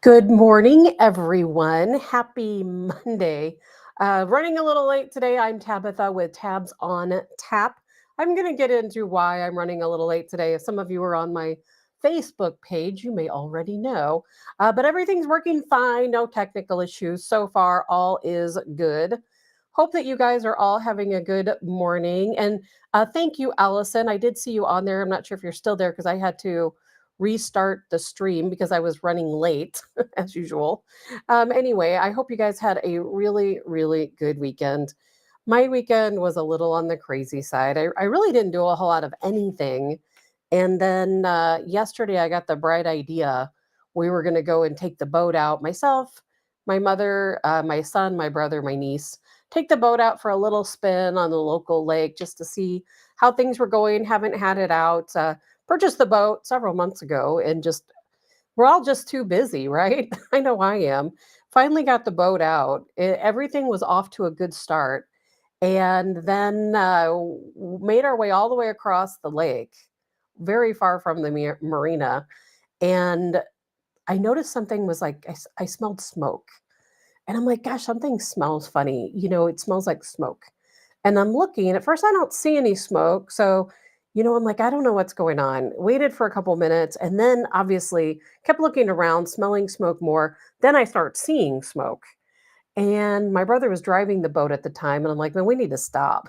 Good morning, everyone. Happy Monday. Running a little late today. I'm Tabitha with Tabs on Tap. I'm going to get into why I'm running a little late today. If some of you are on my Facebook page, you may already know. But everything's working fine. No technical issues. So far, all is good. Hope that you guys are all having a good morning. And thank you, Allison. I did see you on there. I'm not sure if you're still there because I had to restart the stream because I was running late as usual. Anyway, I hope you guys had a really, really good weekend. My weekend was a little on the crazy side. I really didn't do a whole lot of anything. And then yesterday, I got the bright idea. We were going to go and take the boat out. Myself, my mother, my son, my brother, my niece, take the boat out for a little spin on the local lake just to see how things were going. Haven't had it out. Purchased the boat several months ago and just we're all just too busy, right? I know I am. Finally got the boat out. Everything was off to a good start. And then made our way all the way across the lake, very far from the marina. And I noticed something was like, I smelled smoke. And I'm like, gosh, something smells funny. It smells like smoke. And I'm looking, and at first I don't see any smoke. So, I'm like, I don't know what's going on. Waited for a couple minutes and then obviously kept looking around, smelling smoke more. Then I start seeing smoke. And my brother was driving the boat at the time. And I'm like, man, we need to stop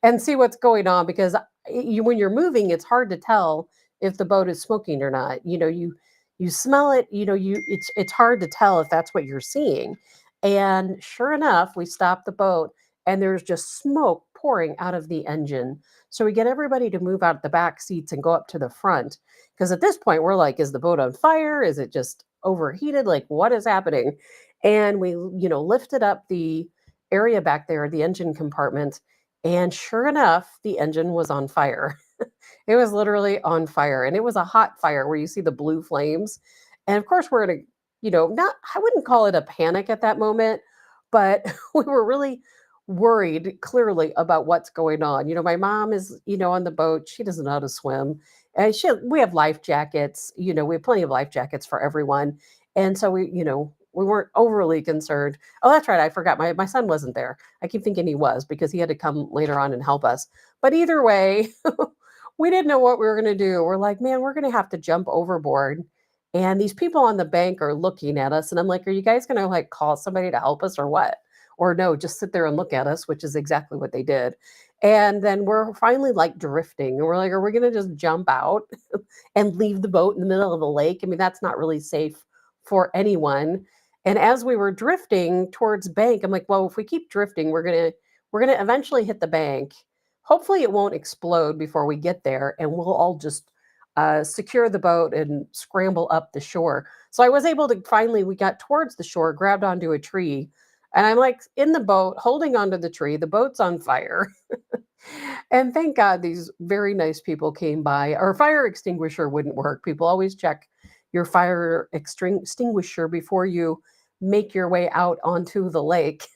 and see what's going on because when you're moving, it's hard to tell if the boat is smoking or not. You smell it. It's hard to tell if that's what you're seeing. And sure enough, we stopped the boat, and there's just smoke pouring out of the engine. So we get everybody to move out the back seats and go up to the front because at this point we're like, is the boat on fire? Is it just overheated? Like, what is happening? And we, lifted up the area back there, the engine compartment, and sure enough, the engine was on fire. It was literally on fire, and it was a hot fire where you see the blue flames. And of course, we're in a, not, I wouldn't call it a panic at that moment, but we were really worried clearly about what's going on. My mom is, on the boat. She doesn't know how to swim. And we have life jackets, we have plenty of life jackets for everyone. And so we weren't overly concerned. Oh, that's right. I forgot. My son wasn't there. I keep thinking he was because he had to come later on and help us. But either way, we didn't know what we were going to do. We're like, man, we're going to have to jump overboard. And these people on the bank are looking at us. And I'm like, are you guys going to like call somebody to help us or what? Or no, just sit there and look at us, which is exactly what they did. And then we're finally like drifting. And we're like, are we going to just jump out and leave the boat in the middle of the lake? I mean, that's not really safe for anyone. And as we were drifting towards bank, I'm like, well, if we keep drifting, we're gonna eventually hit the bank. Hopefully, it won't explode before we get there, and we'll all just secure the boat and scramble up the shore. So I was able to finally, we got towards the shore, grabbed onto a tree, and I'm like in the boat, holding onto the tree. The boat's on fire. And thank God these very nice people came by. Our fire extinguisher wouldn't work. People always check your fire extinguisher before you make your way out onto the lake.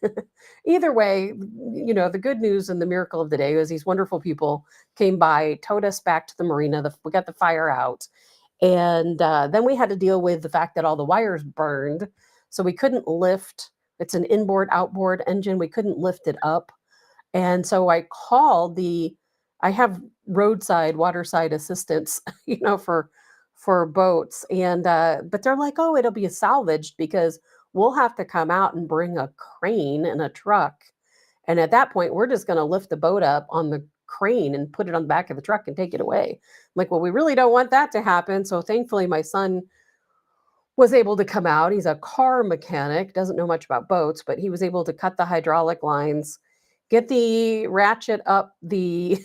Either way, the good news and the miracle of the day was these wonderful people came by, towed us back to the marina. We got the fire out. And then we had to deal with the fact that all the wires burned. So we couldn't lift. It's an inboard outboard engine. We couldn't lift it up. And so I called I have roadside, waterside assistance, for boats. And but they're like, oh, it'll be salvaged because we'll have to come out and bring a crane and a truck. And at that point, we're just going to lift the boat up on the crane and put it on the back of the truck and take it away. I'm like, well, we really don't want that to happen. So thankfully, my son was able to come out. He's a car mechanic, doesn't know much about boats, but he was able to cut the hydraulic lines, get the ratchet up the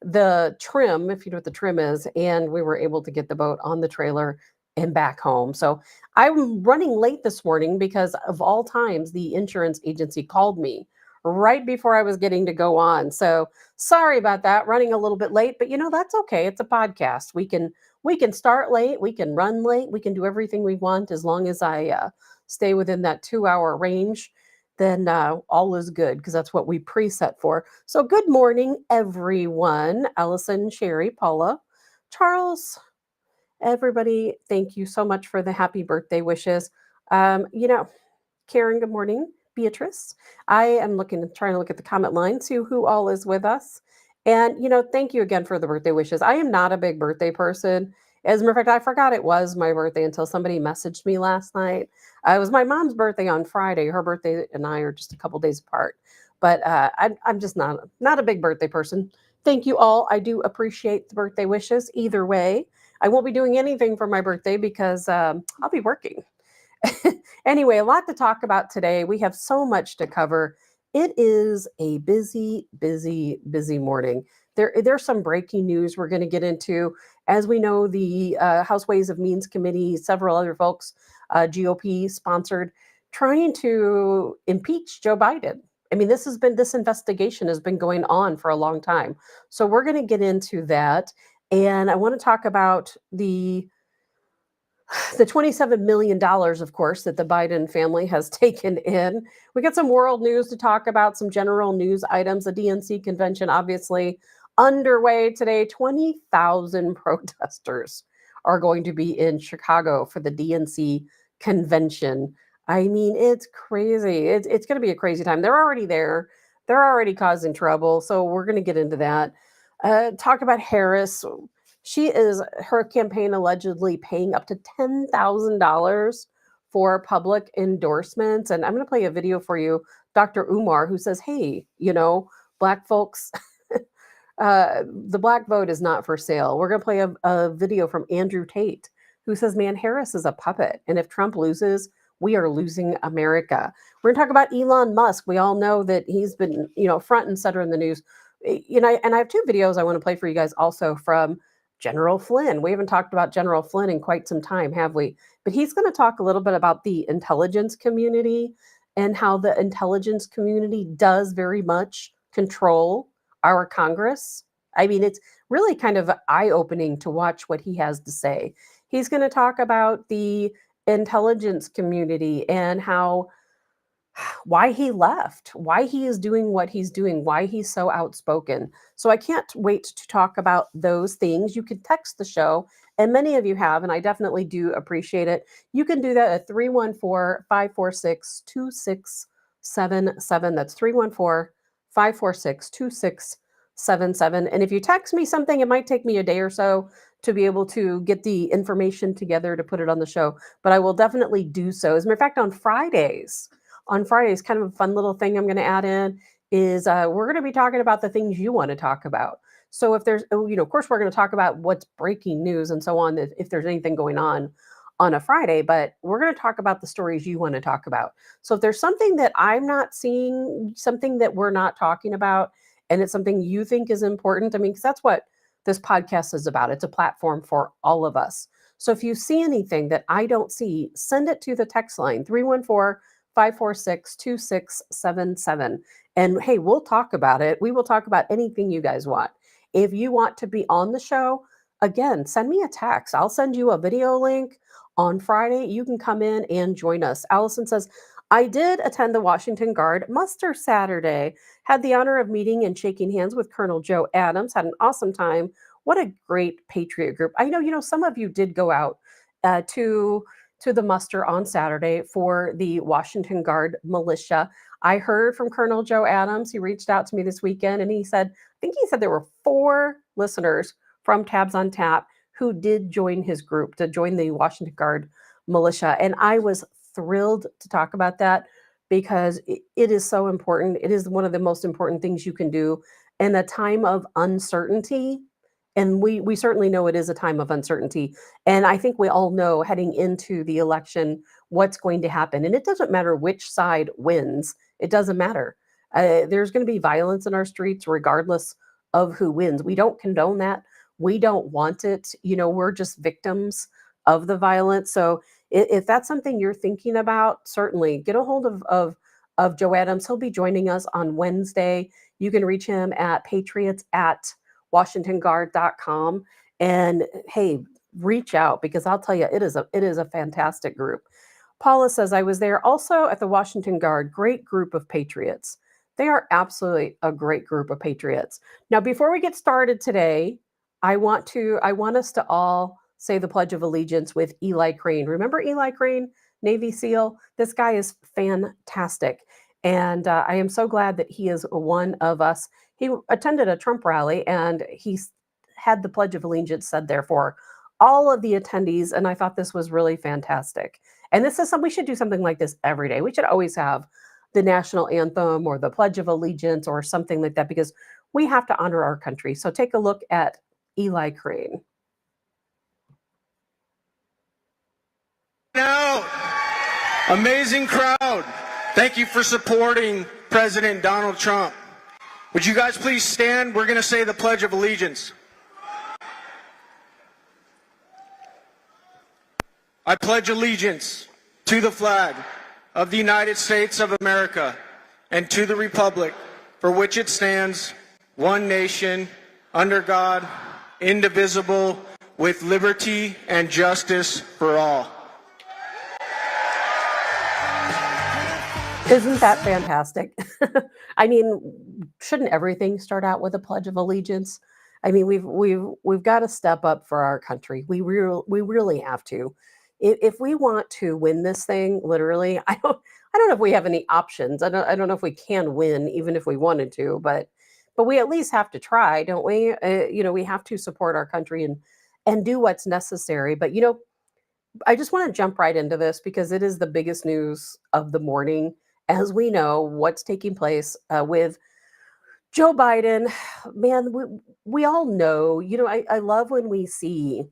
the trim, if you know what the trim is, and we were able to get the boat on the trailer and back home. So I'm running late this morning because of all times the insurance agency called me right before I was getting to go on. So sorry about that, running a little bit late, but that's okay. It's a podcast. We can start late, we can run late, we can do everything we want as long as I stay within that 2 hour range. Then all is good because that's what we preset for. So, good morning, everyone. Allison, Sherry, Paula, Charles, Everybody, thank you so much for the happy birthday wishes. You know, Karen, good morning. Beatrice, I am trying to look at the comment line, see who all is with us. And, thank you again for the birthday wishes. I am not a big birthday person. As a matter of fact, I forgot it was my birthday until somebody messaged me last night. It was my mom's birthday on Friday. Her birthday and I are just a couple days apart. But I'm just not a big birthday person. Thank you all. I do appreciate the birthday wishes. Either way, I won't be doing anything for my birthday because I'll be working. Anyway, a lot to talk about today. We have so much to cover. It is a busy, busy, busy morning. There's some breaking news we're going to get into. As we know, the House Ways of Means Committee, several other folks, GOP sponsored, trying to impeach Joe Biden. I mean, this investigation has been going on for a long time. So we're going to get into that. And I want to talk about the $27 million, of course, that the Biden family has taken in. We got some world news to talk about, some general news items. The DNC convention, obviously, underway today. 20,000 protesters are going to be in Chicago for the DNC convention. I mean, it's crazy. It's going to be a crazy time. They're already there, they're already causing trouble. So we're going to get into that. Talk about Harris. Her campaign allegedly paying up to $10,000 for public endorsements. And I'm going to play a video for you, Dr. Umar, who says, hey, Black folks, the Black vote is not for sale. We're going to play a video from Andrew Tate, who says, man, Harris is a puppet. And if Trump loses, we are losing America. We're going to talk about Elon Musk. We all know that he's been, front and center in the news. And I have two videos I want to play for you guys also from General Flynn. We haven't talked about General Flynn in quite some time, have we? But he's going to talk a little bit about the intelligence community and how the intelligence community does very much control our Congress. I mean, it's really kind of eye opening to watch what he has to say. He's going to talk about the intelligence community and why he left, why he is doing what he's doing, why he's so outspoken. So I can't wait to talk about those things. You can text the show, and many of you have, and I definitely do appreciate it. You can do that at 314-546-2677. That's 314-546-2677. And if you text me something, it might take me a day or so to be able to get the information together to put it on the show, but I will definitely do so. As a matter of fact, on Fridays, kind of a fun little thing I'm going to add in is we're going to be talking about the things you want to talk about. So if there's, of course, we're going to talk about what's breaking news and so on, if there's anything going on a Friday, but we're going to talk about the stories you want to talk about. So if there's something that I'm not seeing, something that we're not talking about, and it's something you think is important, I mean, because that's what this podcast is about. It's a platform for all of us. So if you see anything that I don't see, send it to the text line 314-546-2677. And hey, we'll talk about it. We will talk about anything you guys want. If you want to be on the show, again, send me a text. I'll send you a video link on Friday. You can come in and join us. Allison says, I did attend the Washington Guard muster Saturday, had the honor of meeting and shaking hands with Colonel Joe Adams, had an awesome time. What a great patriot group. I know, some of you did go out to the muster on Saturday for the Washington Guard militia. I heard from Colonel Joe Adams. He reached out to me this weekend and he said, I think he said there were 4 listeners from Tabs on Tap who did join his group, to join the Washington Guard militia. And I was thrilled to talk about that because it is so important. It is one of the most important things you can do in a time of uncertainty. And we certainly know it is a time of uncertainty. And I think we all know heading into the election what's going to happen. And it doesn't matter which side wins, it doesn't matter. There's going to be violence in our streets regardless of who wins. We don't condone that. We don't want it. We're just victims of the violence. So if that's something you're thinking about, certainly get a hold of Joe Adams. He'll be joining us on Wednesday. You can reach him at patriots@washingtonguard.com. And hey, reach out because I'll tell you, it is a fantastic group. Paula says, I was there also at the Washington Guard. Great group of patriots. They are absolutely a great group of patriots. Now, before we get started today, I want us to all say the Pledge of Allegiance with Eli Crane. Remember Eli Crane, Navy SEAL? This guy is fantastic. And I am so glad that he is one of us. He attended a Trump rally and he had the Pledge of Allegiance said there for all of the attendees. And I thought this was really fantastic. And this is something, we should do something like this every day. We should always have the national anthem or the Pledge of Allegiance or something like that because we have to honor our country. So take a look at Eli Crane. Out. Amazing crowd. Thank you for supporting President Donald Trump. Would you guys please stand? We're going to say the Pledge of Allegiance. I pledge allegiance to the flag of the United States of America and to the republic for which it stands, one nation, under God, indivisible, with liberty and justice for all. Isn't that fantastic? I mean, shouldn't everything start out with a Pledge of Allegiance? I mean, we've got to step up for our country. We really have to. If we want to win this thing, literally, I don't know if we have any options. I don't know if we can win, even if we wanted to, but we at least have to try, don't we? We have to support our country and do what's necessary. But I just want to jump right into this because it is the biggest news of the morning. As we know, what's taking place with Joe Biden, man, we all know. I love when we see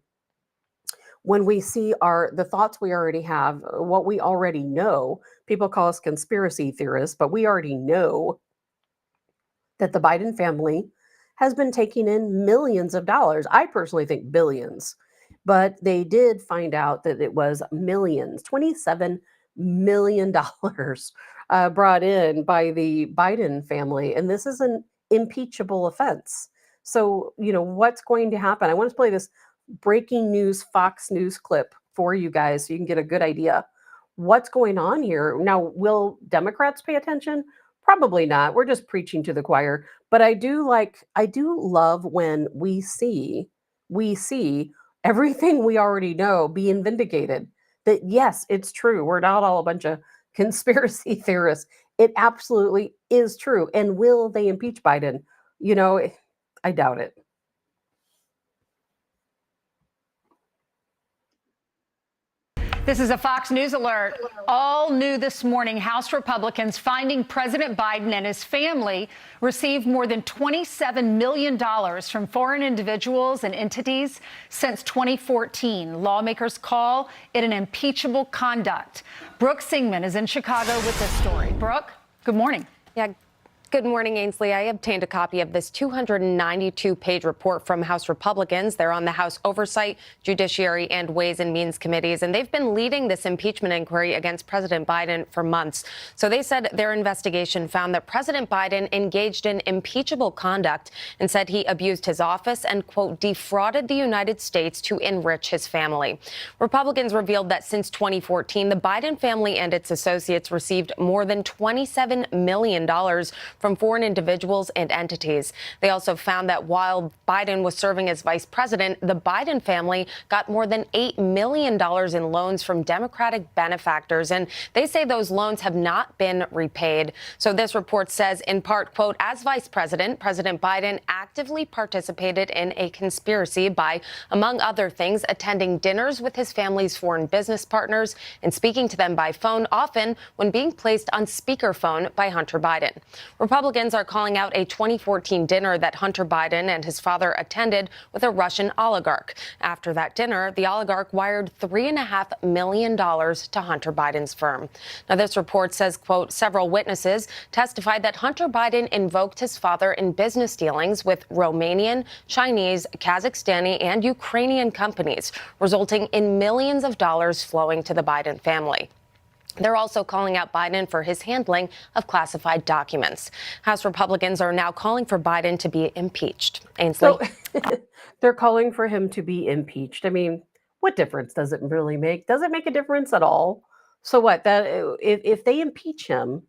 the thoughts we already have, what we already know. People call us conspiracy theorists, but we already know that the Biden family has been taking in millions of dollars. I personally think billions, but they did find out that it was millions, $27 million brought in by the Biden family. And this is an impeachable offense. So, what's going to happen? I want to play this breaking news Fox News clip for you guys so you can get a good idea what's going on here. Now, will Democrats pay attention? Probably not. We're just preaching to the choir. But I do love when we see everything we already know being vindicated. That yes, it's true. We're not all a bunch of conspiracy theorists. It absolutely is true. And will they impeach Biden? I doubt it. This is a Fox News alert. All new this morning, House Republicans finding President Biden and his family received more than $27 million from foreign individuals and entities since 2014. Lawmakers call it an impeachable conduct. Brooke Singman is in Chicago with this story. Brooke, good morning. Yeah. Good morning, Ainsley. I obtained a copy of this 292-page report from House Republicans. They're on the House Oversight, Judiciary, and Ways and Means committees, and they've been leading this impeachment inquiry against President Biden for months. So they said their investigation found that President Biden engaged in impeachable conduct and said he abused his office and, quote, defrauded the United States to enrich his family. Republicans revealed that since 2014, the Biden family and its associates received more than $27 million from foreign individuals and entities. They also found that while Biden was serving as vice president, the Biden family got more than $8 million in loans from Democratic benefactors. And they say those loans have not been repaid. So this report says, in part, quote, as vice president, President Biden actively participated in a conspiracy by, among other things, attending dinners with his family's foreign business partners and speaking to them by phone, often when being placed on speakerphone by Hunter Biden. Republicans are calling out a 2014 dinner that Hunter Biden and his father attended with a Russian oligarch. After that dinner, the oligarch wired $3.5 million to Hunter Biden's firm. Now, this report says, quote, several witnesses testified that Hunter Biden invoked his father in business dealings with Romanian, Chinese, Kazakhstani, and Ukrainian companies, resulting in millions of dollars flowing to the Biden family. They're also calling out Biden for his handling of classified documents. House Republicans are now calling for Biden to be impeached. Ainsley? So they're calling for him to be impeached. I mean, what difference does it really make? Does it make a difference at all? So what? That if they impeach him,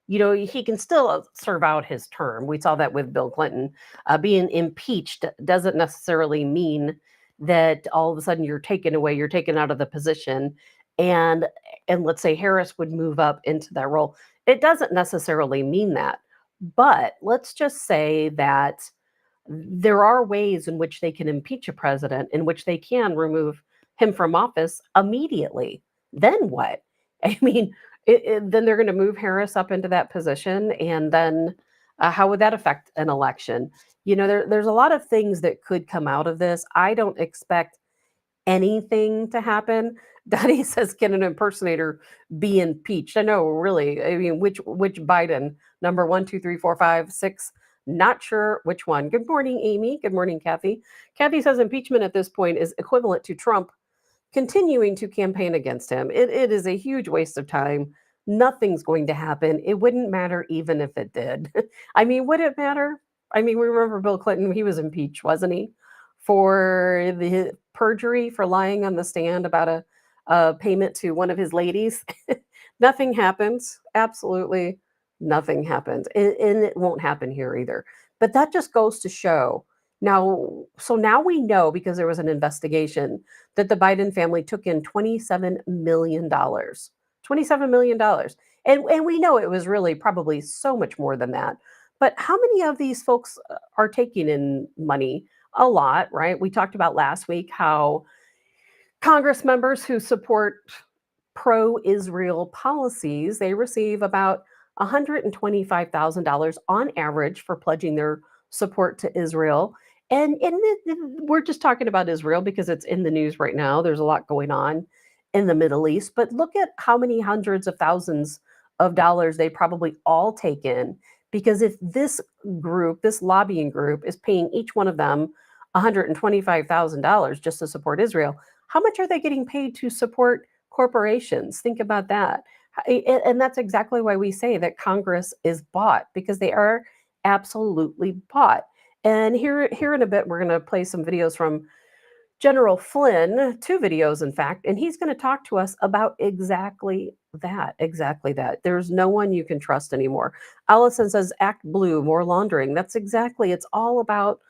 he can still serve out his term. We saw that with Bill Clinton. Being impeached doesn't necessarily mean that all of a sudden you're taken away, you're taken out of the position, and let's say Harris would move up into that role. It doesn't necessarily mean that, but let's just say that there are ways in which they can impeach a president, in which they can remove him from office immediately. Then what? I mean, then they're going to move Harris up into that position, and then how would that affect an election? There's a lot of things that could come out of this. I don't expect anything to happen. Dottie says, "Can an impersonator be impeached?" I know, really. I mean, which Biden? Number one, two, three, four, five, six. Not sure which one. Good morning, Amy. Good morning, Kathy. Kathy says impeachment at this point is equivalent to Trump continuing to campaign against him. It is a huge waste of time. Nothing's going to happen. It wouldn't matter even if it did. I mean, would it matter? I mean, we remember Bill Clinton, he was impeached, wasn't he? For the perjury, for lying on the stand about a payment to one of his ladies. Nothing happens. Absolutely nothing happens. And it won't happen here either. But that just goes to show now we know, because there was an investigation, that the Biden family took in $27 million. $27 million. And we know it was really probably so much more than that. But how many of these folks are taking in money? A lot, right? We talked about last week how Congress members who support pro-Israel policies, they receive about $125,000 on average for pledging their support to Israel. We're just talking about Israel because it's in the news right now. There's a lot going on in the Middle East, but look at how many hundreds of thousands of dollars they probably all take in. Because if this group, this lobbying group, is paying each one of them $125,000 just to support Israel, how much are they getting paid to support corporations? Think about that. And that's exactly why we say that Congress is bought, because they are absolutely bought. And here in a bit, we're going to play some videos from General Flynn, 2 videos, in fact, and he's going to talk to us about exactly that. Exactly that. There's no one you can trust anymore. Allison says, "Act blue, more laundering." That's exactly, it's all about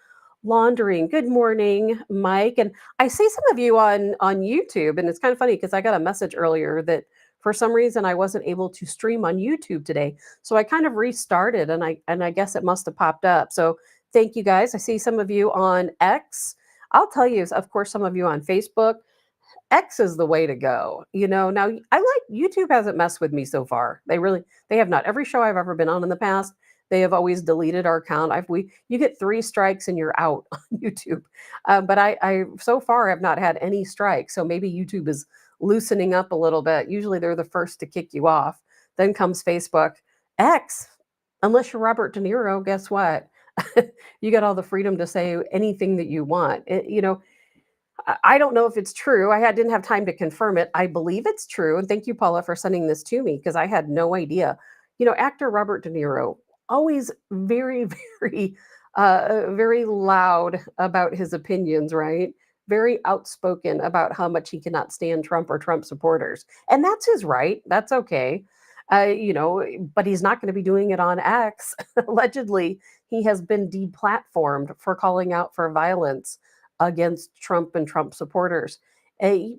laundering. Good morning, Mike. And I see some of you on YouTube, and it's kind of funny because I got a message earlier that for some reason I wasn't able to stream on YouTube today. So I kind of restarted, and I guess it must have popped up. So thank you guys. I see some of you on X. I'll tell you, of course, some of you on Facebook. X is the way to go. Now I like YouTube hasn't messed with me so far. They have not. Every show I've ever been on in the past, they have always deleted our account. You get 3 strikes and you're out on YouTube. But I so far have not had any strikes. So maybe YouTube is loosening up a little bit. Usually they're the first to kick you off. Then comes Facebook. X, unless you're Robert De Niro, guess what? You got all the freedom to say anything that you want. I don't know if it's true. Didn't have time to confirm it. I believe it's true. And thank you, Paula, for sending this to me, because I had no idea. Actor Robert De Niro, always very, very loud about his opinions, right? Very outspoken about how much he cannot stand Trump or Trump supporters. And that's his right. That's okay. But he's not going to be doing it on X. Allegedly, he has been deplatformed for calling out for violence against Trump and Trump supporters. I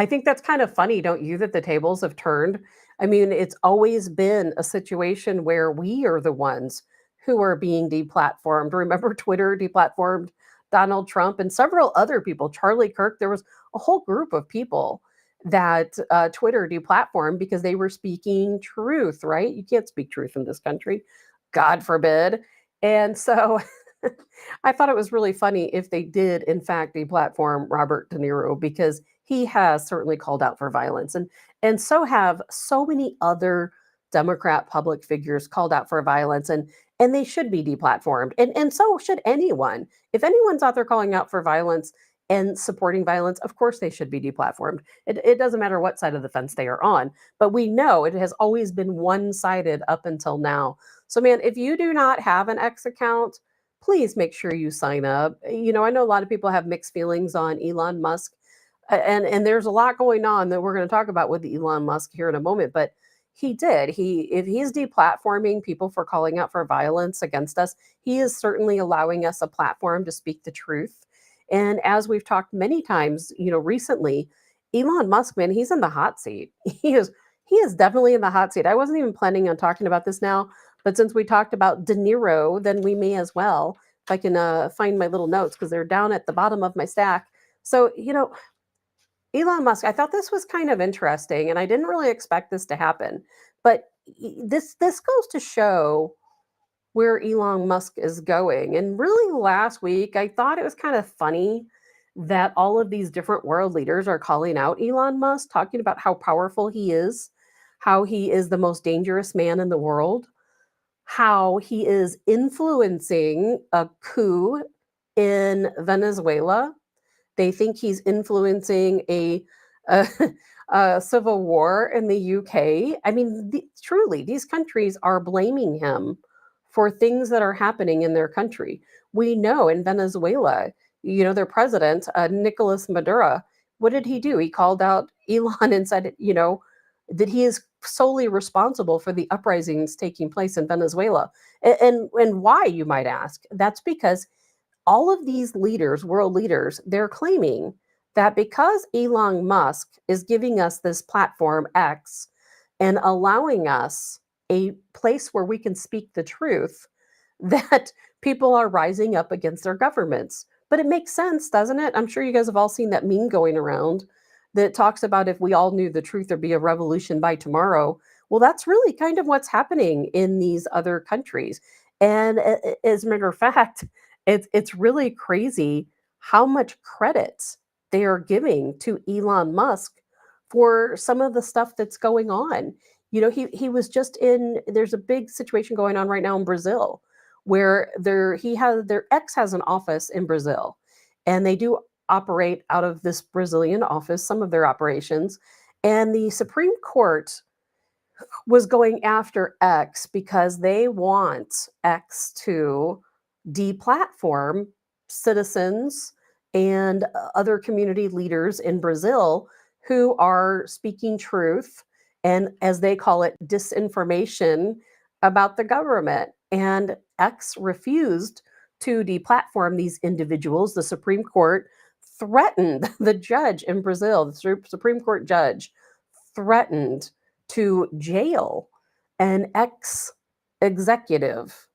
think that's kind of funny, don't you, that the tables have turned? I mean, it's always been a situation where we are the ones who are being deplatformed. Remember, Twitter deplatformed Donald Trump and several other people. Charlie Kirk, there was a whole group of people that Twitter deplatformed because they were speaking truth, right? You can't speak truth in this country, God forbid. And so I thought it was really funny if they did, in fact, deplatform Robert De Niro, because he has certainly called out for violence. And so have so many other Democrat public figures called out for violence, and they should be deplatformed. And so should anyone. If anyone's out there calling out for violence and supporting violence, of course they should be deplatformed. It doesn't matter what side of the fence they are on. But we know it has always been one-sided up until now. So, man, if you do not have an X account, please make sure you sign up. I know a lot of people have mixed feelings on Elon Musk, and there's a lot going on that we're going to talk about with Elon Musk here in a moment. But if he's deplatforming people for calling out for violence against us, he is certainly allowing us a platform to speak the truth. And as we've talked many times, recently, Elon Musk, man, he's in the hot seat. He is definitely in the hot seat. I wasn't even planning on talking about this now, but since we talked about De Niro, then we may as well. If I can find my little notes because they're down at the bottom of my stack. So, Elon Musk, I thought this was kind of interesting, and I didn't really expect this to happen. But this goes to show where Elon Musk is going. And really, last week, I thought it was kind of funny that all of these different world leaders are calling out Elon Musk, talking about how powerful he is, how he is the most dangerous man in the world, how he is influencing a coup in Venezuela. They think he's influencing a, a civil war in the UK. I mean, truly, these countries are blaming him for things that are happening in their country. We know in Venezuela, their president, Nicolas Maduro, what did he do? He called out Elon and said, that he is solely responsible for the uprisings taking place in Venezuela. And why, you might ask? That's because all of these leaders, world leaders, they're claiming that because Elon Musk is giving us this platform X and allowing us a place where we can speak the truth, that people are rising up against their governments. But it makes sense, doesn't it? I'm sure you guys have all seen that meme going around that talks about if we all knew the truth, there'd be a revolution by tomorrow. Well, that's really kind of what's happening in these other countries. And as a matter of fact, it's really crazy how much credit they are giving to Elon Musk for some of the stuff that's going on. He was just in there's a big situation going on right now in Brazil where their ex has an office in Brazil, and they do operate out of this Brazilian office, some of their operations. And the Supreme Court was going after X because they want X to deplatform citizens and other community leaders in Brazil who are speaking truth and, as they call it, disinformation about the government. And X refused to deplatform these individuals. The Supreme Court threatened the judge in Brazil, the Supreme Court judge threatened to jail an ex executive.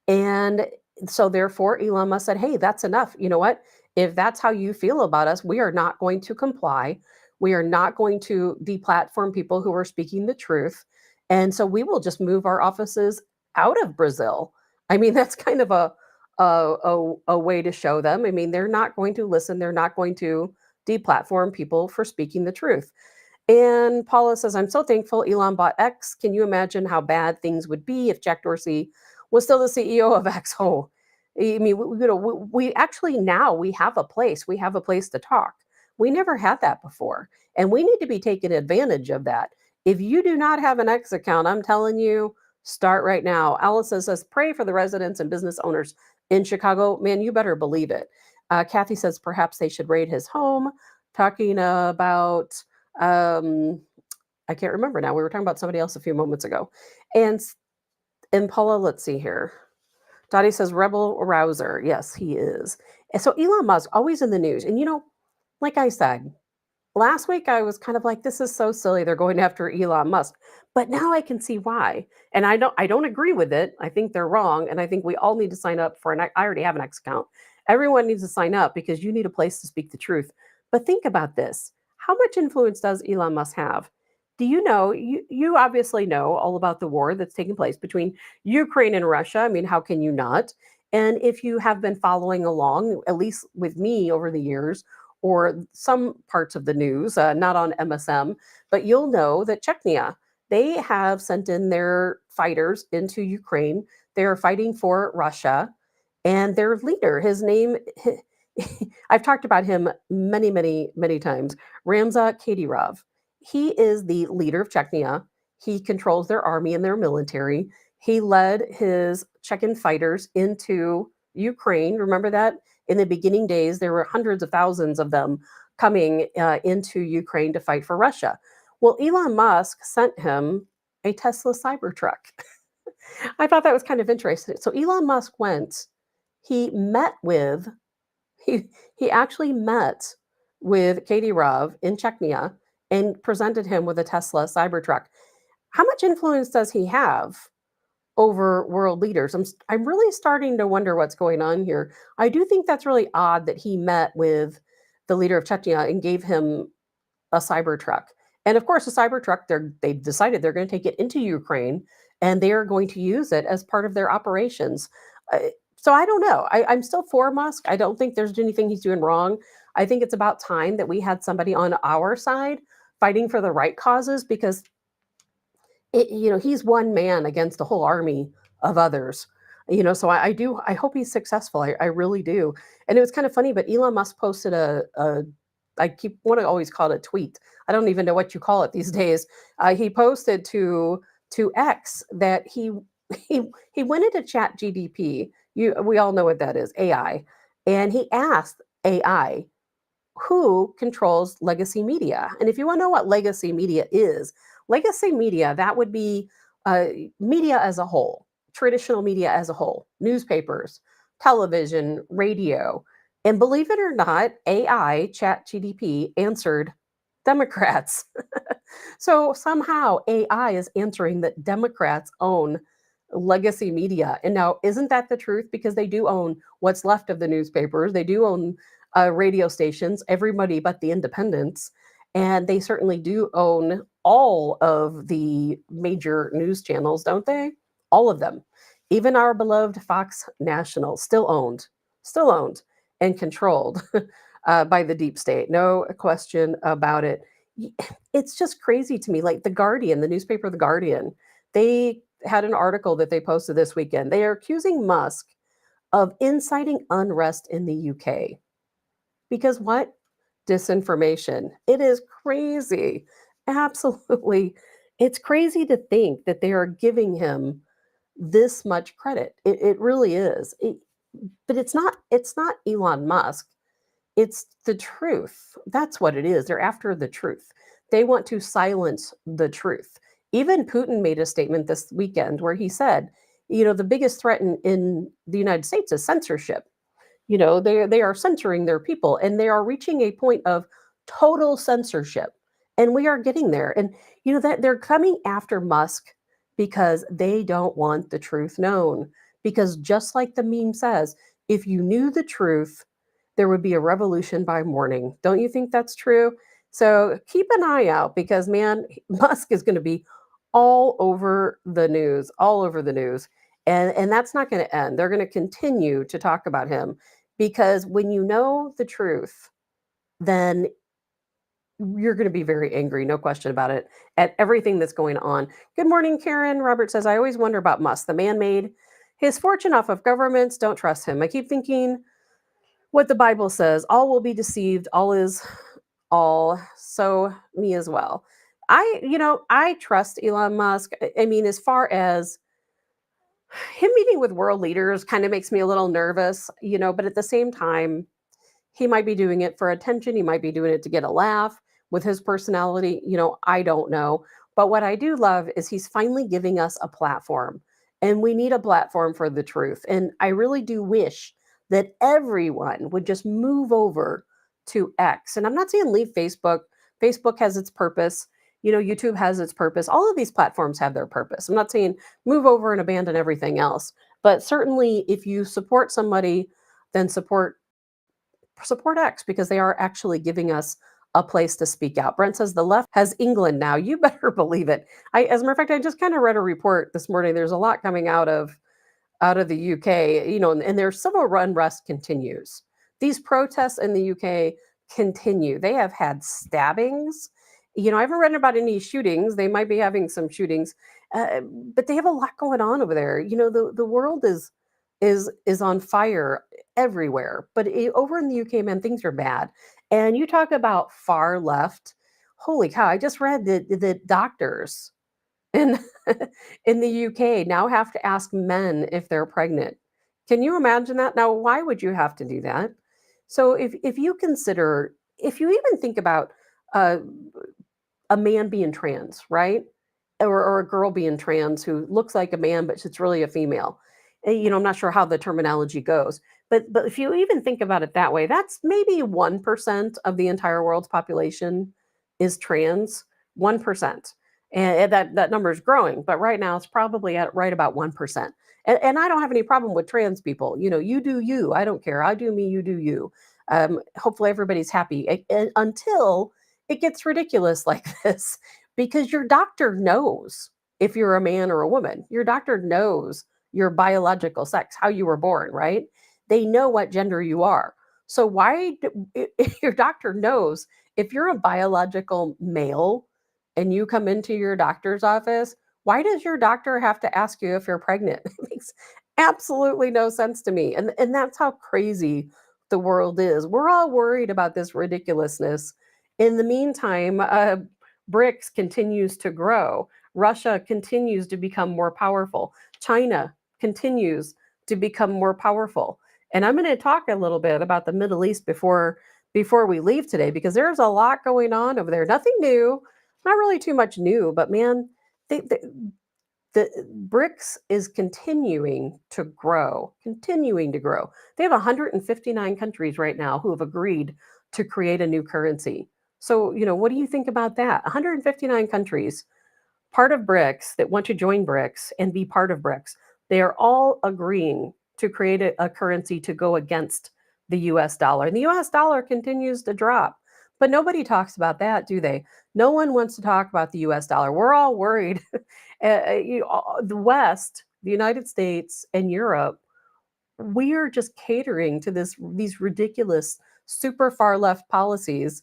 And so, therefore, Elon Musk said, hey, that's enough. You know what? If that's how you feel about us, we are not going to comply. We are not going to deplatform people who are speaking the truth. And so we will just move our offices out of Brazil. I mean, that's kind of a way to show them. I mean, they're not going to listen. They're not going to deplatform people for speaking the truth. And Paula says, I'm so thankful Elon bought X. Can you imagine how bad things would be if Jack Dorsey was still the CEO of X? Oh, I mean, we actually now we have a place. We have a place to talk. We never had that before. And we need to be taking advantage of that. If you do not have an X account, I'm telling you, start right now. Allison says, pray for the residents and business owners in Chicago. Man, you better believe it. Kathy says, perhaps they should raid his home. Talking about I can't remember now. We were talking about somebody else a few moments ago. And Paula, let's see here. Dottie says rebel rouser. Yes, he is. And so Elon Musk always in the news. And like I said, last week I was kind of like, this is so silly. They're going after Elon Musk. But now I can see why. And I don't agree with it. I think they're wrong. And I think we all need to sign up for I already have an X account. Everyone needs to sign up because you need a place to speak the truth. But think about this. How much influence does Elon Musk have? Do you know, you obviously know all about the war that's taking place between Ukraine and Russia. I mean, how can you not? And if you have been following along, at least with me over the years, or some parts of the news, not on MSM, but you'll know that Chechnya, they have sent in their fighters into Ukraine. They are fighting for Russia. And their leader, his name, I've talked about him many, many, many times. Ramza Kadyrov. He is the leader of Chechnya. He controls their army and their military. He led his Chechen fighters into Ukraine. Remember that? In the beginning days, there were hundreds of thousands of them coming into Ukraine to fight for Russia. Well, Elon Musk sent him a Tesla Cybertruck. I thought that was kind of interesting. So Elon Musk went, he met with he actually met with Katie Rov in Chechnya and presented him with a Tesla Cybertruck. How much influence does he have over world leaders? I'm really starting to wonder what's going on here. I do think that's really odd that he met with the leader of Chechnya and gave him a Cybertruck. And of course, a Cybertruck, they've decided they're going to take it into Ukraine and they are going to use it as part of their operations. Uh, so I don't know. I'm still for Musk. I don't think there's anything he's doing wrong. I think it's about time that we had somebody on our side fighting for the right causes, because he's one man against a whole army of others. So I hope he's successful. I really do. And it was kind of funny, but Elon Musk posted I keep want to always call it a tweet. I don't even know what you call it these days. He posted to X that he went into Chat GDP. We all know what that is, AI, and he asked AI who controls legacy media. And if you want to know what legacy media is, legacy media, that would be media as a whole, traditional media as a whole, newspapers, television, radio. And believe it or not, AI, Chat GDP, answered Democrats. So somehow AI is answering that Democrats own legacy media. And now, isn't that the truth? Because they do own what's left of the newspapers, they do own radio stations, everybody but the independents. And they certainly do own all of the major news channels, don't they? All of them. Even our beloved Fox National, still owned and controlled by the deep state. No question about it. It's just crazy to me. Like The Guardian, the newspaper The Guardian, they had an article that they posted this weekend. They are accusing Musk of inciting unrest in the UK. Because what? Disinformation. It is crazy. Absolutely. It's crazy to think that they are giving him this much credit. It really is. But it's not Elon Musk. It's the truth. That's what it is. They're after the truth. They want to silence the truth. Even Putin made a statement this weekend where he said, the biggest threat in the United States is censorship. They are censoring their people, and they are reaching a point of total censorship, and we are getting there. And that they're coming after Musk because they don't want the truth known, because just like the meme says, if you knew the truth, there would be a revolution by morning. Don't you think that's true? So keep an eye out, because man, Musk is going to be all over the news, and that's not going to end. They're going to continue to talk about him, because when you know the truth, then you're going to be very angry, no question about it, at everything that's going on. Good morning, Karen. Robert says, I always wonder about Musk. The man made his fortune off of governments. Don't trust him. I keep thinking what the Bible says, all will be deceived, all is all. So me as well. I trust Elon Musk. I mean, as far as him meeting with world leaders kind of makes me a little nervous, but at the same time, he might be doing it for attention. He might be doing it to get a laugh with his personality. I don't know. But what I do love is he's finally giving us a platform, and we need a platform for the truth. And I really do wish that everyone would just move over to X. And I'm not saying leave Facebook. Facebook has its purpose. YouTube has its purpose. All of these platforms have their purpose. I'm not saying move over and abandon everything else. But certainly if you support somebody, then support X, because they are actually giving us a place to speak out. Brent says the left has England now. You better believe it. As a matter of fact, I just kind of read a report this morning. There's a lot coming out of the UK, and their civil unrest continues. These protests in the UK continue. They have had stabbings. I haven't read about any shootings. They might be having some shootings, but they have a lot going on over there. The world is on fire everywhere. But over in the UK, man, things are bad. And you talk about far left. Holy cow! I just read that doctors in in the UK now have to ask men if they're pregnant. Can you imagine that? Now, why would you have to do that? So if you consider, if you even think about uh, a man being trans, right? Or a girl being trans who looks like a man, but it's really a female. I'm not sure how the terminology goes, but if you even think about it that way, that's maybe 1% of the entire world's population is trans, 1%. And that number is growing, but right now it's probably at right about 1%. And I don't have any problem with trans people. You do you. I don't care. I do me, you do you. Hopefully everybody's happy until it gets ridiculous like this, because your doctor knows if you're a man or a woman. Your doctor knows your biological sex, how you were born, right? They know what gender you are. So if your doctor knows if you're a biological male and you come into your doctor's office, why does your doctor have to ask you if you're pregnant? It makes absolutely no sense to me. And that's how crazy the world is. We're all worried about this ridiculousness. In the meantime, BRICS continues to grow. Russia continues to become more powerful. China continues to become more powerful. And I'm going to talk a little bit about the Middle East before we leave today, because there's a lot going on over there. Nothing new, not really too much new, but man, the BRICS is continuing to grow, continuing to grow. They have 159 countries right now who have agreed to create a new currency. So, what do you think about that? 159 countries, part of BRICS, that want to join BRICS and be part of BRICS. They are all agreeing to create a currency to go against the US dollar. And the US dollar continues to drop. But nobody talks about that, do they? No one wants to talk about the US dollar. We're all worried. The West, the United States, and Europe, we are just catering to these ridiculous, super far left policies.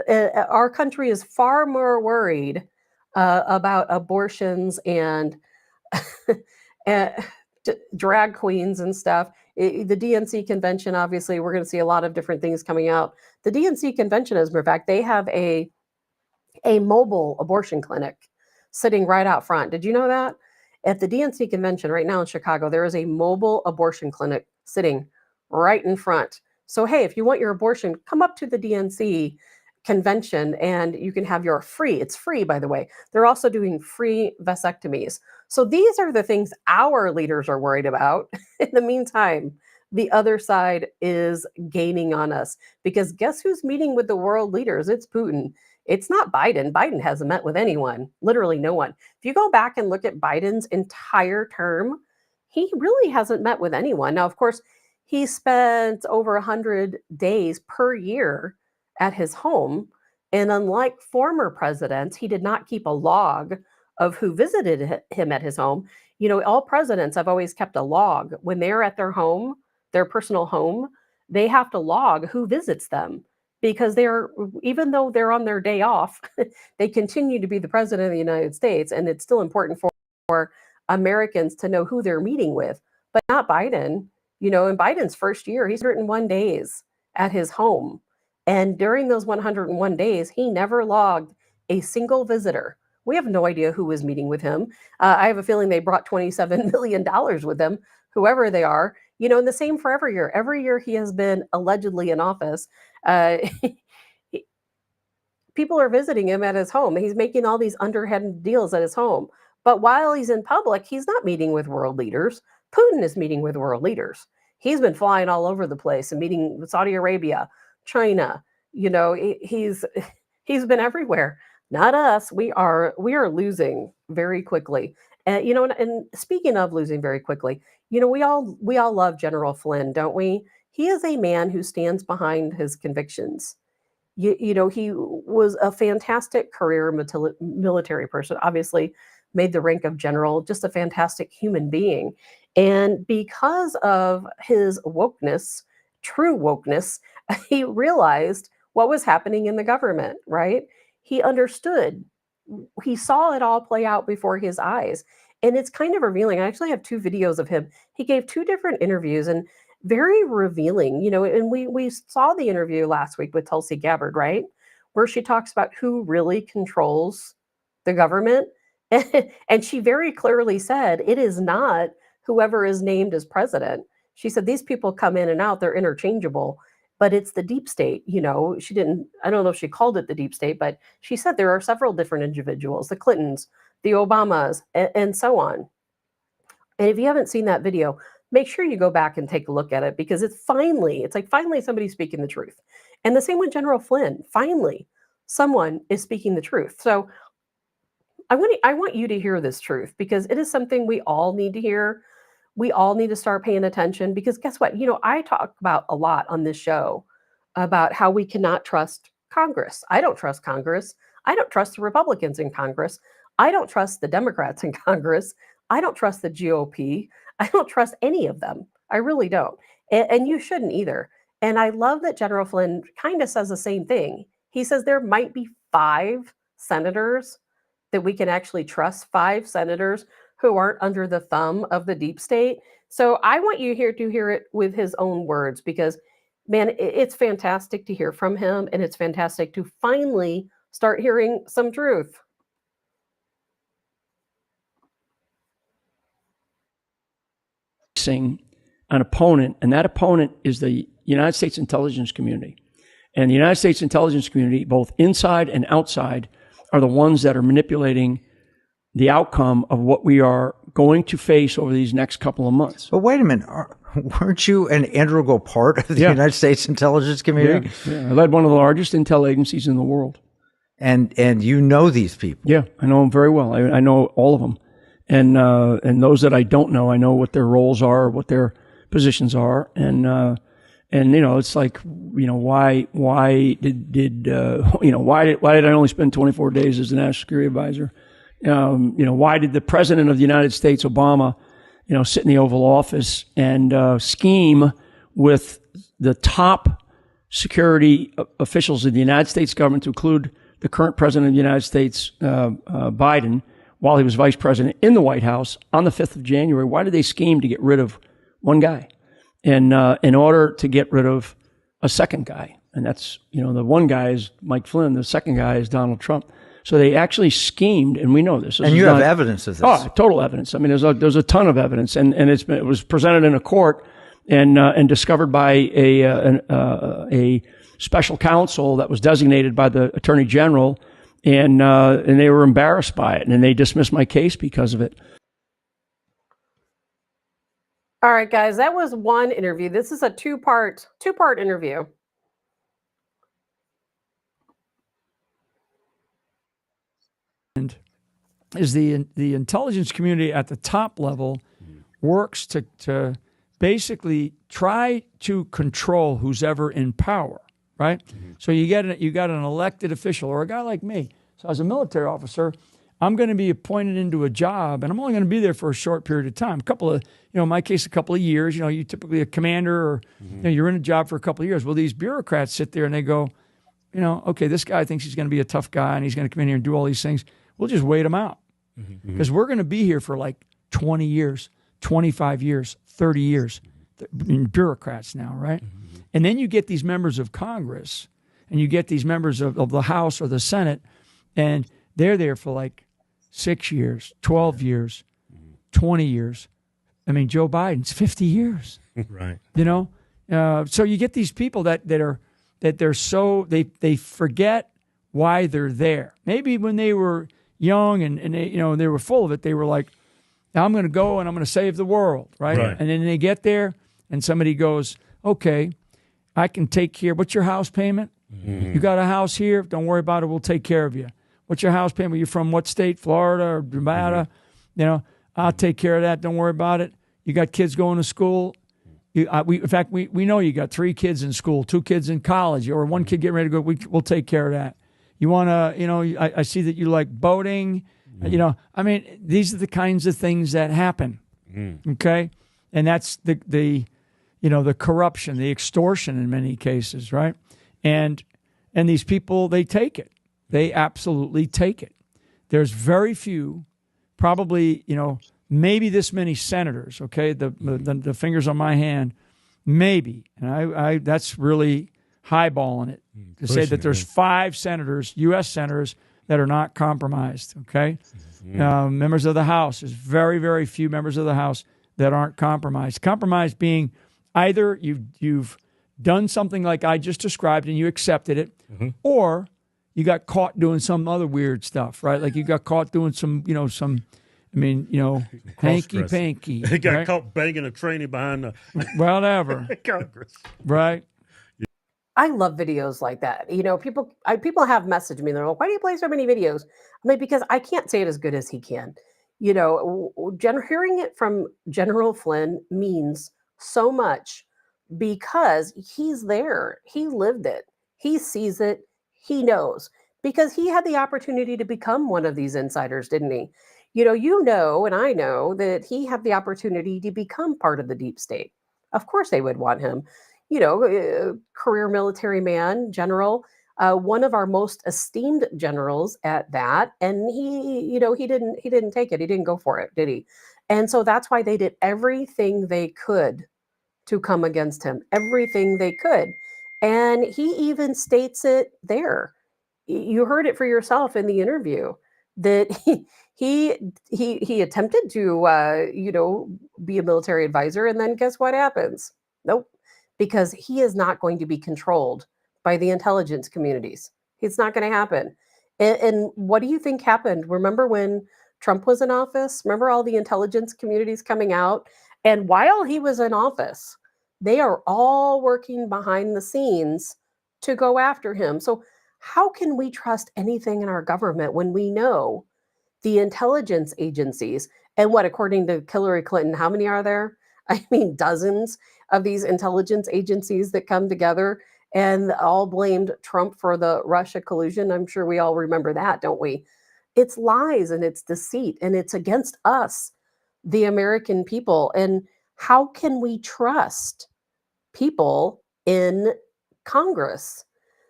Our country is far more worried about abortions and drag queens and stuff. The DNC Convention, obviously, we're going to see a lot of different things coming out. The DNC Convention, as a matter of fact, they have a mobile abortion clinic sitting right out front. Did you know that? At the DNC Convention right now in Chicago, there is a mobile abortion clinic sitting right in front. So, hey, if you want your abortion, come up to the DNC Convention and you can have your free. It's free, by the way. They're also doing free vasectomies. So these are the things our leaders are worried about. In the meantime, the other side is gaining on us, because guess who's meeting with the world leaders? It's Putin. It's not Biden. Biden hasn't met with anyone, literally no one. If you go back and look at Biden's entire term, he really hasn't met with anyone. Now, of course, he spent over 100 days per year at his home. And unlike former presidents, he did not keep a log of who visited him at his home. All presidents have always kept a log. When they're at their home, their personal home, they have to log who visits them, because even though they're on their day off, they continue to be the president of the United States. And it's still important for Americans to know who they're meeting with, but not Biden. In Biden's first year, he's 101 days at his home. And during those 101 days, he never logged a single visitor. We have no idea who was meeting with him. I have a feeling they brought $27 million with them, whoever they are. And the same for every year. Every year he has been allegedly in office, people are visiting him at his home. He's making all these underhanded deals at his home. But while he's in public, he's not meeting with world leaders. Putin is meeting with world leaders. He's been flying all over the place and meeting with Saudi Arabia, China. He's been everywhere. Not us. We are losing very quickly. And speaking of losing very quickly, we all love General Flynn, don't we? He is a man who stands behind his convictions. He was a fantastic career military person, obviously made the rank of general, just a fantastic human being. And because of his wokeness, true wokeness, he realized what was happening in the government, right? He understood. He saw it all play out before his eyes. And it's kind of revealing. I actually have 2 videos of him. He gave 2 different interviews, and very revealing, and we saw the interview last week with Tulsi Gabbard, right? Where she talks about who really controls the government. And she very clearly said, it is not whoever is named as president. She said, these people come in and out, they're interchangeable, but it's the deep state. I don't know if she called it the deep state, but she said there are several different individuals, the Clintons, the Obamas, and so on. And if you haven't seen that video, make sure you go back and take a look at it, because it's like finally somebody's speaking the truth. And the same with General Flynn. Finally, someone is speaking the truth. So I want you to hear this truth, because it is something we all need to hear. We all need to start paying attention, because guess what? I talk about a lot on this show about how we cannot trust Congress. I don't trust Congress. I don't trust the Republicans in Congress. I don't trust the Democrats in Congress. I don't trust the GOP. I don't trust any of them. I really don't. And you shouldn't either. And I love that General Flynn kind of says the same thing. He says there might be 5 senators that we can actually trust, 5 senators who aren't under the thumb of the deep state. So I want you here to hear it with his own words, because man, it's fantastic to hear from him, and it's fantastic to finally start hearing some truth. An opponent, and that opponent is the United States intelligence community. And the United States intelligence community, both inside and outside, are the ones that are manipulating the outcome of what we are going to face over these next couple of months. But wait a minute. Weren't you and Andrew Go part of the United States intelligence community? Yeah. I led one of the largest intel agencies in the world. And you know these people? Yeah, I know them very well. I know all of them. And those that I don't know, I know what their roles are, what their positions are. And it's like, why did I only spend 24 days as the National Security Advisor? Why did the President of the United States, Obama, sit in the Oval Office and scheme with the top security officials of the United States government, to include the current President of the United States, Biden, while he was Vice President in the White House on the 5th of January? Why did they scheme to get rid of one guy, and in order to get rid of a second guy? And that's, the one guy is Mike Flynn, the second guy is Donald Trump. So they actually schemed, and we know this. And you have evidence of this. Oh, total evidence. I mean, there's a ton of evidence, and it was presented in a court and discovered by a special counsel that was designated by the Attorney General, and they were embarrassed by it, and they dismissed my case because of it. All right, guys, that was one interview. This is a two-part interview. Is the intelligence community at the top level works to basically try to control who's ever in power, right? So you got an elected official, or a guy like me. So as a military officer, I'm going to be appointed into a job, and I'm only going to be there for a short period of time. In my case, a couple of years. You typically a commander, or you're in a job for a couple of years. Well, these bureaucrats sit there and they go, okay, this guy thinks he's going to be a tough guy and he's going to come in here and do all these things. We'll just wait him out. Because we're going to be here for like 20 years, 25 years, 30 years. Bureaucrats now, right? And then you get these members of Congress, and you get these members of the House or the Senate, and they're there for like 6 years, 12 years, 20 years. I mean, Joe Biden's 50 years. Right. So you get these people that they forget why they're there. Maybe when they were young and they were full of it, they were like, now I'm going to go and I'm going to save the world, right? And then they get there and somebody goes, okay, I can take care. What's your house payment? You got a house here? Don't worry about it. We'll take care of you. What's your house payment? You're from what state? Florida or Nevada? I'll take care of that. Don't worry about it. You got kids going to school? In fact, we know you got 3 kids in school, 2 kids in college, or 1 kid getting ready to go. We'll take care of that. You want to, I see that you like boating. These are the kinds of things that happen. Okay. And that's the corruption, the extortion in many cases. Right. And these people, they take it. They absolutely take it. There's very few, probably, maybe this many senators. Okay. The fingers on my hand, maybe. And I that's really highballing it to say that there's 5 senators, U.S. senators, that are not compromised, okay? Members of the House, there's very, very few members of the House that aren't compromised. Compromised being either you've done something like I just described and you accepted it, or you got caught doing some other weird stuff, right? Like you got caught doing some I mean, hanky panky. He got right? caught banging a tranny behind the Whatever. Congress. Right? I love videos like that. People have messaged me. They're like, "Why do you play so many videos?" I'm like, "Because I can't say it as good as he can." Hearing it from General Flynn means so much because he's there. He lived it. He sees it. He knows because he had the opportunity to become one of these insiders, didn't he? And I know that he had the opportunity to become part of the deep state. Of course, they would want him. Career military man, general, one of our most esteemed generals at that, and he didn't take it. He didn't go for it, did he? And so that's why they did everything they could to come against him, everything they could. And he even states it there. You heard it for yourself in the interview that he attempted to be a military advisor, and then guess what happens? Nope, because he is not going to be controlled by the intelligence communities. It's not going to happen. And what do you think happened? Remember when Trump was in office? Remember all the intelligence communities coming out? And while he was in office, they are all working behind the scenes to go after him. So how can we trust anything in our government when we know the intelligence agencies and what, according to Hillary Clinton, how many are there? I mean, dozens of these intelligence agencies that come together and all blamed Trump for the Russia collusion. I'm sure we all remember that, don't we? It's lies and it's deceit and it's against us, the American people. And how can we trust people in Congress?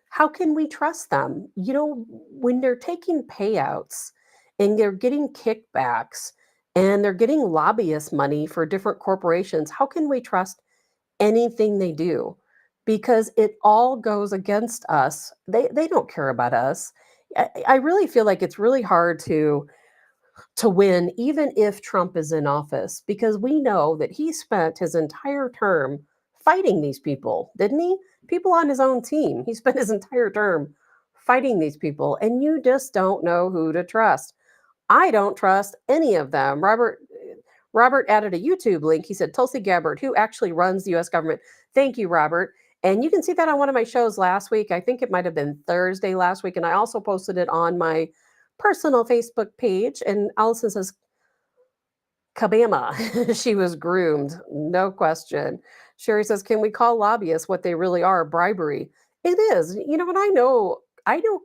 How can we trust them? When they're taking payouts and they're getting kickbacks and they're getting lobbyist money for different corporations, how can we trust anything they do? Because it all goes against us. They don't care about us. I really feel like it's really hard to win, even if Trump is in office, because we know that he spent his entire term fighting these people, didn't he? People on his own team. He spent his entire term fighting these people, and you just don't know who to trust. I don't trust any of them. Robert added a YouTube link. He said, Tulsi Gabbard, who actually runs the US government. Thank you, Robert. And you can see that on one of my shows last week. I think it might have been Thursday last week. And I also posted it on my personal Facebook page. And Allison says, Kabama, she was groomed, no question. Sherry says, can we call lobbyists what they really are? Bribery. It is. And I know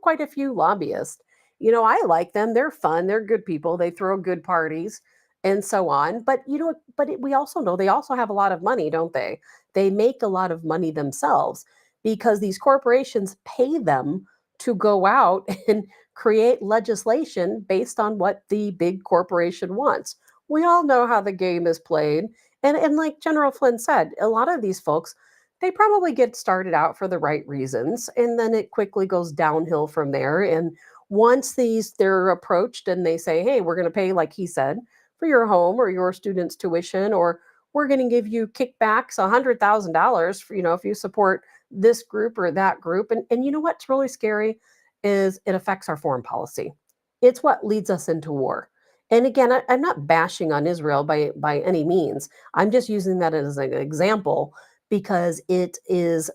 quite a few lobbyists. I like them. They're fun. They're good people. They throw good parties and so on. But we also know they also have a lot of money, don't they? They make a lot of money themselves because these corporations pay them to go out and create legislation based on what the big corporation wants. We all know how the game is played. And like General Flynn said, a lot of these folks, they probably get started out for the right reasons, and then it quickly goes downhill from there. And once they're approached and they say, hey, we're going to pay, like he said, for your home or your student's tuition, or we're going to give you kickbacks, $100,000 for, if you support this group or that group. And you know what's really scary is it affects our foreign policy. It's what leads us into war. And again, I'm not bashing on Israel by any means. I'm just using that as an example because it is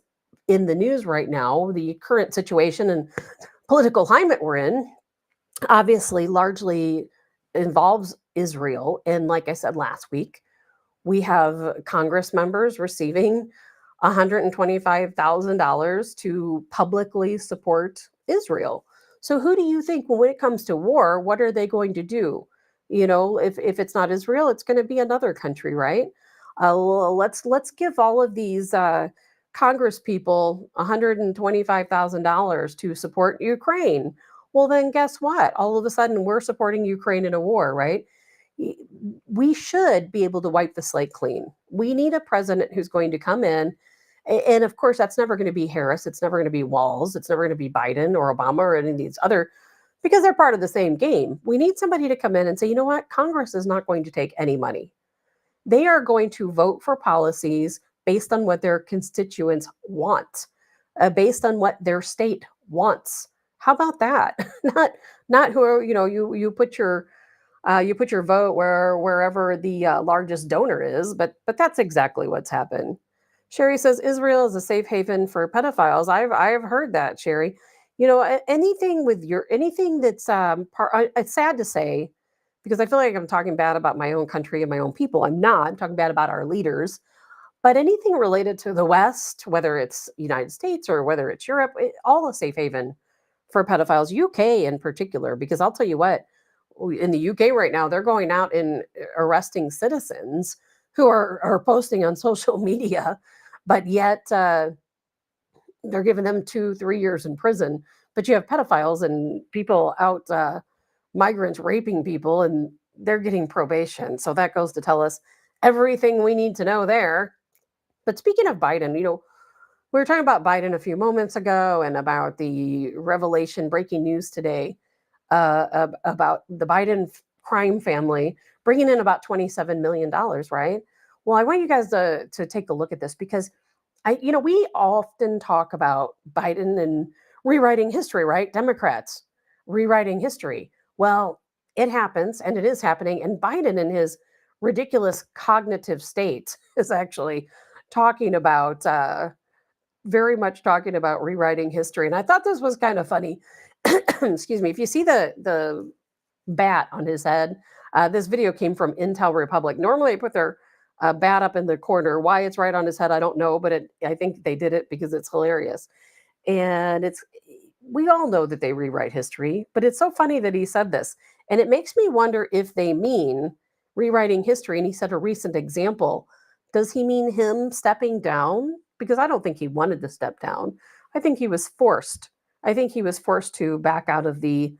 in the news right now. The current situation and political climate we're in obviously largely involves Israel. And like I said last week, we have Congress members receiving $125,000 to publicly support Israel. So who do you think, when it comes to war, what are they going to do? If it's not Israel, it's going to be another country, right? Let's give all of these Congress people $125,000 to support Ukraine. Well, then guess what? All of a sudden, we're supporting Ukraine in a war, right? We should be able to wipe the slate clean. We need a president who's going to come in. And of course, that's never going to be Harris. It's never going to be Walz. It's never going to be Biden or Obama or any of these other, because they're part of the same game. We need somebody to come in and say, you know what? Congress is not going to take any money. They are going to vote for policies based on what their constituents want, based on what their state wants. How about that? Not who, you put your You put your vote wherever the largest donor is, but that's exactly what's happened. Sherry says Israel is a safe haven for pedophiles. I've heard that, Sherry. Anything that's it's sad to say because I feel like I'm talking bad about my own country and my own people. I'm not. I'm talking bad about our leaders. But anything related to the West, whether it's United States or whether it's Europe, all a safe haven for pedophiles. UK in particular, because I'll tell you what, in the UK right now, they're going out and arresting citizens who are posting on social media, but yet they're giving them 2-3 years in prison. But you have pedophiles and people out, migrants raping people, and they're getting probation. So that goes to tell us everything we need to know there. But speaking of Biden, we were talking about Biden a few moments ago and about the revelation breaking news today about the Biden crime family bringing in about $27 million, right? Well, I want you guys to take a look at this because we often talk about Biden and rewriting history, right? Democrats rewriting history. Well, it happens and it is happening. And Biden in his ridiculous cognitive state is actually talking about very much talking about rewriting history. And I thought this was kind of funny. Excuse me. If you see the bat on his head, this video came from Intel Republic. Normally, they put their bat up in the corner. Why it's right on his head, I don't know, but I think they did it because it's hilarious. And we all know that they rewrite history, but it's so funny that he said this. And it makes me wonder if they mean rewriting history. And he said a recent example. Does he mean him stepping down? Because I don't think he wanted to step down. I think he was forced. I think he was forced to back out of the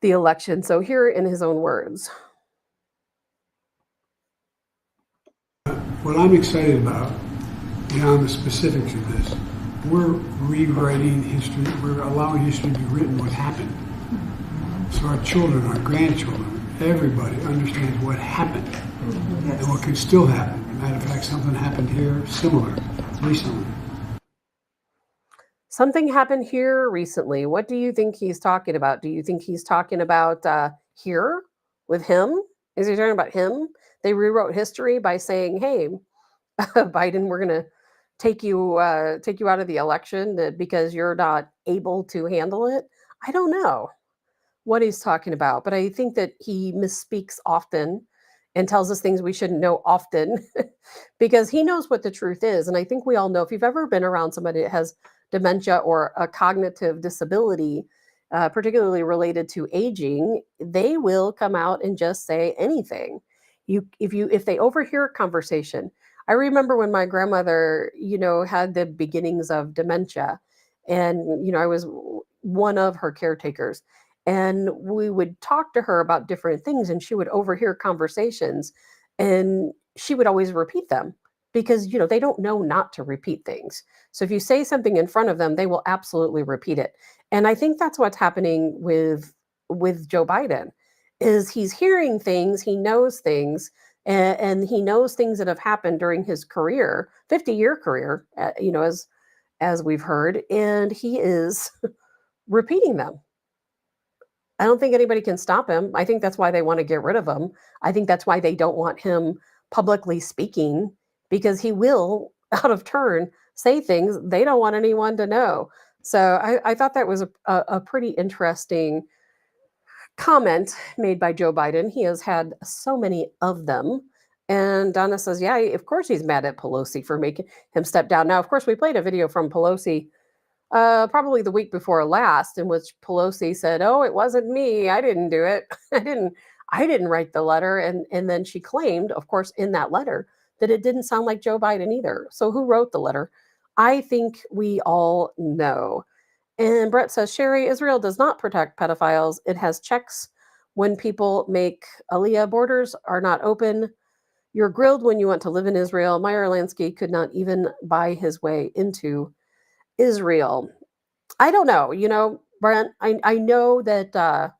election. So here in his own words. What I'm excited about, beyond the specifics of this, we're rewriting history. We're allowing history to be written what happened. So our children, our grandchildren, everybody understands what happened and what can still happen. As a matter of fact, something happened here similar recently. Something happened here recently. What do you think he's talking about? Do you think he's talking about here with him? Is he talking about him? They rewrote history by saying, "Hey, Biden, we're going to take you out of the election because you're not able to handle it." I don't know what he's talking about, but I think that he misspeaks often and tells us things we shouldn't know often because he knows what the truth is. And I think we all know if you've ever been around somebody that has dementia or a cognitive disability, particularly related to aging, they will come out and just say anything. If they overhear a conversation. I remember when my grandmother, had the beginnings of dementia, and I was one of her caretakers, and we would talk to her about different things, and she would overhear conversations, and she would always repeat them because they don't know not to repeat things. So if you say something in front of them, they will absolutely repeat it. And I think that's what's happening with Joe Biden is he's hearing things, he knows things, and he knows things that have happened during his career, 50-year career, as we've heard, and he is repeating them. I don't think anybody can stop him. I think that's why they want to get rid of him. I think that's why they don't want him publicly speaking because he will, out of turn, say things they don't want anyone to know. So I thought that was a pretty interesting comment made by Joe Biden. He has had so many of them. And Donna says, yeah, of course he's mad at Pelosi for making him step down. Now, of course, we played a video from Pelosi probably the week before last in which Pelosi said, oh, it wasn't me. I didn't do it. I didn't write the letter. And then she claimed, of course, in that letter that it didn't sound like Joe Biden either. So who wrote the letter? I think we all know. And Brett says, Sherry, Israel does not protect pedophiles. It has checks when people make Aliyah. Borders are not open. You're grilled when you want to live in Israel. Meyer Lansky could not even buy his way into Israel. I don't know. Brent, I know that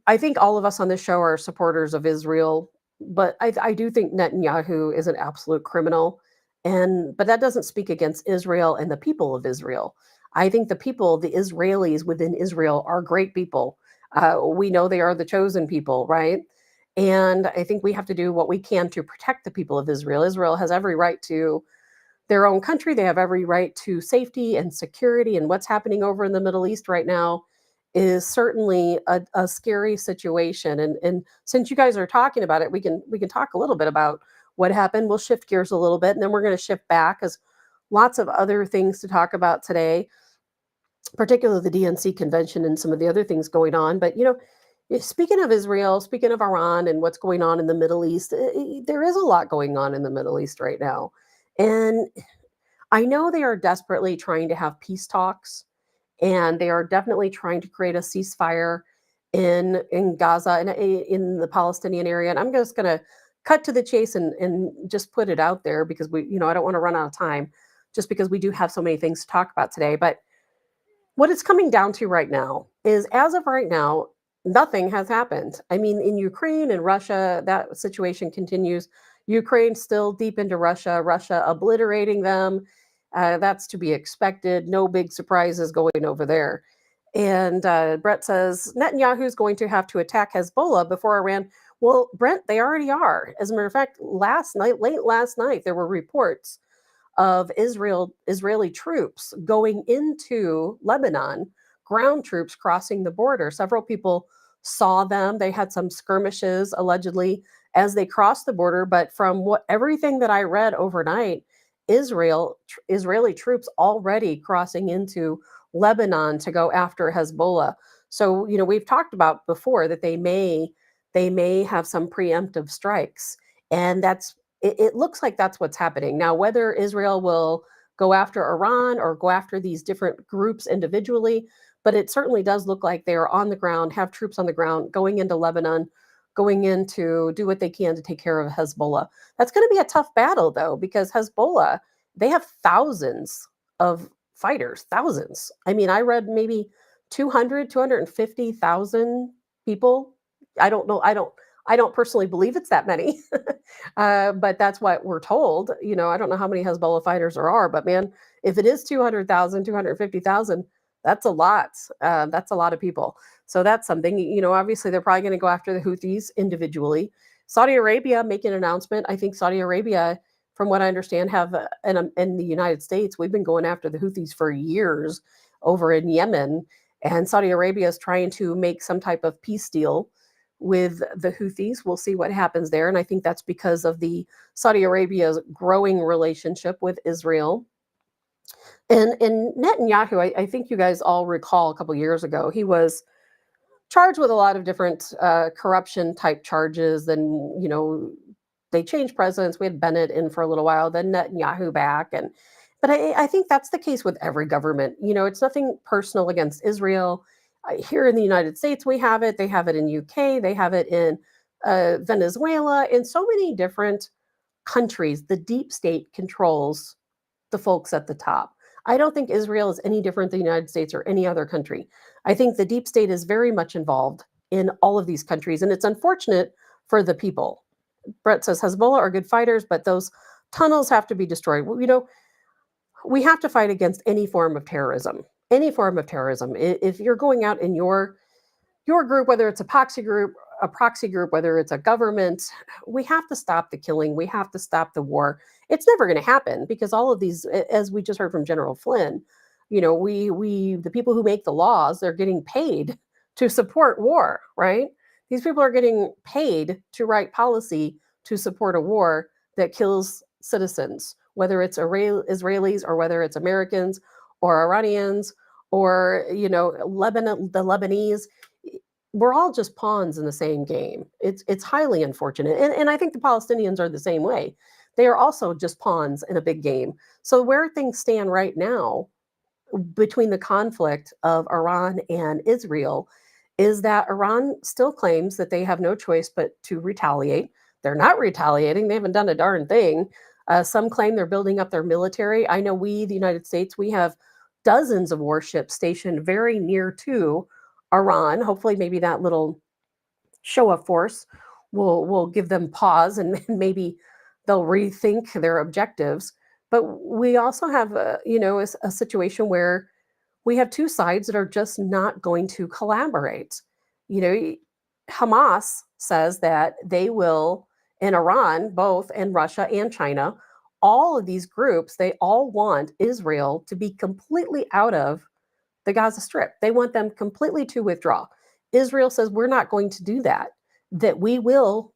I think all of us on this show are supporters of Israel, but I do think Netanyahu is an absolute criminal. But that doesn't speak against Israel and the people of Israel. I think the Israelis within Israel are great people. We know they are the chosen people, right? And I think we have to do what we can to protect the people of Israel. Israel has every right to their own country. They have every right to safety and security. And what's happening over in the Middle East right now is certainly a scary situation. And since you guys are talking about it, we can talk a little bit about what happened. We'll shift gears a little bit, and then we're going to shift back because lots of other things to talk about today, particularly the DNC convention and some of the other things going on. But speaking of Israel, speaking of Iran and what's going on in the Middle East, there is a lot going on in the Middle East right now. And I know they are desperately trying to have peace talks, and they are definitely trying to create a ceasefire in Gaza and in the Palestinian area. And I'm just going to cut to the chase and just put it out there because I don't want to run out of time, just because we do have so many things to talk about today. But what it's coming down to right now is, as of right now, nothing has happened. I mean, in Ukraine and Russia, that situation continues. Ukraine still deep into Russia, Russia obliterating them. That's to be expected. No big surprises going over there. And Brett says Netanyahu's going to have to attack Hezbollah before Iran. Well, Brent, they already are. As a matter of fact, late last night, there were reports of Israeli troops going into Lebanon, ground troops crossing the border. Several people saw them. They had some skirmishes allegedly as they crossed the border. But from everything that I read overnight, Israeli troops already crossing into Lebanon to go after Hezbollah. So we've talked about before that they may have some preemptive strikes, and it looks like that's what's happening now. Whether Israel will go after Iran or go after these different groups individually, but it certainly does look like they are on the ground, have troops on the ground, going into Lebanon, going in to do what they can to take care of Hezbollah. That's going to be a tough battle, though, because Hezbollah, they have thousands of fighters, thousands. I mean, I read maybe 250,000 people. I don't know. I don't personally believe it's that many, but that's what we're told. I don't know how many Hezbollah fighters there are, but man, if it is 200,000, 250,000, that's a lot. That's a lot of people. So that's something. Obviously, they're probably going to go after the Houthis individually. Saudi Arabia making an announcement. I think Saudi Arabia, from what I understand, have in the United States, we've been going after the Houthis for years over in Yemen, and Saudi Arabia is trying to make some type of peace deal with the Houthis. We'll see what happens there. And I think that's because of the Saudi Arabia's growing relationship with Israel. And Netanyahu, I think you guys all recall a couple years ago, he was charged with a lot of different corruption type charges. And, they changed presidents. We had Bennett in for a little while, then Netanyahu back. But I think that's the case with every government. It's nothing personal against Israel. Here in the United States, we have it. They have it in UK. They have it in Venezuela. In so many different countries, the deep state controls the folks at the top. I don't think Israel is any different than the United States or any other country. I think the deep state is very much involved in all of these countries, and it's unfortunate for the people. Brett says Hezbollah are good fighters, but those tunnels have to be destroyed. Well, we have to fight against any form of terrorism. Any form of terrorism. If you're going out in your group, whether it's a proxy group, whether it's a government, we have to stop the killing. We have to stop the war. It's never going to happen because all of these, as we just heard from General Flynn, the people who make the laws, they're getting paid to support war, right? These people are getting paid to write policy to support a war that kills citizens, whether it's Israelis or whether it's Americans or Iranians or Lebanon, the Lebanese. We're all just pawns in the same game. It's highly unfortunate, and I think the Palestinians are the same way. They are also just pawns in a big game. So where things stand right now between the conflict of Iran and Israel is that Iran still claims that they have no choice but to retaliate. They're not retaliating. They haven't done a darn thing. Some claim they're building up their military. I know the United States, we have dozens of warships stationed very near to Iran. Hopefully, maybe that little show of force will give them pause and maybe they'll rethink their objectives. But we also have a situation where we have two sides that are just not going to collaborate. You know, Hamas says that they will, in Iran, both, and Russia and China, all of these groups, they all want Israel to be completely out of the Gaza Strip. They want them completely to withdraw. Israel says we're not going to do that. That we will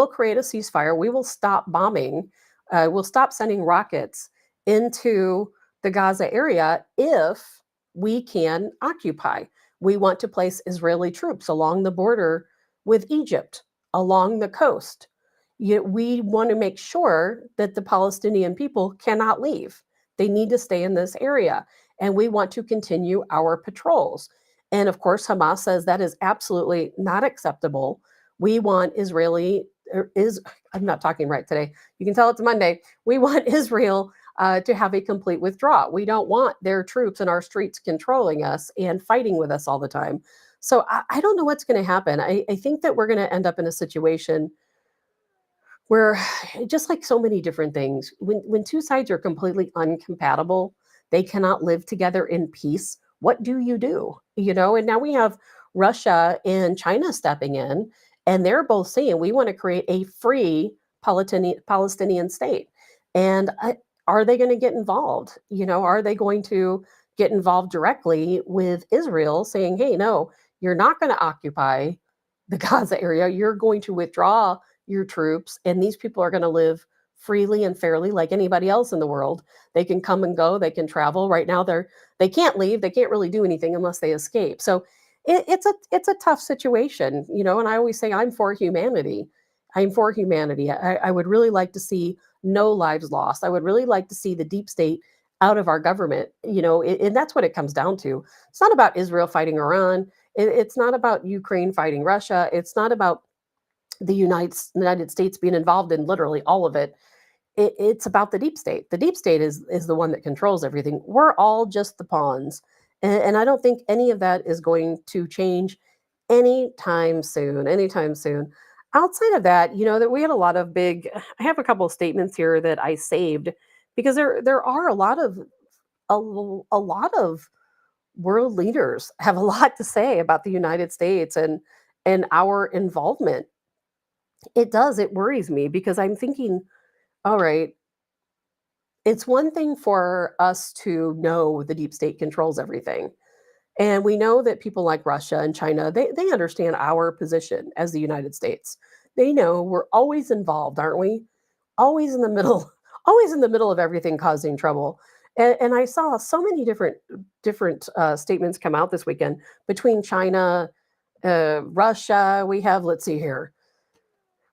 create a ceasefire. We will stop bombing. We'll stop sending rockets into the Gaza area if we can occupy. We want to place Israeli troops along the border with Egypt, along the coast. Yet we want to make sure that the Palestinian people cannot leave. They need to stay in this area, and we want to continue our patrols. And of course, Hamas says that is absolutely not acceptable. We want I'm not talking right today. You can tell it's Monday. We want Israel to have a complete withdrawal. We don't want their troops in our streets controlling us and fighting with us all the time. So I don't know what's going to happen. I think that we're going to end up in a situation where, just like so many different things, when two sides are completely incompatible, they cannot live together in peace. What do? And now we have Russia and China stepping in, and they're both saying we want to create a free Palestinian state. And are they going to get involved? Are they going to get involved directly with Israel, saying, hey, no, you're not going to occupy the Gaza area. You're going to withdraw your troops, and these people are going to live freely and fairly like anybody else in the world. They can come and go, they can travel. Right now they can't leave, they can't really do anything unless they escape. So it's a tough situation, and I always say I'm for humanity. I would really like to see no lives lost. I would really like to see the deep state out of our government, and that's what it comes down to. It's not about Israel fighting Iran. It's not about Ukraine fighting Russia. It's not about the United States being involved in literally all of it. It's about the deep state. The deep state is the one that controls everything. We're all just the pawns. And I don't think any of that is going to change anytime soon. Outside of that, that we had a lot of I have a couple of statements here that I saved because there are a lot of world leaders have a lot to say about the United States and our involvement. It worries me because I'm thinking, all right, it's one thing for us to know the deep state controls everything. And we know that people like Russia and China, they understand our position as the United States. They know we're always involved, aren't we? Always in the middle, always in the middle of everything causing trouble. And I saw so many different statements come out this weekend between China, Russia. We have, let's see here.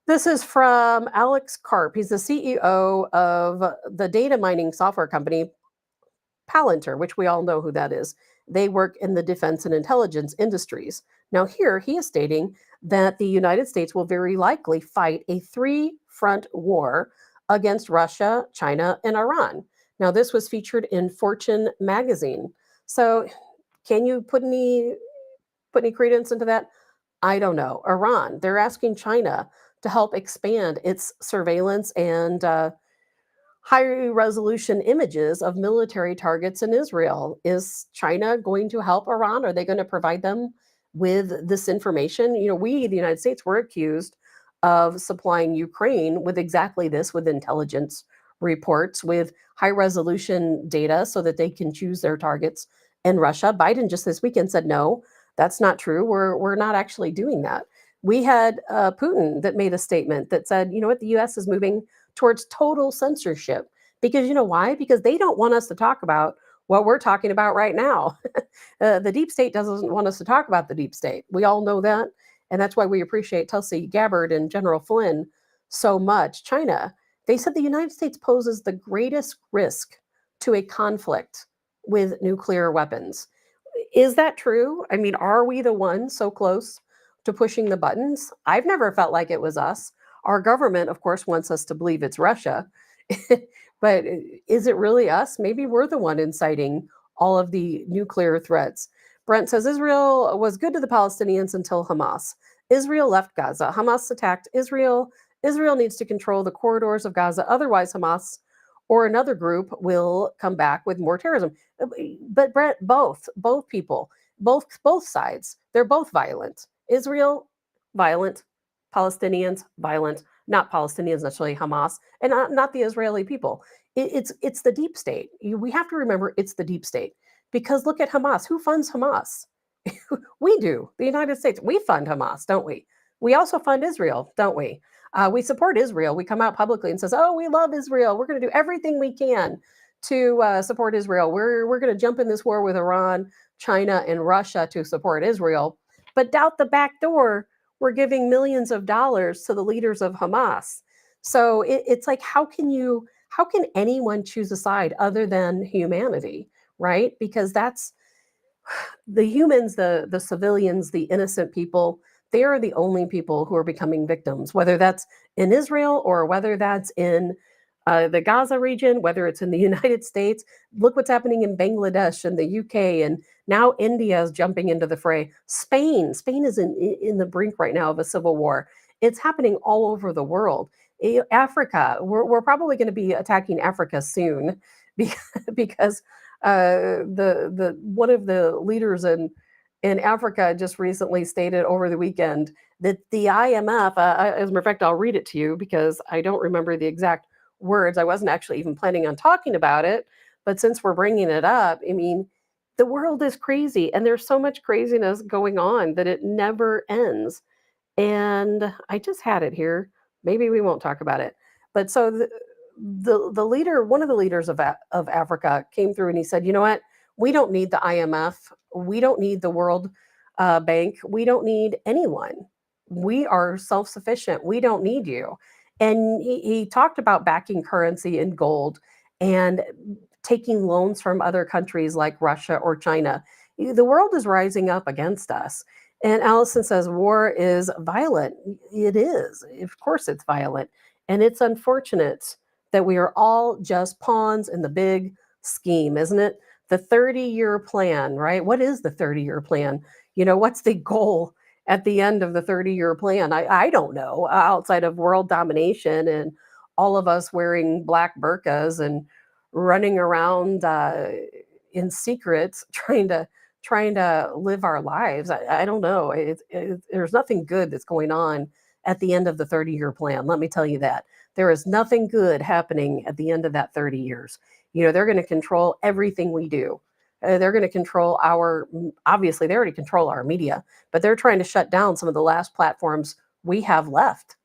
This is from Alex Karp. He's the CEO of the data mining software company Palantir, which we all know who that is. They work in the defense and intelligence industries. Now, here he is stating that the United States will very likely fight a three-front war against Russia, China, and Iran. Now, this was featured in Fortune magazine. So, can you put any credence into that? I don't know. Iran, they're asking China to help expand its surveillance and high-resolution images of military targets in Israel. Is China going to help Iran? Are they going to provide them with this information? We, the United States, were accused of supplying Ukraine with exactly this, with intelligence reports, with high-resolution data so that they can choose their targets in Russia. Biden just this weekend said, no, that's not true. We're not actually doing that. We had Putin that made a statement that said, the U.S. is moving towards total censorship. Because why? Because they don't want us to talk about what we're talking about right now. The deep state doesn't want us to talk about the deep state. We all know that. And that's why we appreciate Tulsi Gabbard and General Flynn so much. China, they said the United States poses the greatest risk to a conflict with nuclear weapons. Is that true? I mean, are we the ones so close to pushing the buttons? I've never felt like it was us. Our government, of course, wants us to believe it's Russia. But is it really us? Maybe we're the one inciting all of the nuclear threats. Brent says Israel was good to the Palestinians until Hamas. Israel left Gaza. Hamas attacked Israel. Israel needs to control the corridors of Gaza. Otherwise, Hamas or another group will come back with more terrorism. But Brent, both people, both sides, they're both violent. Israel, violent. Palestinians, violent. Not Palestinians necessarily, Hamas, and not the Israeli people. It's the deep state. We have to remember it's the deep state, because look at Hamas. Who funds Hamas? We do. The United States. We fund Hamas, don't we? We also fund Israel, don't we? We support Israel. We come out publicly and says, "Oh, we love Israel. We're going to do everything we can to support Israel. We're going to jump in this war with Iran, China, and Russia to support Israel." But out the back door, we're giving millions of dollars to the leaders of Hamas. So it's like, how can anyone choose a side other than humanity, right? Because that's the humans, the civilians, the innocent people. They are the only people who are becoming victims, whether that's in Israel or whether that's in the Gaza region, whether it's in the United States. Look what's happening in Bangladesh and the UK, and now India is jumping into the fray. Spain is in the brink right now of a civil war. It's happening all over the world. Africa, we're probably going to be attacking Africa soon because the one of the leaders in Africa just recently stated over the weekend that the IMF, as a matter of fact, I'll read it to you because I don't remember the exact words. I wasn't actually even planning on talking about it, but since we're bringing it up, I mean, the world is crazy, and there's so much craziness going on that it never ends. And I just had it here. Maybe we won't talk about it. But so the leader, one of the leaders of Africa, came through and he said, "You know what? We don't need the IMF. We don't need the World Bank. We don't need anyone. We are self-sufficient. We don't need you." And he talked about backing currency in gold and taking loans from other countries like Russia or China. The world is rising up against us. And Allison says war is violent. It is. Of course, it's violent. And it's unfortunate that we are all just pawns in the big scheme, isn't it? The 30-year plan, right? What is the 30-year plan? What's the goal at the end of the 30-year plan? I don't know, outside of world domination and all of us wearing black burqas and running around in secret trying to live our lives. I don't know. There's nothing good that's going on at the end of the 30-year plan. Let me tell you that. There is nothing good happening at the end of that 30 years. They're going to control everything we do. They're going to control obviously, they already control our media, but they're trying to shut down some of the last platforms we have left.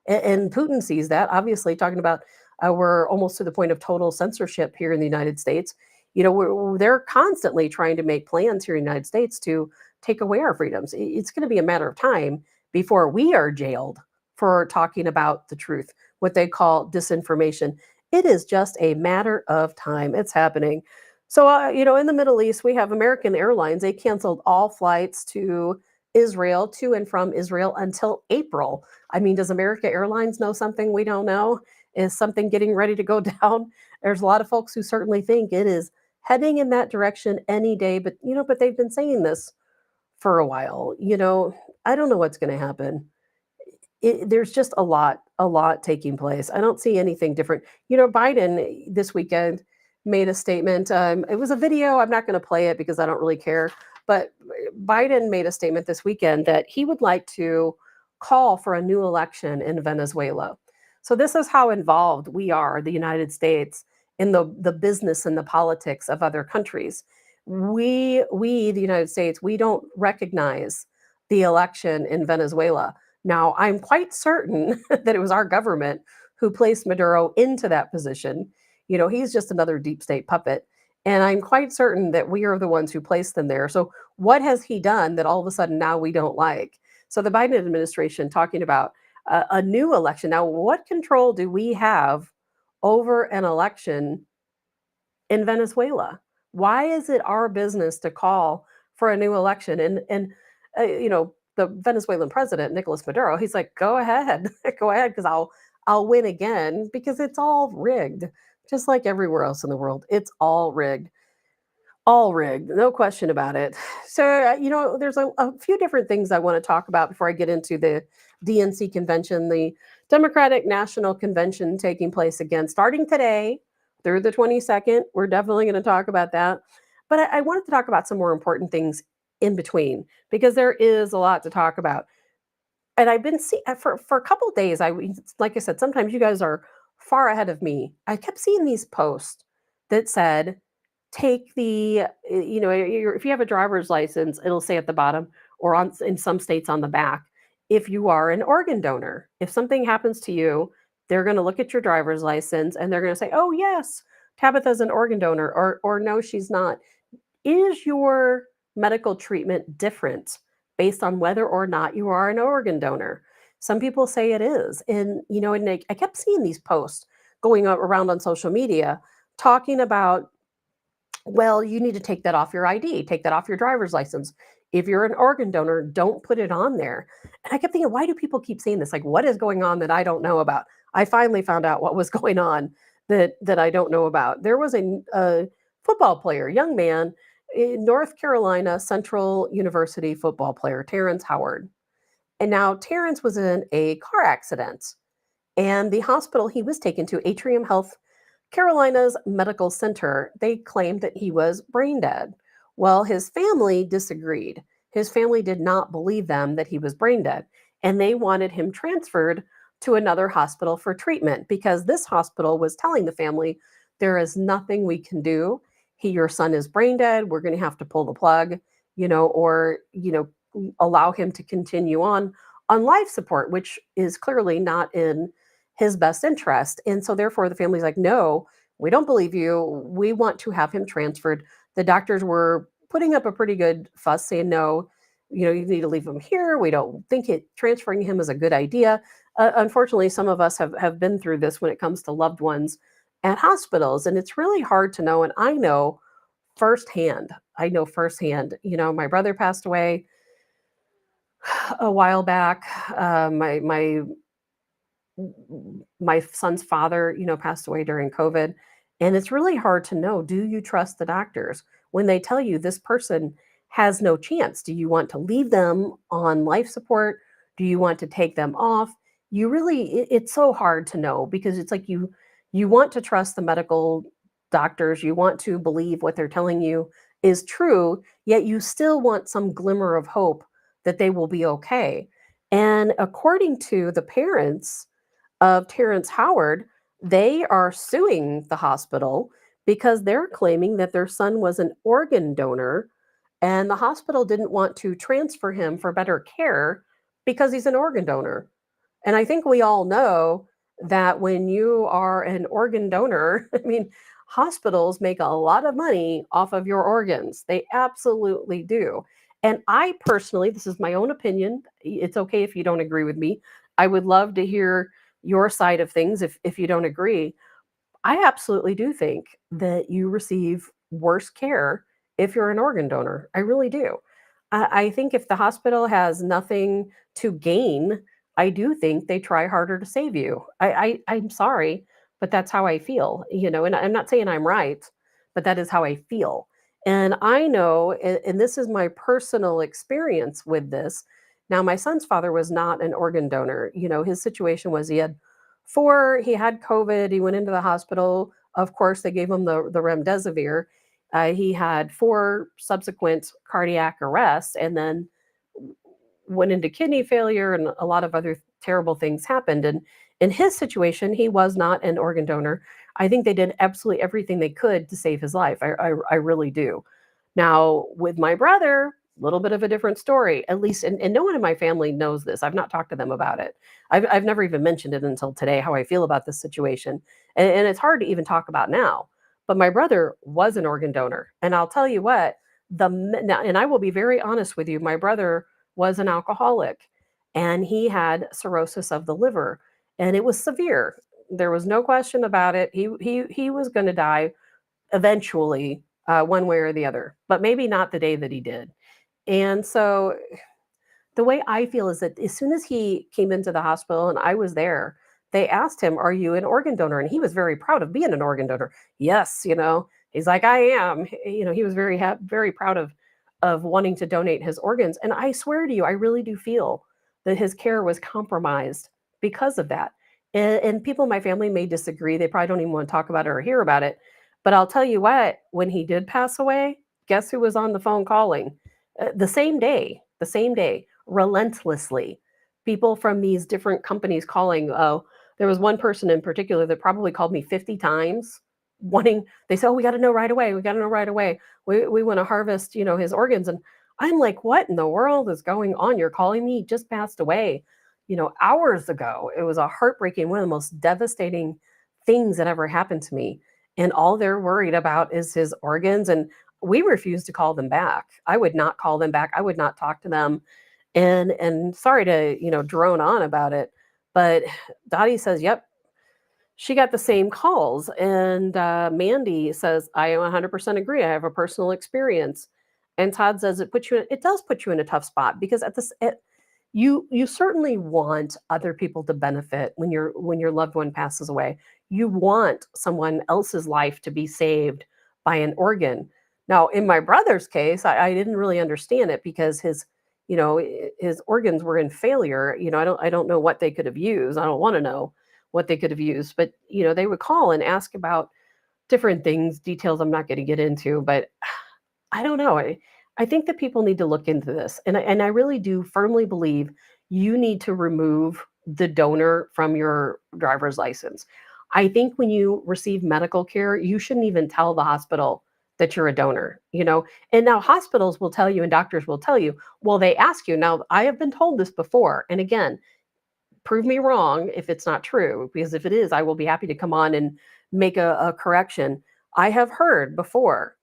And Putin sees that, obviously, talking about we're almost to the point of total censorship here in the United States. They're constantly trying to make plans here in the United States to take away our freedoms. It's going to be a matter of time before we are jailed for talking about the truth, what they call disinformation. It is just a matter of time. It's happening. So, in the Middle East, we have American Airlines. They canceled all flights to Israel, to and from Israel, until April. I mean, does American Airlines know something we don't know? Is something getting ready to go down? There's a lot of folks who certainly think it is heading in that direction any day. But they've been saying this for a while. I don't know what's going to happen. There's just a lot taking place. I don't see anything different. Biden this weekend made a statement. It was a video. I'm not going to play it because I don't really care. But Biden made a statement this weekend that he would like to call for a new election in Venezuela. So this is how involved we are, the United States, in the business and the politics of other countries. We, the United States, we don't recognize the election in Venezuela. Now, I'm quite certain that it was our government who placed Maduro into that position. He's just another deep state puppet. And I'm quite certain that we are the ones who placed them there. So what has he done that all of a sudden now we don't like? So the Biden administration talking about a new election. Now, what control do we have over an election in Venezuela? Why is it our business to call for a new election? And the Venezuelan president, Nicolas Maduro, he's like, go ahead, because I'll win again, because it's all rigged, just like everywhere else in the world. It's all rigged. All rigged, no question about it. So, there's a few different things I want to talk about before I get into the DNC convention, the Democratic National Convention taking place again, starting today through the 22nd. We're definitely going to talk about that. But I wanted to talk about some more important things in between, because there is a lot to talk about. And I've been seeing for a couple of days. Like I said, sometimes you guys are far ahead of me. I kept seeing these posts that said, take the, if you have a driver's license, it'll say at the bottom, or on in some states on the back, if you are an organ donor. If something happens to you, they're going to look at your driver's license and they're going to say, oh yes, Tabitha's an organ donor, or no, she's not. Is your medical treatment different based on whether or not you are an organ donor? Some people say it is. And, I kept seeing these posts going around on social media talking about, well, you need to take that off your ID, take that off your driver's license. If you're an organ donor, don't put it on there. And I kept thinking, why do people keep saying this? Like, what is going on that I don't know about? I finally found out what was going on that I don't know about. There was a football player, young man, in North Carolina Central University football player, Terrence Howard. And now Terrence was in a car accident, and the hospital he was taken to, Atrium Health Carolina's medical center, they claimed that he was brain dead. Well, his family disagreed. His family did not believe them that he was brain dead, and they wanted him transferred to another hospital for treatment, because this hospital was telling the family, there is nothing we can do. Your son is brain dead. We're going to have to pull the plug, or allow him to continue on life support, which is clearly not in his best interest. And so therefore the family's like, no, we don't believe you. We want to have him transferred. The doctors were putting up a pretty good fuss saying, no, you need to leave him here. We don't think transferring him is a good idea. Unfortunately, some of us have been through this when it comes to loved ones at hospitals, and it's really hard to know. And I know firsthand, my brother passed away a while back. My son's father, passed away during COVID. And it's really hard to know, do you trust the doctors when they tell you this person has no chance? Do you want to leave them on life support? Do you want to take them off? It's so hard to know, because it's like you want to trust the medical doctors. You want to believe what they're telling you is true, yet you still want some glimmer of hope that they will be okay. And according to the parents of Terrence Howard, they are suing the hospital because they're claiming that their son was an organ donor, and the hospital didn't want to transfer him for better care because he's an organ donor. And I think we all know that when you are an organ donor, hospitals make a lot of money off of your organs. They absolutely do. And I personally, this is my own opinion. It's okay if you don't agree with me. I would love to hear your side of things if you don't agree. I absolutely do think that you receive worse care if you're an organ donor. I really do. I think if the hospital has nothing to gain, I do think they try harder to save you. I'm sorry, but that's how I feel, and I'm not saying I'm right, but that is how I feel. And I know, and this is my personal experience with this. Now, my son's father was not an organ donor. His situation was he had COVID. He went into the hospital. Of course, they gave him the remdesivir. He had 4 subsequent cardiac arrests, and then went into kidney failure, and a lot of other terrible things happened. And in his situation, he was not an organ donor. I think they did absolutely everything they could to save his life. I really do. Now, with my brother, a little bit of a different story, at least, and no one in my family knows this. I've not talked to them about it. I've never even mentioned it until today, how I feel about this situation. And it's hard to even talk about now. But my brother was an organ donor. And I'll tell you what, and I will be very honest with you, my brother was an alcoholic, and he had cirrhosis of the liver, and it was severe. There was no question about it. He was going to die eventually, one way or the other, but maybe not the day that he did. And so the way I feel is that as soon as he came into the hospital and I was there, they asked him, "Are you an organ donor?" And he was very proud of being an organ donor. Yes, he's like, "I am." He was very proud of wanting to donate his organs. And I swear to you, I really do feel that his care was compromised because of that. And people in my family may disagree. They probably don't even want to talk about it or hear about it. But I'll tell you what, when he did pass away, guess who was on the phone calling? the same day, relentlessly, people from these different companies calling. Oh, there was one person in particular that probably called me 50 times wanting, they said, oh, we got to know right away. We got to know right away. We want to harvest, his organs. And I'm like, what in the world is going on? You're calling me? He just passed away, hours ago. It was a heartbreaking, one of the most devastating things that ever happened to me. And all they're worried about is his organs. And we refused to call them back. I would not call them back. I would not talk to them. And sorry to, drone on about it, but Dottie says, yep, she got the same calls. And Mandy says, I 100% agree. I have a personal experience. And Todd says it does put you in a tough spot, because you certainly want other people to benefit when your loved one passes away. You want someone else's life to be saved by an organ. Now, in my brother's case, I didn't really understand it, because his organs were in failure. I don't know what they could have used. I don't want to know what they could have used, but they would call and ask about different things, details I'm not going to get into, but I don't know. I think that people need to look into this, and I really do firmly believe you need to remove the donor from your driver's license. I think when you receive medical care, you shouldn't even tell the hospital that you're a donor, And now hospitals will tell you and doctors will tell you, well, they ask you. Now, I have been told this before, and again, prove me wrong if it's not true, because if it is, I will be happy to come on and make a correction. I have heard before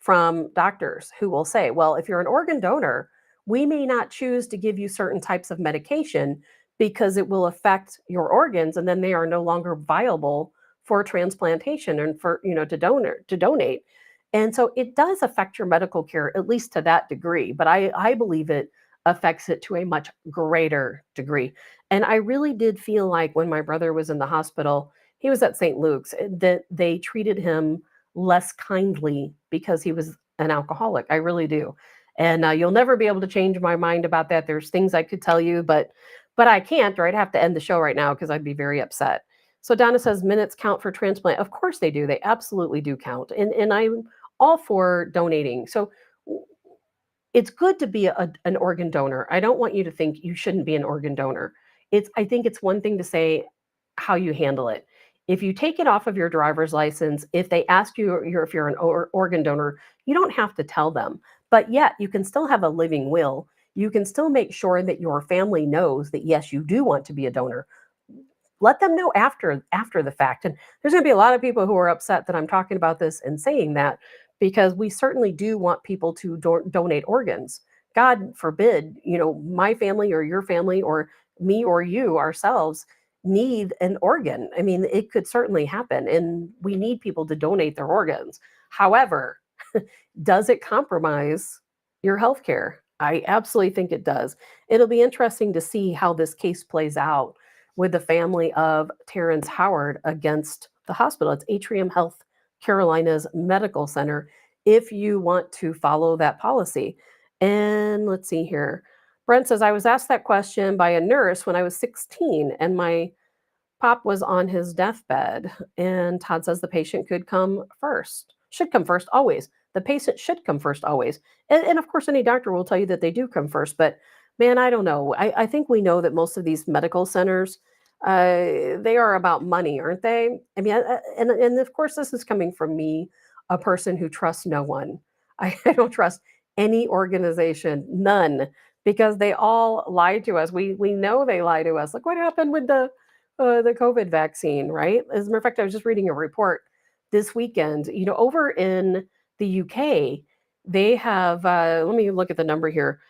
from doctors who will say, well, if you're an organ donor, we may not choose to give you certain types of medication because it will affect your organs, and then they are no longer viable for transplantation and for, to donate. And so it does affect your medical care, at least to that degree, but I believe it affects it to a much greater degree. And I really did feel like when my brother was in the hospital, he was at St. Luke's, that they treated him less kindly because he was an alcoholic. I really do. And you'll never be able to change my mind about that. There's things I could tell you, but I can't, or I'd have to end the show right now because I'd be very upset. So Donna says minutes count for transplant. Of course they do. They absolutely do count. And I'm all for donating. So it's good to be an organ donor. I don't want you to think you shouldn't be an organ donor. I think it's one thing to say how you handle it. If you take it off of your driver's license, if they ask you if you're an organ donor, you don't have to tell them. But yet you can still have a living will. You can still make sure that your family knows that, yes, you do want to be a donor. Let them know after the fact. And there's going to be a lot of people who are upset that I'm talking about this and saying that, because we certainly do want people to donate organs. God forbid, my family or your family or me or you ourselves need an organ. I mean, it could certainly happen, and we need people to donate their organs. However, does it compromise your health care? I absolutely think it does. It'll be interesting to see how this case plays out with the family of Terrence Howard against the hospital. It's Atrium Health Carolina's medical center, if you want to follow that policy. And let's see here. Brent says, I was asked that question by a nurse when I was 16 and my pop was on his deathbed. And Todd says the patient should come first always. The patient should come first always. And of course, any doctor will tell you that they do come first. But man, I don't know. I think we know that most of these medical centers, they are about money, aren't they? I mean, and of course, this is coming from me, a person who trusts no one. I don't trust any organization, none, because they all lie to us. We know they lie to us. Look what happened with the COVID vaccine, right? As a matter of fact, I was just reading a report this weekend. Over in the UK, they have. Let me look at the number here.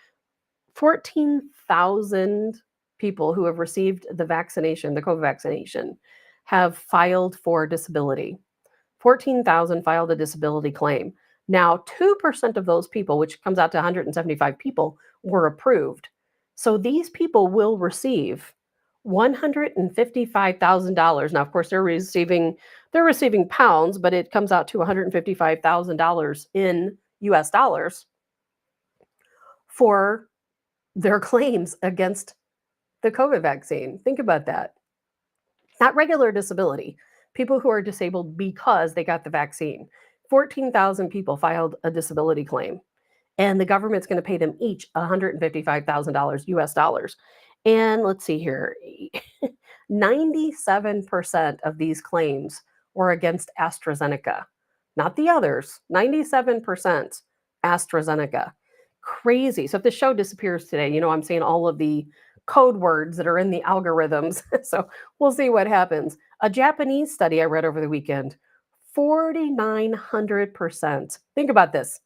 14,000 people who have received the vaccination, the COVID vaccination, have filed for disability. 14,000 filed a disability claim. Now, 2% of those people, which comes out to 175 people, were approved. So these people will receive $155,000. Now, of course, they're receiving pounds, but it comes out to $155,000 in US dollars for their claims against the COVID vaccine. Think about that. Not regular disability, people who are disabled because they got the vaccine. 14,000 people filed a disability claim. and the government's going to pay them each $155,000 US dollars. And let's see here, 97% of these claims were against AstraZeneca, not the others. 97% AstraZeneca. Crazy. So if the show disappears today, I'm saying all of the code words that are in the algorithms. So we'll see what happens. A Japanese study I read over the weekend, 4,900%. Think about this.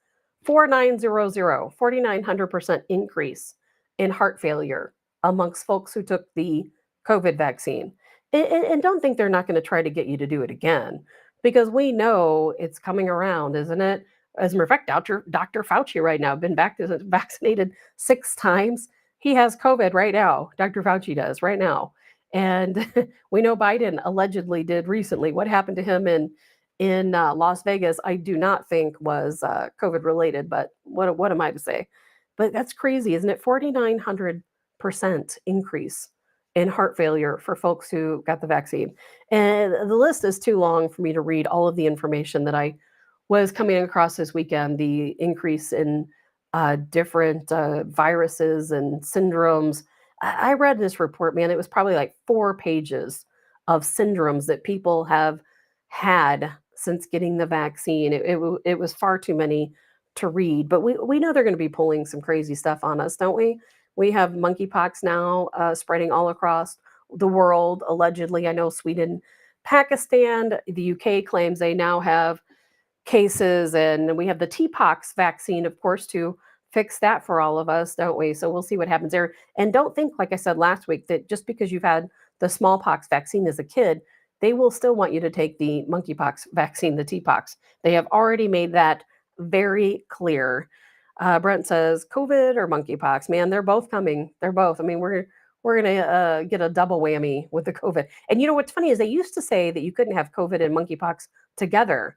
4,900% increase in heart failure amongst folks who took the COVID vaccine. And don't think they're not going to try to get you to do it again, because we know it's coming around, isn't it? As a matter of fact, Dr. Fauci right now, been vaccinated 6 times. He has COVID right now. Dr. Fauci does right now. And we know Biden allegedly did recently. What happened to him in Las Vegas, I do not think was COVID related, but what am I to say? But that's crazy, isn't it? 4,900% increase in heart failure for folks who got the vaccine. And the list is too long for me to read all of the information that I was coming across this weekend, the increase in different viruses and syndromes. I read this report, man, it was probably like 4 pages of syndromes that people have had since getting the vaccine. It was far too many to read, but we know they're going to be pulling some crazy stuff on us, don't we? We have monkeypox now spreading all across the world, allegedly. I know Sweden, Pakistan, the UK claims they now have cases, and we have the T-pox vaccine, of course, to fix that for all of us, don't we? So we'll see what happens there. And don't think, like I said last week, that just because you've had the smallpox vaccine as a kid, they will still want you to take the monkeypox vaccine, the T-pox. They have already made that very clear. Brent says, COVID or monkeypox? Man, they're both coming. They're both. I mean, we're gonna get a double whammy with the COVID. And you know what's funny is they used to say that you couldn't have COVID and monkeypox together.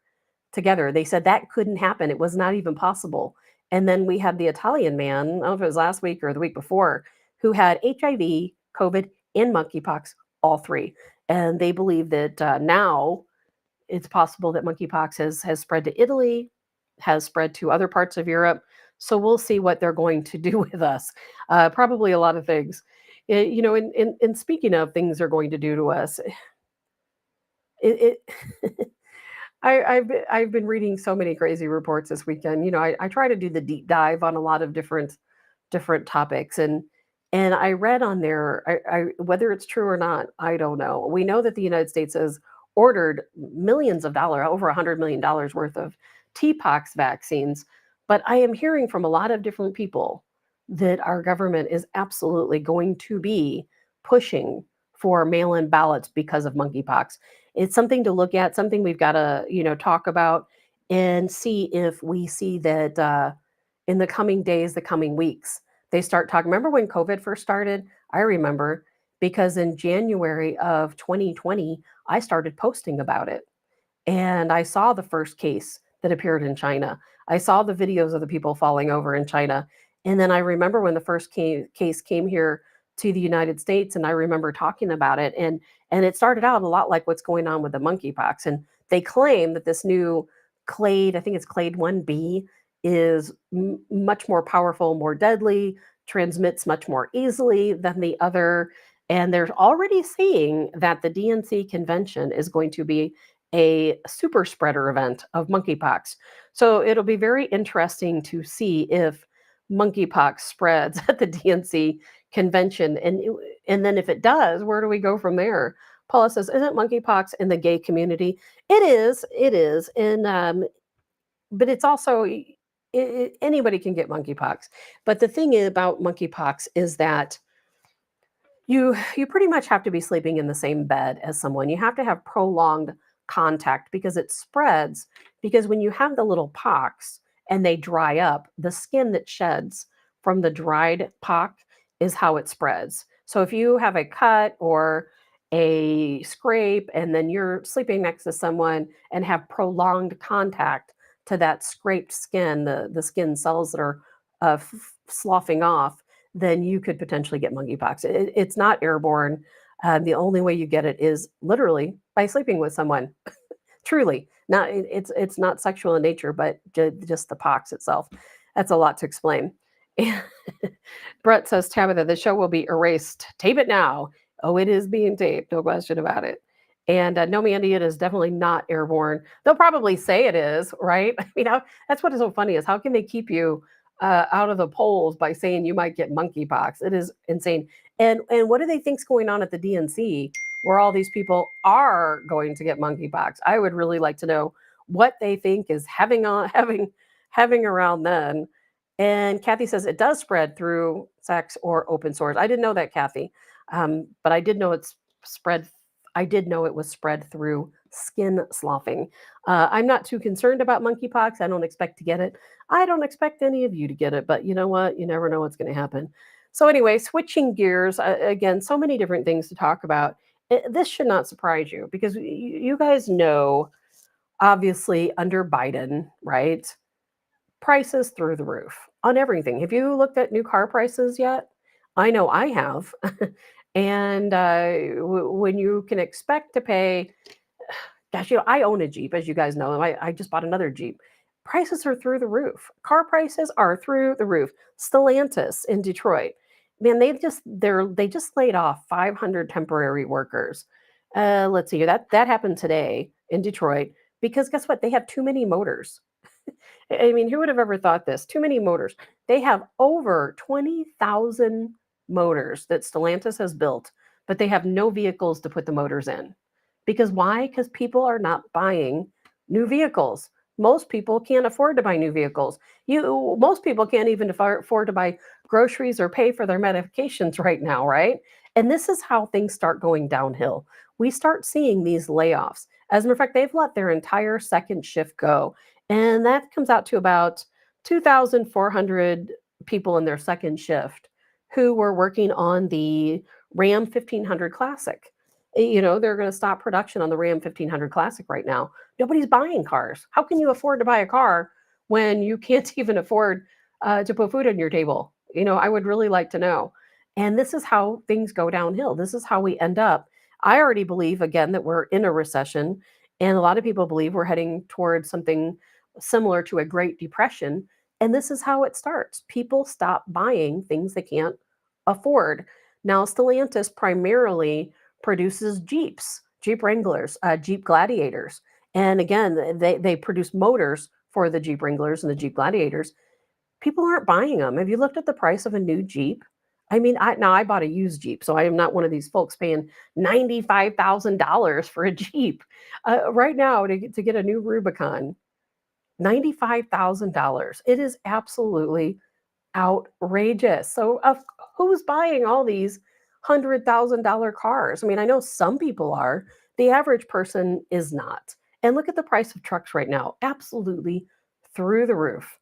They said that couldn't happen. It was not even possible. And then we had the Italian man, I don't know if it was last week or the week before, who had HIV, COVID, and monkeypox, all 3. And they believe that now it's possible that monkeypox has spread to Italy, has spread to other parts of Europe. So we'll see what they're going to do with us. Probably a lot of things. And speaking of things they're going to do to us, it I've been reading so many crazy reports this weekend. I try to do the deep dive on a lot of different topics, and I read on there, I whether it's true or not, I don't know. We know that the United States has ordered millions of dollars, over $100 million worth of T-pox vaccines, but I am hearing from a lot of different people that our government is absolutely going to be pushing for mail-in ballots because of monkeypox. It's something to look at, something we've got to, talk about and see if we see that in the coming days, the coming weeks, they start talking. Remember when COVID first started? I remember, because in January of 2020, I started posting about it. And I saw the first case that appeared in China. I saw the videos of the people falling over in China. And then I remember when the first case came here to the United States, and I remember talking about it. And it started out a lot like what's going on with the monkeypox. And they claim that this new clade, I think it's clade 1B, is much more powerful, more deadly, transmits much more easily than the other. And they're already seeing that the DNC convention is going to be a super spreader event of monkeypox. So it'll be very interesting to see if monkeypox spreads at the DNC convention. And then if it does, where do we go from there? Paula says, isn't monkeypox in the gay community? It is. And, but it's also, anybody can get monkeypox. But the thing about monkeypox is that you pretty much have to be sleeping in the same bed as someone. You have to have prolonged contact because it spreads. Because when you have the little pox and they dry up, the skin that sheds from the dried pox is how it spreads. So if you have a cut or a scrape and then you're sleeping next to someone and have prolonged contact to that scraped skin, the skin cells that are sloughing off, then you could potentially get monkeypox. It's not airborne. The only way you get it is literally by sleeping with someone. Truly, not it's not sexual in nature, but just the pox itself. That's a lot to explain. Brett says, Tabitha, the show will be erased. Tape it now. Oh, it is being taped. No question about it. And no, Mandy, it is definitely not airborne. They'll probably say it is, right? I mean, that's what is so funny is how can they keep you out of the polls by saying you might get monkeypox? It is insane. And what do they think's going on at the DNC where all these people are going to get monkeypox? I would really like to know what they think is having around then. And Kathy says it does spread through sex or open sores. I didn't know that, Kathy, but I did know it's spread. I did know it was spread through skin sloughing. I'm not too concerned about monkeypox. I don't expect to get it. I don't expect any of you to get it, but you know what? You never know what's going to happen. So anyway, switching gears, again, so many different things to talk about. This should not surprise you because you guys know, obviously, under Biden, right? Prices through the roof on everything. Have you looked at new car prices yet? I know I have. And when you can expect to pay, gosh, I own a Jeep, as you guys know. I just bought another Jeep. Prices are through the roof. Car prices are through the roof. Stellantis in Detroit, man, they just laid off 500 temporary workers. Let's see, that happened today in Detroit because guess what? They have too many motors. I mean, who would have ever thought this? Too many motors. They have over 20,000 motors that Stellantis has built, but they have no vehicles to put the motors in. Because why? Because people are not buying new vehicles. Most people can't afford to buy new vehicles. Most people can't even afford to buy groceries or pay for their medications right now, right? And this is how things start going downhill. We start seeing these layoffs. As a matter of fact, they've let their entire second shift go. And that comes out to about 2,400 people in their second shift who were working on the Ram 1500 Classic. They're going to stop production on the Ram 1500 Classic right now. Nobody's buying cars. How can you afford to buy a car when you can't even afford to put food on your table? I would really like to know. And this is how things go downhill. This is how we end up. I already believe, again, that we're in a recession. And a lot of people believe we're heading towards something similar to a Great Depression. And this is how it starts. People stop buying things they can't afford. Now, Stellantis primarily produces Jeeps, Jeep Wranglers, Jeep Gladiators. And again, they produce motors for the Jeep Wranglers and the Jeep Gladiators. People aren't buying them. Have you looked at the price of a new Jeep? I mean, I bought a used Jeep, so I am not one of these folks paying $95,000 for a Jeep. Right now, to get a new Rubicon, $95,000. It is absolutely outrageous. So who's buying all these $100,000 cars? I mean, I know some people are. The average person is not. And look at the price of trucks right now. Absolutely through the roof.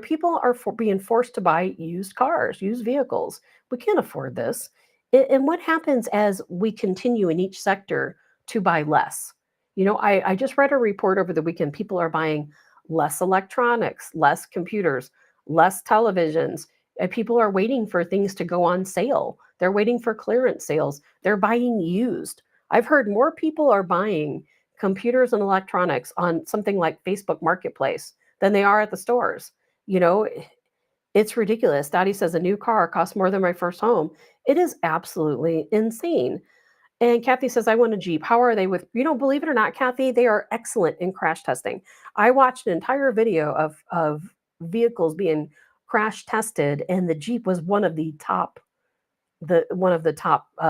People are being forced to buy used cars, used vehicles. We can't afford this. And what happens as we continue in each sector to buy less? I just read a report over the weekend. People are buying less electronics, less computers, less televisions. And people are waiting for things to go on sale. They're waiting for clearance sales. They're buying used. I've heard more people are buying computers and electronics on something like Facebook Marketplace than they are at the stores. It's ridiculous. Dottie says a new car costs more than my first home. It is absolutely insane. And Kathy says, I want a Jeep. How are they with, believe it or not, Kathy, they are excellent in crash testing. I watched an entire video of vehicles being crash tested, and the Jeep was one of the top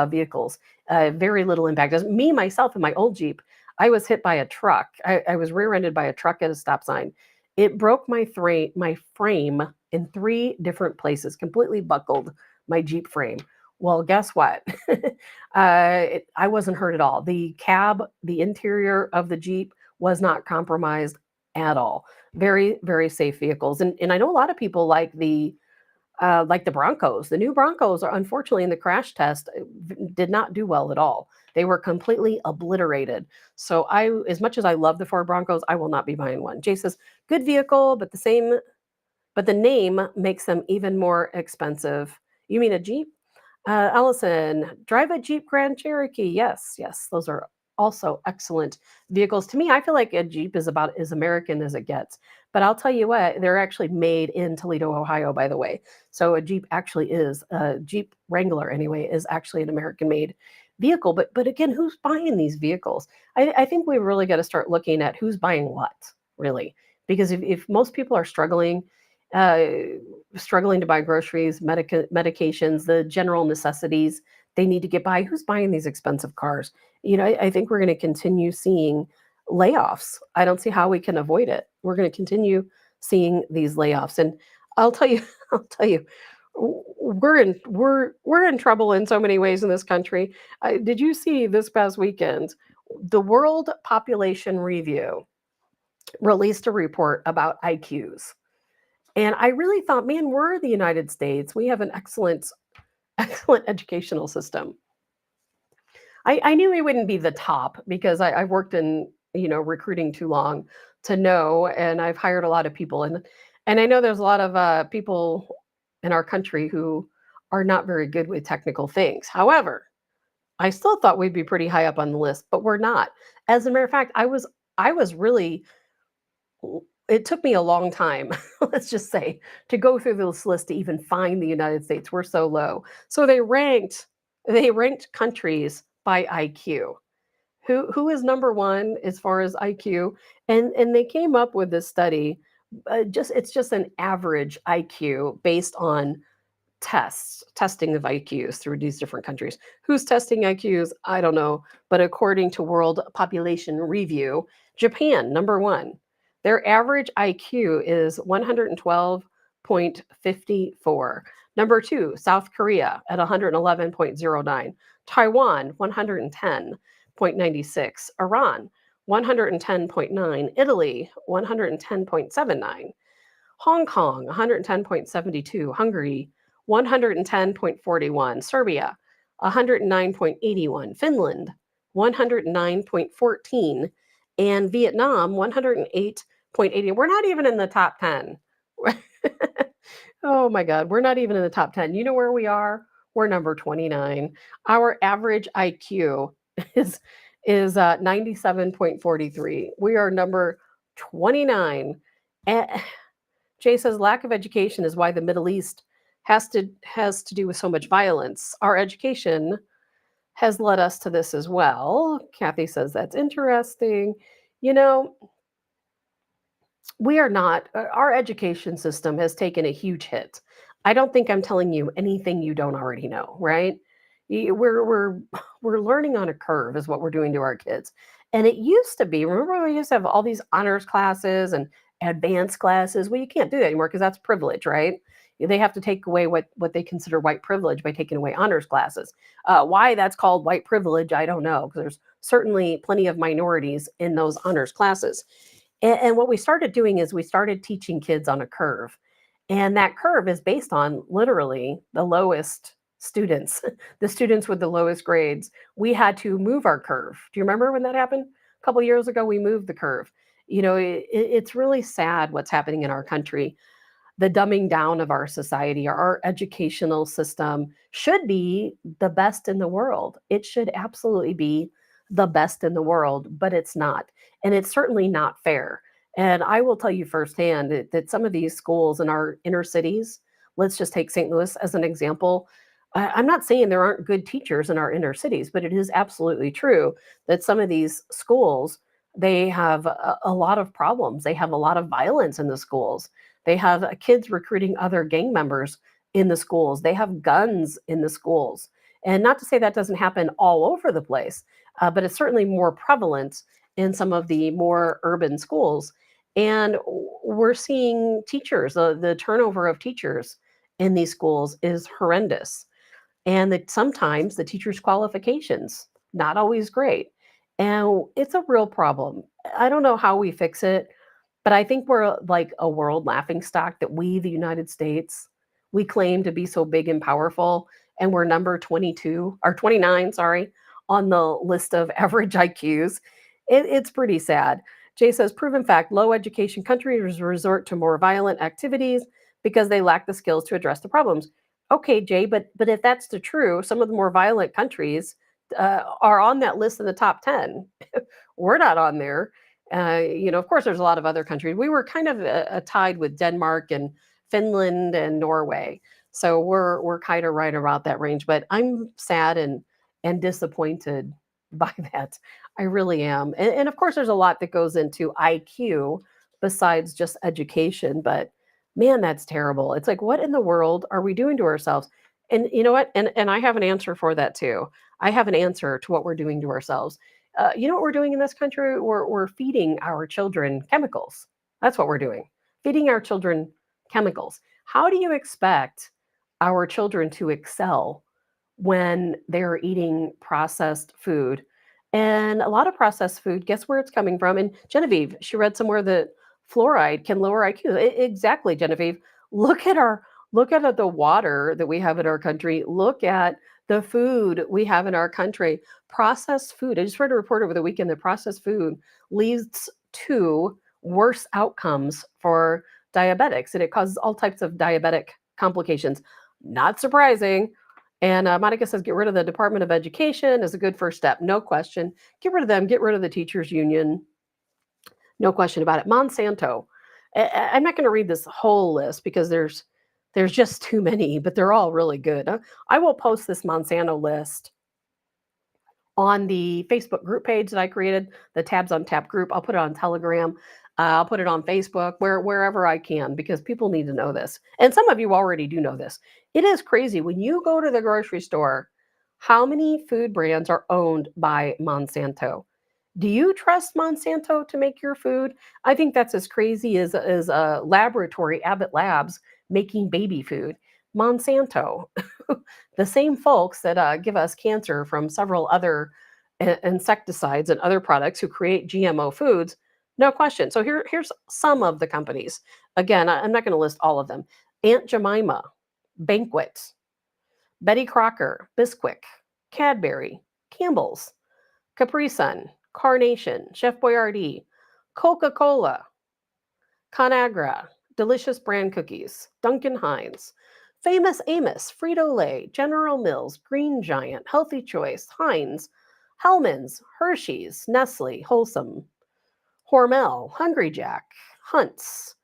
vehicles. Very little impact. As me, myself, in my old Jeep, I was hit by a truck. I was rear-ended by a truck at a stop sign. It broke my frame in 3 different places, completely buckled my Jeep frame. Well, guess what? I wasn't hurt at all. The cab, the interior of the Jeep was not compromised at all. Very, very safe vehicles. And I know a lot of people like the Broncos. The new Broncos are, unfortunately, in the crash test, did not do well at all. They were completely obliterated. So as much as I love the Ford Broncos, I will not be buying one. Jay says, good vehicle, but the name makes them even more expensive. You mean a Jeep? Allison, drive a Jeep Grand Cherokee. Yes, those are also excellent vehicles. To me, I feel like a Jeep is about as American as it gets. But I'll tell you what, they're actually made in Toledo, Ohio, by the way. So a Jeep Wrangler anyway, is actually an American-made vehicle. But again, who's buying these vehicles? I think we really got to start looking at who's buying what, really. Because if most people are uh, struggling to buy groceries, medications, the general necessities they need to get by, who's buying these expensive cars? I think we're going to continue seeing layoffs. I don't see how we can avoid it. We're going to continue seeing these layoffs. And I'll tell you, I'll tell you, we're in trouble in so many ways in this country. Did you see this past weekend? The World Population Review released a report about IQs. And I really thought, man, we're the United States. We have an excellent educational system. I knew we wouldn't be the top because I've worked in recruiting too long to know, and I've hired a lot of people, and I know there's a lot of people in our country who are not very good with technical things. However, I still thought we'd be pretty high up on the list, but we're not. As a matter of fact, I was really. It took me a long time, let's just say, to go through this list to even find the United States. We're so low. So they ranked countries by IQ. Who is number one as far as IQ? And they came up with this study. It's just an average IQ based on testing of IQs through these different countries. Who's testing IQs? I don't know. But according to World Population Review, Japan, number one. Their average IQ is 112.54. Number two, South Korea at 111.09. Taiwan, 110.96. Iran, 110.9. Italy, 110.79. Hong Kong, 110.72. Hungary, 110.41. Serbia, 109.81. Finland, 109.14. And Vietnam, 108.80. We're not even in the top 10. Oh my God, we're not even in the top 10. You know where we are? We're number 29. Our average IQ is 97.43. We are number 29. Jay says lack of education is why the Middle East has to do with so much violence. Our education has led us to this as well. Kathy says that's interesting. You know, we are not, our education system has taken a huge hit. I don't think I'm telling you anything you don't already know, right? We're learning on a curve is what we're doing to our kids. And it used to be, remember we used to have all these honors classes and advanced classes? Well, you can't do that anymore because that's privilege, right? They have to take away what they consider white privilege by taking away honors classes. Why that's called white privilege, I don't know, because there's certainly plenty of minorities in those honors classes. And what we started doing is we started teaching kids on a curve. And that curve is based on literally the lowest students, the students with the lowest grades. We had to move our curve. Do you remember when that happened? A couple years ago, we moved the curve. It's really sad what's happening in our country. The dumbing down of our society, our educational system should be the best in the world. It should absolutely be the best in the world, but it's not. And it's certainly not fair. And I will tell you firsthand that some of these schools in our inner cities, let's just take St. Louis as an example. I'm not saying there aren't good teachers in our inner cities, but it is absolutely true that some of these schools, they have a lot of problems. They have a lot of violence in the schools. They have kids recruiting other gang members in the schools. They have guns in the schools. And not to say that doesn't happen all over the place, but it's certainly more prevalent in some of the more urban schools. And we're seeing teachers, the turnover of teachers in these schools is horrendous. And that sometimes the teachers' qualifications, not always great. And it's a real problem. I don't know how we fix it, but I think we're like a world laughingstock that we, the United States, we claim to be so big and powerful, and we're number 22 or 29, sorry, on the list of average IQs. It's pretty sad. Jay says, proven fact, low education countries resort to more violent activities because they lack the skills to address the problems. Okay, Jay, but if that's the true, some of the more violent countries are on that list in the top 10. We're not on there. Of course, there's a lot of other countries. We were kind of tied with Denmark and Finland and Norway, so we're kind of right about that range. But I'm sad and disappointed by that. I really am. And of course, there's a lot that goes into IQ besides just education. But man, that's terrible. It's like, what in the world are we doing to ourselves? And you know what? And I have an answer for that too. I have an answer to what we're doing to ourselves. You know what we're doing in this country? We're feeding our children chemicals. That's what we're doing. Feeding our children chemicals. How do you expect our children to excel when they're eating processed food? And a lot of processed food, guess where it's coming from? And Genevieve, she read somewhere that fluoride can lower IQ. Exactly, Genevieve. Look at our look at the water that we have in our country. Look at the food we have in our country. Processed food. I just read a report over the weekend that processed food leads to worse outcomes for diabetics, and it causes all types of diabetic complications. Not surprising. And Monica says, get rid of the Department of Education is a good first step. No question. Get rid of them. Get rid of the teachers union. No question about it. Monsanto. I'm not going to read this whole list because there's just too many, but they're all really good. I will post this Monsanto list on the Facebook group page that I created, the Tabs on Tap group. I'll put it on Telegram. I'll put it on Facebook, wherever I can, because people need to know this. And some of you already do know this. It is crazy when you go to the grocery store, how many food brands are owned by Monsanto? Do you trust Monsanto to make your food? I think that's as crazy as a laboratory, Abbott Labs, making baby food. Monsanto, the same folks that give us cancer from several other insecticides and other products who create GMO foods, no question. So here's some of the companies. Again, I'm not going to list all of them. Aunt Jemima, Banquet, Betty Crocker, Bisquick, Cadbury, Campbell's, Capri Sun, Carnation, Chef Boyardee, Coca-Cola, Conagra, Delicious Brand Cookies, Duncan Hines, Famous Amos, Frito-Lay, General Mills, Green Giant, Healthy Choice, Heinz, Hellmann's, Hershey's, Nestle, Wholesome, Hormel, Hungry Jack, Hunt's,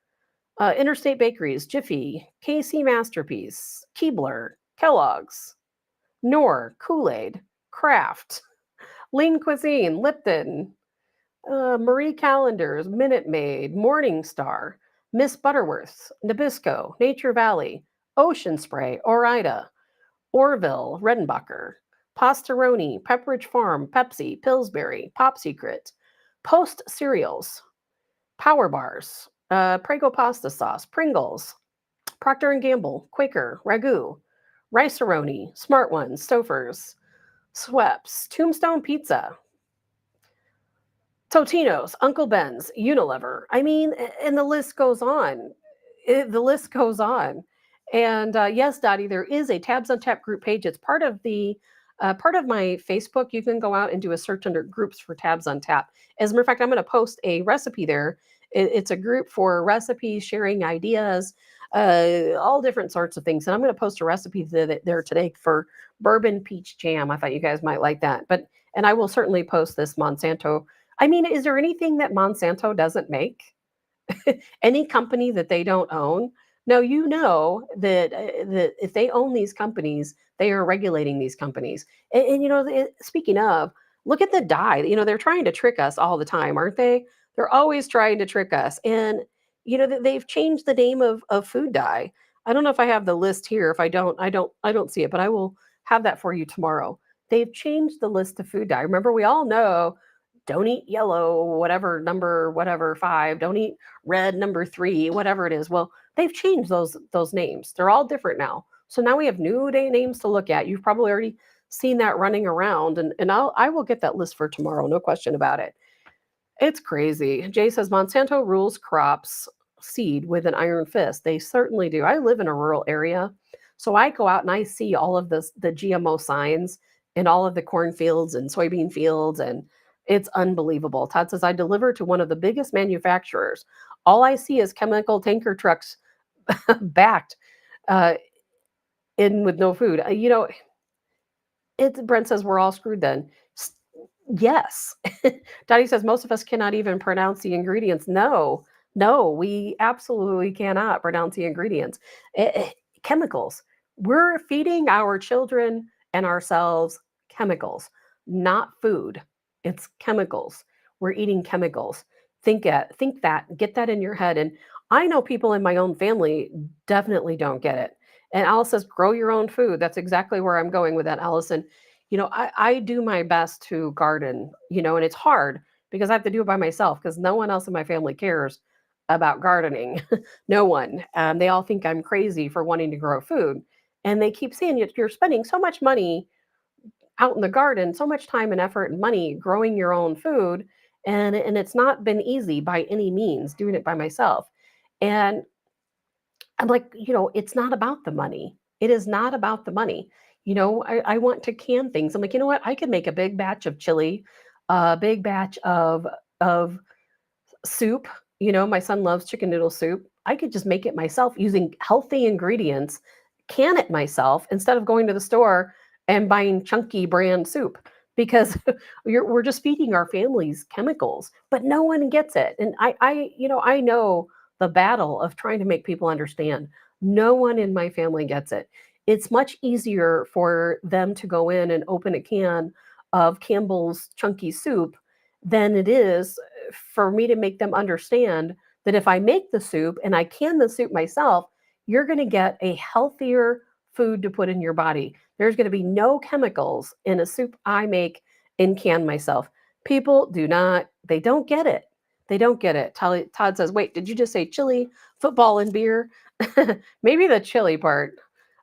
Interstate Bakeries, Jiffy, KC Masterpiece, Keebler, Kellogg's, Knorr, Kool-Aid, Kraft, Lean Cuisine, Lipton, Marie Callender's, Minute Maid, Morningstar, Miss Butterworth, Nabisco, Nature Valley, Ocean Spray, Ore-Ida, Orville, Redenbacher, Pastaroni, Pepperidge Farm, Pepsi, Pillsbury, Pop Secret, Post Cereals, Power Bars, Prego Pasta Sauce, Pringles, Procter & Gamble, Quaker, Ragu, Rice-A-Roni, Smart Ones, Stouffer's, Schweppes, Tombstone Pizza, Totino's, Uncle Ben's, Unilever. I mean, and the list goes on. The list goes on. And yes, Dottie, there is a Tabs on Tap group page. It's part of my Facebook. You can go out and do a search under groups for Tabs on Tap. As a matter of fact, I'm going to post a recipe there. It's a group for recipes, sharing ideas, all different sorts of things. And I'm going to post a recipe there today for bourbon peach jam. I thought you guys might like that. And I will certainly post this Monsanto. I mean, is there anything that Monsanto doesn't make? Any company that they don't own? No, you know that if they own these companies, they are regulating these companies. And speaking of, look at the dye. They're trying to trick us all the time, aren't they? They're always trying to trick us. And they've changed the name of food dye. I don't know if I have the list here. If I don't see it, but I will have that for you tomorrow. They've changed the list of food dye. Remember, we all know don't eat yellow, whatever 5, don't eat red number 3, whatever it is. Well, they've changed those names. They're all different now. So now we have new day names to look at. You've probably already seen that running around, and I will get that list for tomorrow. No question about it. It's crazy. Jay says Monsanto rules crops seed with an iron fist. They certainly do. I live in a rural area, so I go out and I see all of the GMO signs in all of the cornfields and soybean fields, and it's unbelievable. Todd says, I deliver to one of the biggest manufacturers. All I see is chemical tanker trucks backed in with no food. Brent says we're all screwed then. Yes. Dottie says most of us cannot even pronounce the ingredients. No, no, we absolutely cannot pronounce the ingredients. Chemicals. We're feeding our children and ourselves chemicals, not food. It's chemicals. We're eating chemicals. Think that, get that in your head. And I know people in my own family definitely don't get it. And Alice says, grow your own food. That's exactly where I'm going with that, Allison. I do my best to garden, and it's hard because I have to do it by myself because no one else in my family cares about gardening. No one. They all think I'm crazy for wanting to grow food. And they keep saying you're spending so much money out in the garden, so much time and effort and money growing your own food. And it's not been easy by any means doing it by myself. And I'm like, it's not about the money. It is not about the money. I want to can things. I'm like, you know what? I could make a big batch of chili, a big batch of soup. My son loves chicken noodle soup. I could just make it myself using healthy ingredients, can it myself instead of going to the store and buying chunky brand soup because we're just feeding our families chemicals, but no one gets it. And I know the battle of trying to make people understand. No one in my family gets it. It's much easier for them to go in and open a can of Campbell's chunky soup than it is for me to make them understand that if I make the soup and I can the soup myself, you're going to get a healthier food to put in your body. There's going to be no chemicals in a soup I make and can myself. People they don't get it. They don't get it. Todd says, wait, did you just say chili, football, and beer? Maybe the chili part.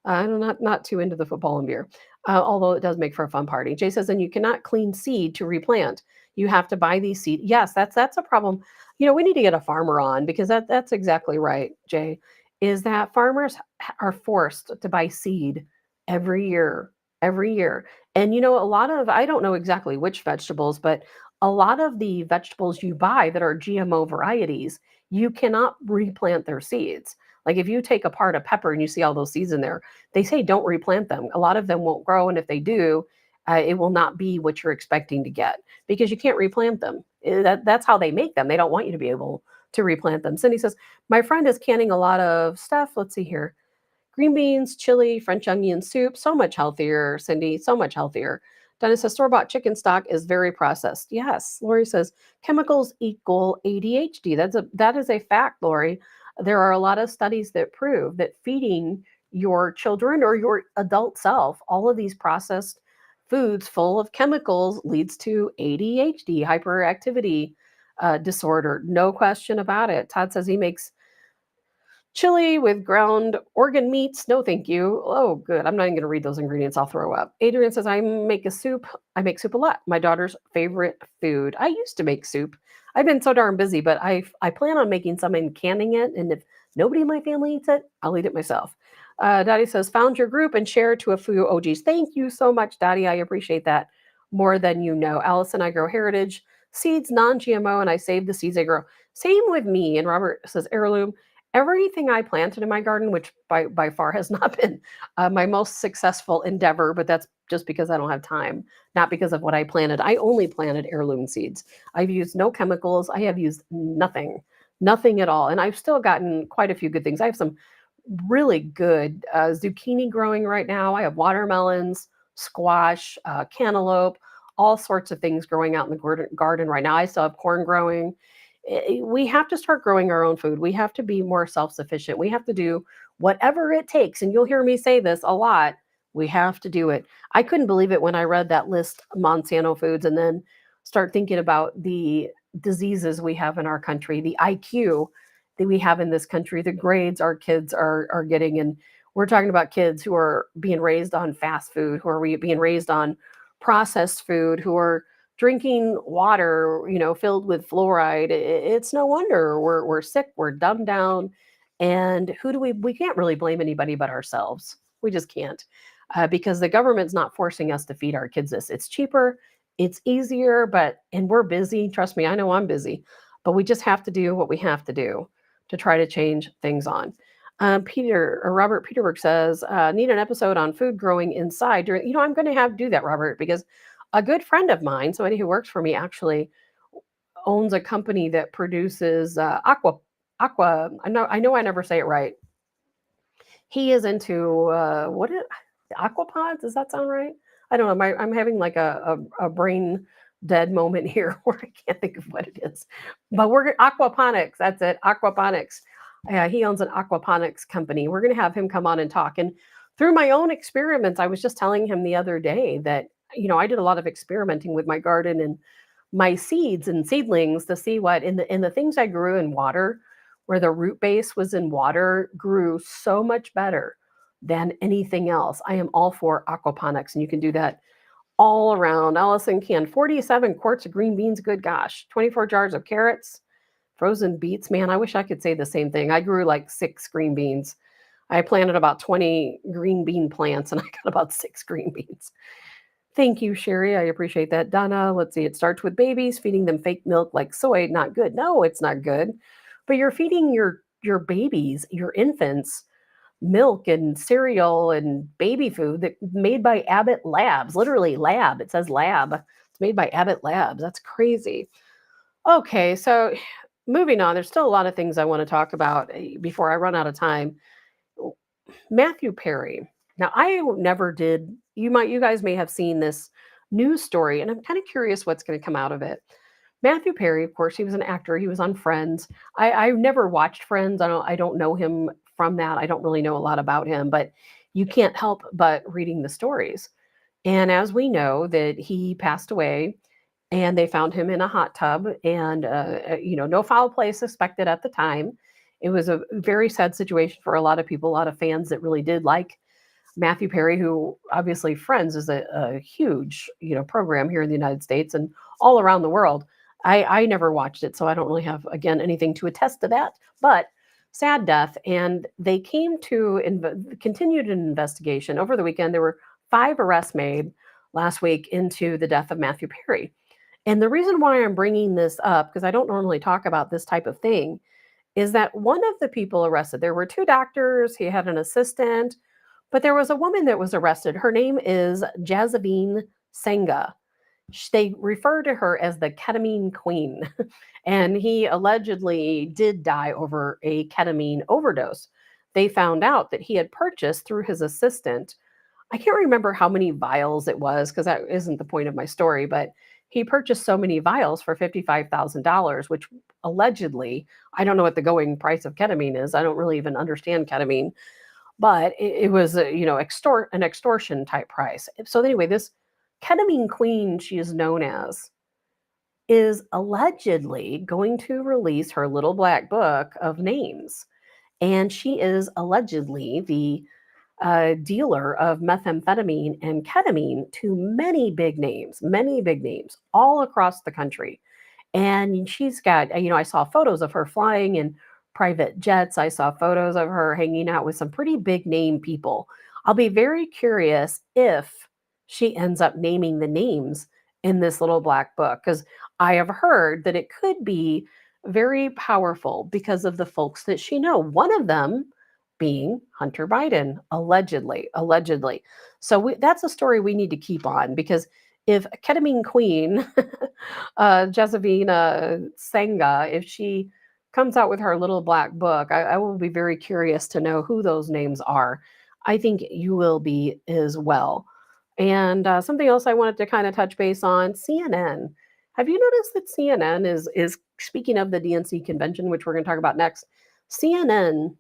I'm not too into the football and beer, although it does make for a fun party. Jay says, and you cannot clean seed to replant. You have to buy these seeds. Yes, that's a problem. We need to get a farmer on because that's exactly right, Jay, is that farmers are forced to buy seed every year, every year. And a lot of, I don't know exactly which vegetables, but a lot of the vegetables you buy that are GMO varieties, you cannot replant their seeds. Like if you take apart a pepper and you see all those seeds in there, they say don't replant them. A lot of them won't grow. And if they do, it will not be what you're expecting to get because you can't replant them. That's how they make them. They don't want you to be able to replant them. Cindy says, my friend is canning a lot of stuff. Let's see here. Green beans, chili, French onion soup, so much healthier, Cindy, so much healthier. Dennis says store-bought chicken stock is very processed. Yes. Lori says chemicals equal ADHD. That is a fact, Lori. There are a lot of studies that prove that feeding your children or your adult self all of these processed foods full of chemicals leads to ADHD, hyperactivity disorder. No question about it. Todd says he makes chili with ground organ meats. No, thank you. Oh, good. I'm not even going to read those ingredients. I'll throw up. Adrian says, I make soup a lot. My daughter's favorite food. I used to make soup. I've been so darn busy, but I plan on making some and canning it. And if nobody in my family eats it, I'll eat it myself. Dottie says, found your group and share to a few OGs. Thank you so much, Dottie. I appreciate that more than you know. Allison, I grow heritage seeds, non-GMO, and I save the seeds I grow. Same with me. And Robert says, heirloom. Everything I planted in my garden, which by far has not been my most successful endeavor, but that's just because I don't have time, not because of what I planted. I only planted heirloom seeds. I've used no chemicals. I have used nothing at all. And I've still gotten quite a few good things. I have some really good zucchini growing right now. I have watermelons, squash, cantaloupe, all sorts of things growing out in the garden right now. I still have corn growing. We have to start growing our own food. We have to be more self-sufficient. We have to do whatever it takes. And you'll hear me say this a lot. We have to do it. I couldn't believe it when I read that list, Monsanto foods, and then start thinking about the diseases we have in our country, the IQ that we have in this country, the grades our kids are getting. And we're talking about kids who are being raised on fast food, who are being raised on processed food, who are drinking water, filled with fluoride. It's no wonder we're sick, we're dumbed down. And we can't really blame anybody but ourselves. We just can't because the government's not forcing us to feed our kids this. It's cheaper, it's easier, and we're busy. Trust me, I know I'm busy, but we just have to do what we have to do to try to change things on. Robert Peterberg says, need an episode on food growing inside. I'm going to do that, Robert, because A good friend of mine, somebody who works for me, actually owns a company that produces aqua. I know I never say it right. He is into aquapods. Does that sound right? I don't know. I'm having like a brain dead moment here where I can't think of what it is. But we're aquaponics. That's it. Aquaponics. He owns an aquaponics company. We're going to have him come on and talk. And through my own experiments, I was just telling him the other day that, I did a lot of experimenting with my garden and my seeds and seedlings to see what in the things I grew in water, where the root base was in water, grew so much better than anything else. I am all for aquaponics, and you can do that all around. Allison can 47 quarts of green beans. Good gosh, 24 jars of carrots, frozen beets. Man, I wish I could say the same thing. I grew like 6 green beans. I planted about 20 green bean plants, and I got about 6 green beans. Thank you, Sherry. I appreciate that. Donna, let's see. It starts with babies, feeding them fake milk like soy. Not good. No, it's not good. But you're feeding your babies, your infants, milk and cereal and baby food that made by Abbott Labs. Literally lab. It says lab. It's made by Abbott Labs. That's crazy. Okay, so moving on. There's still a lot of things I want to talk about before I run out of time. Matthew Perry. Now, I never did. You guys may have seen this news story, and I'm kind of curious what's going to come out of it. Matthew Perry, of course, he was an actor. He was on Friends. I've never watched Friends. I don't know him from that. I don't really know a lot about him, but you can't help but reading the stories. And as we know, that he passed away, and they found him in a hot tub, and no foul play suspected at the time. It was a very sad situation for a lot of people, a lot of fans that really did like Matthew Perry, who obviously Friends is a huge, program here in the United States and all around the world. I never watched it, so I don't really have, again, anything to attest to that, but sad death. And they came to continued an investigation. Over the weekend, there were 5 arrests made last week into the death of Matthew Perry. And the reason why I'm bringing this up, because I don't normally talk about this type of thing, is that one of the people arrested, there were 2 doctors, he had an assistant, but there was a woman that was arrested. Her name is Jazavine Senga. They refer to her as the ketamine queen. And he allegedly did die over a ketamine overdose. They found out that he had purchased through his assistant, I can't remember how many vials it was, because that isn't the point of my story, but he purchased so many vials for $55,000, which allegedly, I don't know what the going price of ketamine is. I don't really even understand ketamine, but it was an extortion type price. So anyway, this ketamine queen, she is known as, is allegedly going to release her little black book of names. And she is allegedly the dealer of methamphetamine and ketamine to many big names all across the country. And she's got, I saw photos of her flying in private jets. I saw photos of her hanging out with some pretty big name people. I'll be very curious if she ends up naming the names in this little black book, because I have heard that it could be very powerful because of the folks that she know. One of them being Hunter Biden, allegedly. So that's a story we need to keep on, because if ketamine queen, Jazavina Senga, if she comes out with her little black book, I will be very curious to know who those names are. I think you will be as well. And something else I wanted to kind of touch base on, CNN. Have you noticed that CNN is speaking of the DNC convention, which we're going to talk about next, CNN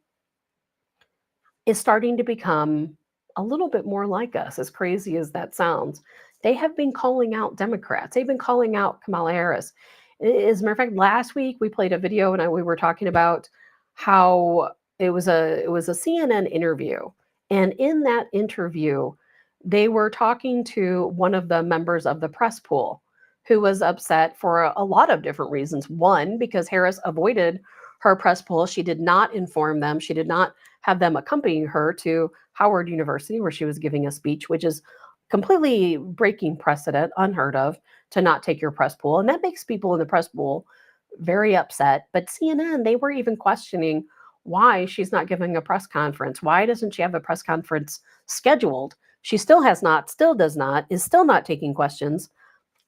is starting to become a little bit more like us, as crazy as that sounds. They have been calling out Democrats. They've been calling out Kamala Harris. As a matter of fact, last week we played a video and we were talking about how it was a CNN interview. And in that interview, they were talking to one of the members of the press pool who was upset for a lot of different reasons. One, because Harris avoided her press pool. She did not inform them. She did not have them accompany her to Howard University, where she was giving a speech, which is completely breaking precedent, unheard of, to not take your press pool. And that makes people in the press pool very upset. But CNN, they were even questioning why she's not giving a press conference. Why doesn't she have a press conference scheduled? She still has not, still does not, is still not taking questions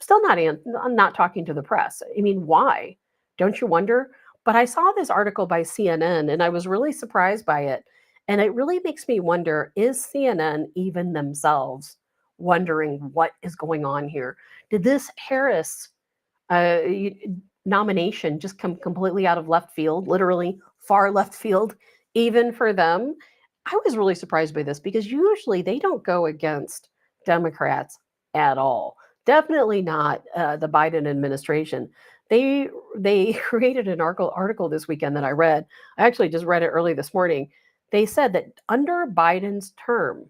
still I'm not talking to the press. I mean, why? Don't you wonder? But I saw this article by CNN and I was really surprised by it. And it really makes me wonder, is CNN even themselves wondering what is going on here? Did this Harris uh, nomination just come completely out of left field, literally far left field, even for them? I was really surprised by this because usually they don't go against Democrats at all. Definitely not the Biden administration. They created an article this weekend that I read. I actually just read it early this morning. They said that under Biden's term,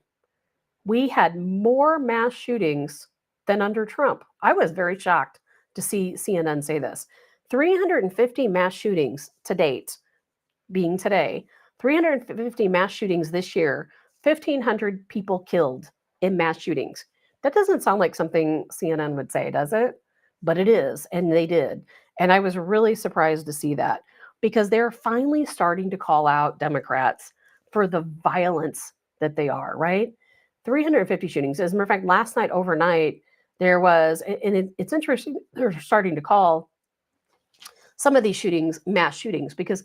we had more mass shootings than under Trump. I was very shocked to see CNN say this. 350 mass shootings to date, being today, 350 mass shootings this year, 1,500 people killed in mass shootings. That doesn't sound like something CNN would say, does it? But it is, and they did. And I was really surprised to see that because they're finally starting to call out Democrats for the violence that they are, right? 350 shootings. As a matter of fact, last night overnight, there was, and it's interesting, they're starting to call some of these shootings mass shootings because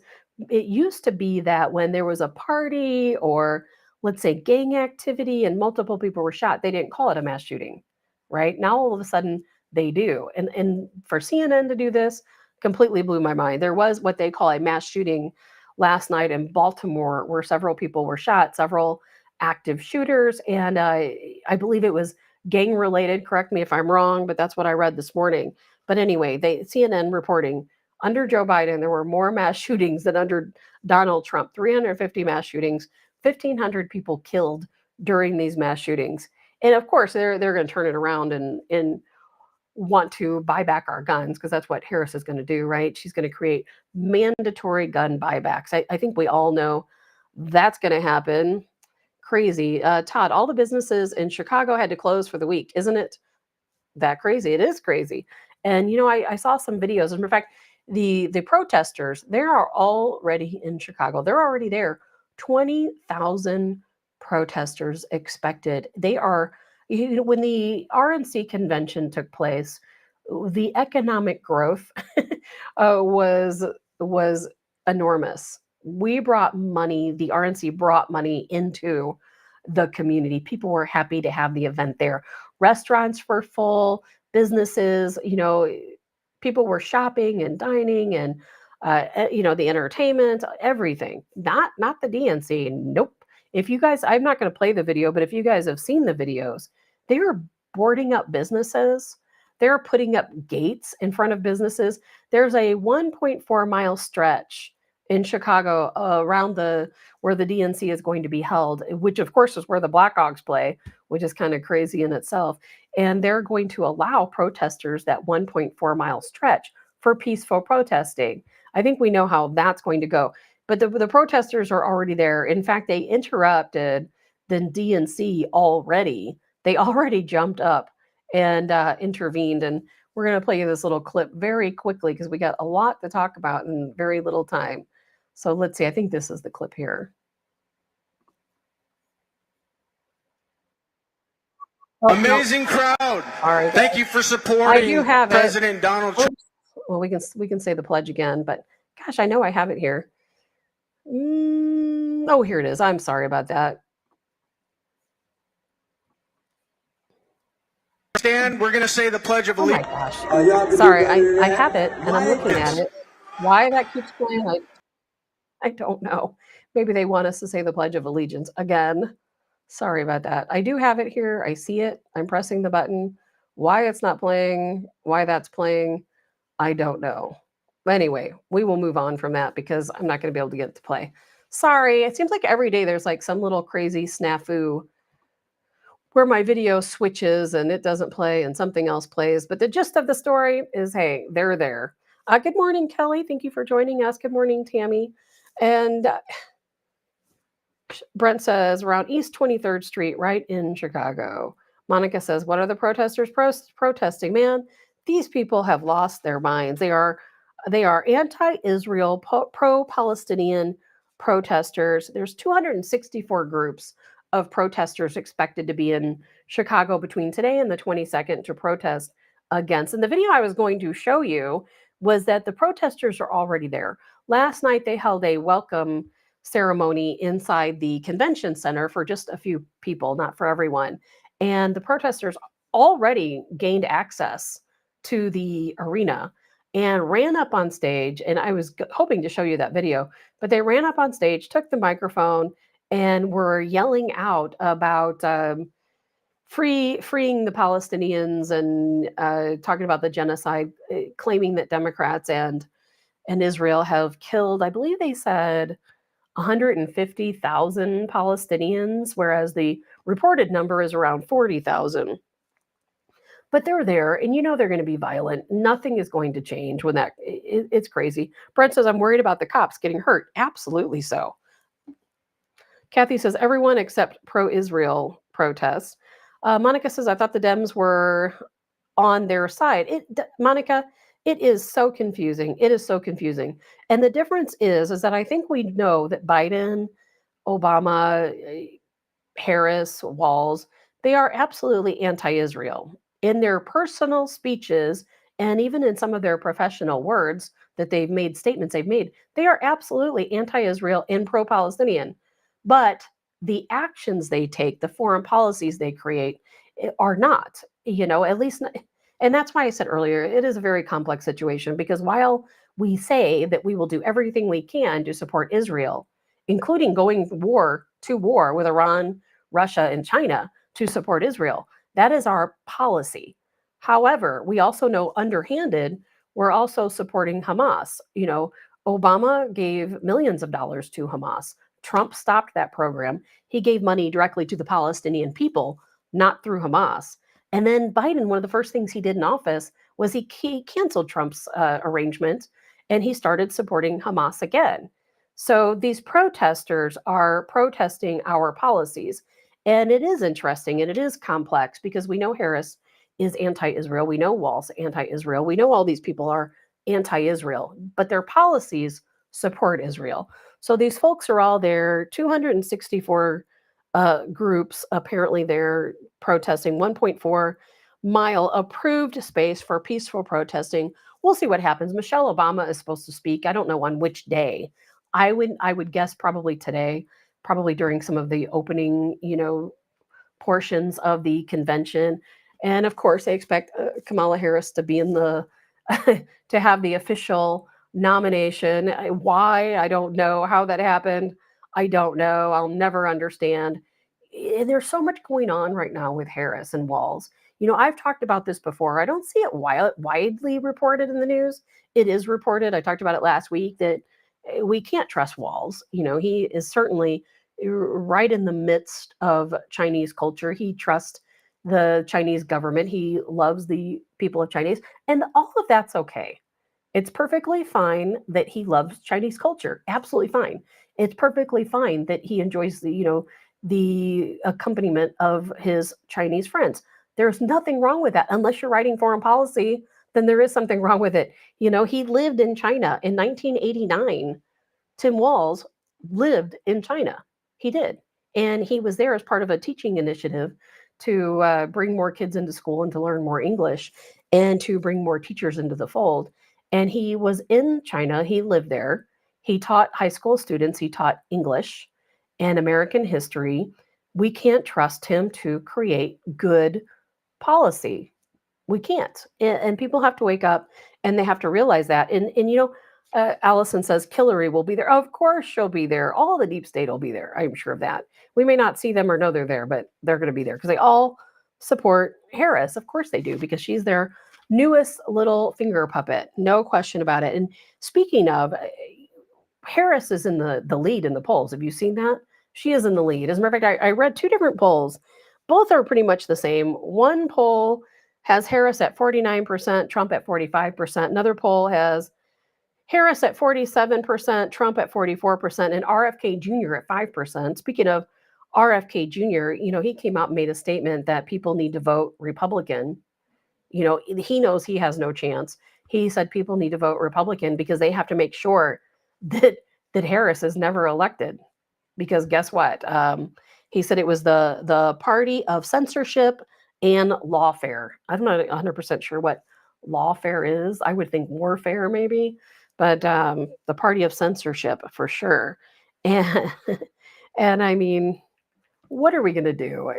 it used to be that when there was a party or let's say gang activity and multiple people were shot, they didn't call it a mass shooting, right? Now all of a sudden they do. And for CNN to do this completely blew my mind. There was what they call a mass shooting last night in Baltimore where several people were shot, several active shooters, and I believe it was gang related. Correct me if I'm wrong, but that's what I read this morning. But anyway, CNN reporting under Joe Biden, there were more mass shootings than under Donald Trump. 350 mass shootings, 1,500 people killed during these mass shootings. And of course, they're going to turn it around and want to buy back our guns because that's what Harris is going to do, right? She's going to create mandatory gun buybacks. I think we all know that's going to happen. Crazy. Todd, all the businesses in Chicago had to close for the week. Isn't it that crazy? It is crazy. And, I saw some videos. As a matter of fact, the protesters, they are already in Chicago. They're already there. 20,000 protesters expected. They are, when the RNC convention took place, the economic growth was enormous. We brought money, the RNC brought money into the community. People were happy to have the event there. Restaurants were full, businesses, people were shopping and dining and the entertainment, everything. Not the DNC. Nope. If you guys, I'm not going to play the video, but if you guys have seen the videos, they are boarding up businesses. They're putting up gates in front of businesses. There's a 1.4-mile stretch in Chicago around where the DNC is going to be held, which of course is where the Blackhawks play, which is kind of crazy in itself. And they're going to allow protesters that 1.4-mile stretch for peaceful protesting. I think we know how that's going to go. But the protesters are already there. In fact, they interrupted the DNC already. They already jumped up and intervened. And we're going to play you this little clip very quickly because we got a lot to talk about in very little time. So let's see. I think this is the clip here. Oh, amazing crowd. All right. Thank you for supporting President Donald Trump. Well, we can say the pledge again, but gosh, I know I have it here. Oh, here it is. I'm sorry about that. Stand. We're going to say the Pledge of Allegiance. Oh my gosh. Sorry, I have it and I'm looking at it. Why that keeps playing, I don't know. Maybe they want us to say the Pledge of Allegiance again. Sorry about that. I do have it here. I see it. I'm pressing the button. Why it's not playing, why that's playing, I don't know. But anyway, we will move on from that because I'm not going to be able to get it to play. Sorry. It seems like every day there's like some little crazy snafu where my video switches and it doesn't play and something else plays. But the gist of the story is, hey, they're there. Good morning, Kelly. Thank you for joining us. Good morning, Tammy. And Brent says, around East 23rd Street, right in Chicago. Monica says, what are the protesters protesting? Man, these people have lost their minds. They are anti-Israel, pro-Palestinian protesters. There's 264 groups of protesters expected to be in Chicago between today and the 22nd to protest against. And the video I was going to show you was that the protesters are already there. Last night, they held a welcome ceremony inside the convention center for just a few people, not for everyone. And the protesters already gained access to the arena and ran up on stage. And I was hoping to show you that video, but they ran up on stage, took the microphone, and were yelling out about freeing the Palestinians and talking about the genocide, claiming that Democrats and Israel have killed, I believe they said 150,000 Palestinians, whereas the reported number is around 40,000. But they're there, and they're going to be violent. Nothing is going to change when it's crazy. Brent says, I'm worried about the cops getting hurt. Absolutely so. Kathy says, everyone except pro-Israel protests. Monica says, I thought the Dems were on their side. Monica, it is so confusing. It is so confusing. And the difference is that I think we know that Biden, Obama, Harris, Walz, they are absolutely anti-Israel. In their personal speeches, and even in some of their professional words that they've made, statements they've made, they are absolutely anti-Israel and pro-Palestinian. But the actions they take, the foreign policies they create, are not, at least not. And that's why I said earlier, it is a very complex situation, because while we say that we will do everything we can to support Israel, including going to war with Iran, Russia, and China to support Israel, that is our policy. However, we also know underhanded, we're also supporting Hamas. Obama gave millions of dollars to Hamas. Trump stopped that program. He gave money directly to the Palestinian people, not through Hamas. And then Biden, one of the first things he did in office was he canceled Trump's arrangement, and he started supporting Hamas again. So these protesters are protesting our policies. And it is interesting and it is complex, because we know Harris is anti-Israel. We know Walz anti-Israel. We know all these people are anti-Israel, but their policies support Israel. So these folks are all there, 264 groups. Apparently they're protesting 1.4 mile approved space for peaceful protesting. We'll see what happens. Michelle Obama is supposed to speak. I don't know on which day. I would guess probably today, probably during some of the opening, portions of the convention. And of course, they expect Kamala Harris to be in the, to have the official nomination. Why? I don't know. How that happened, I don't know. I'll never understand. There's so much going on right now with Harris and Walz. I've talked about this before. I don't see it widely reported in the news. It is reported. I talked about it last week that we can't trust Walz. He is certainly right in the midst of Chinese culture. He trusts the Chinese government. He loves the people of Chinese, and all of that's okay. It's perfectly fine that he loves Chinese culture. Absolutely fine. It's perfectly fine that he enjoys the accompaniment of his Chinese friends. There's nothing wrong with that. Unless you're writing foreign policy, then there is something wrong with it. He lived in China in 1989. Tim Walz lived in China. He did. And he was there as part of a teaching initiative to bring more kids into school and to learn more English and to bring more teachers into the fold. And he was in China. He lived there. He taught high school students. He taught English and American history. We can't trust him to create good policy. We can't. And people have to wake up and they have to realize that. And Allison says Hillary will be there. Of course she'll be there. All the deep state will be there. I'm sure of that. We may not see them or know they're there, but they're going to be there because they all support Harris. Of course they do, because she's their newest little finger puppet. No question about it. And speaking of, Harris is in the lead in the polls. Have you seen that? She is in the lead. As a matter of fact, I read two different polls. Both are pretty much the same. One poll has Harris at 49%, Trump at 45%. Another poll has Harris at 47%, Trump at 44%, and RFK Jr. at 5%. Speaking of RFK Jr., he came out and made a statement that people need to vote Republican. He knows he has no chance. He said people need to vote Republican because they have to make sure that Harris is never elected. Because guess what? He said it was the party of censorship and lawfare. I'm not 100% sure what lawfare is. I would think warfare maybe, but the party of censorship for sure. And and I mean, what are we going to do?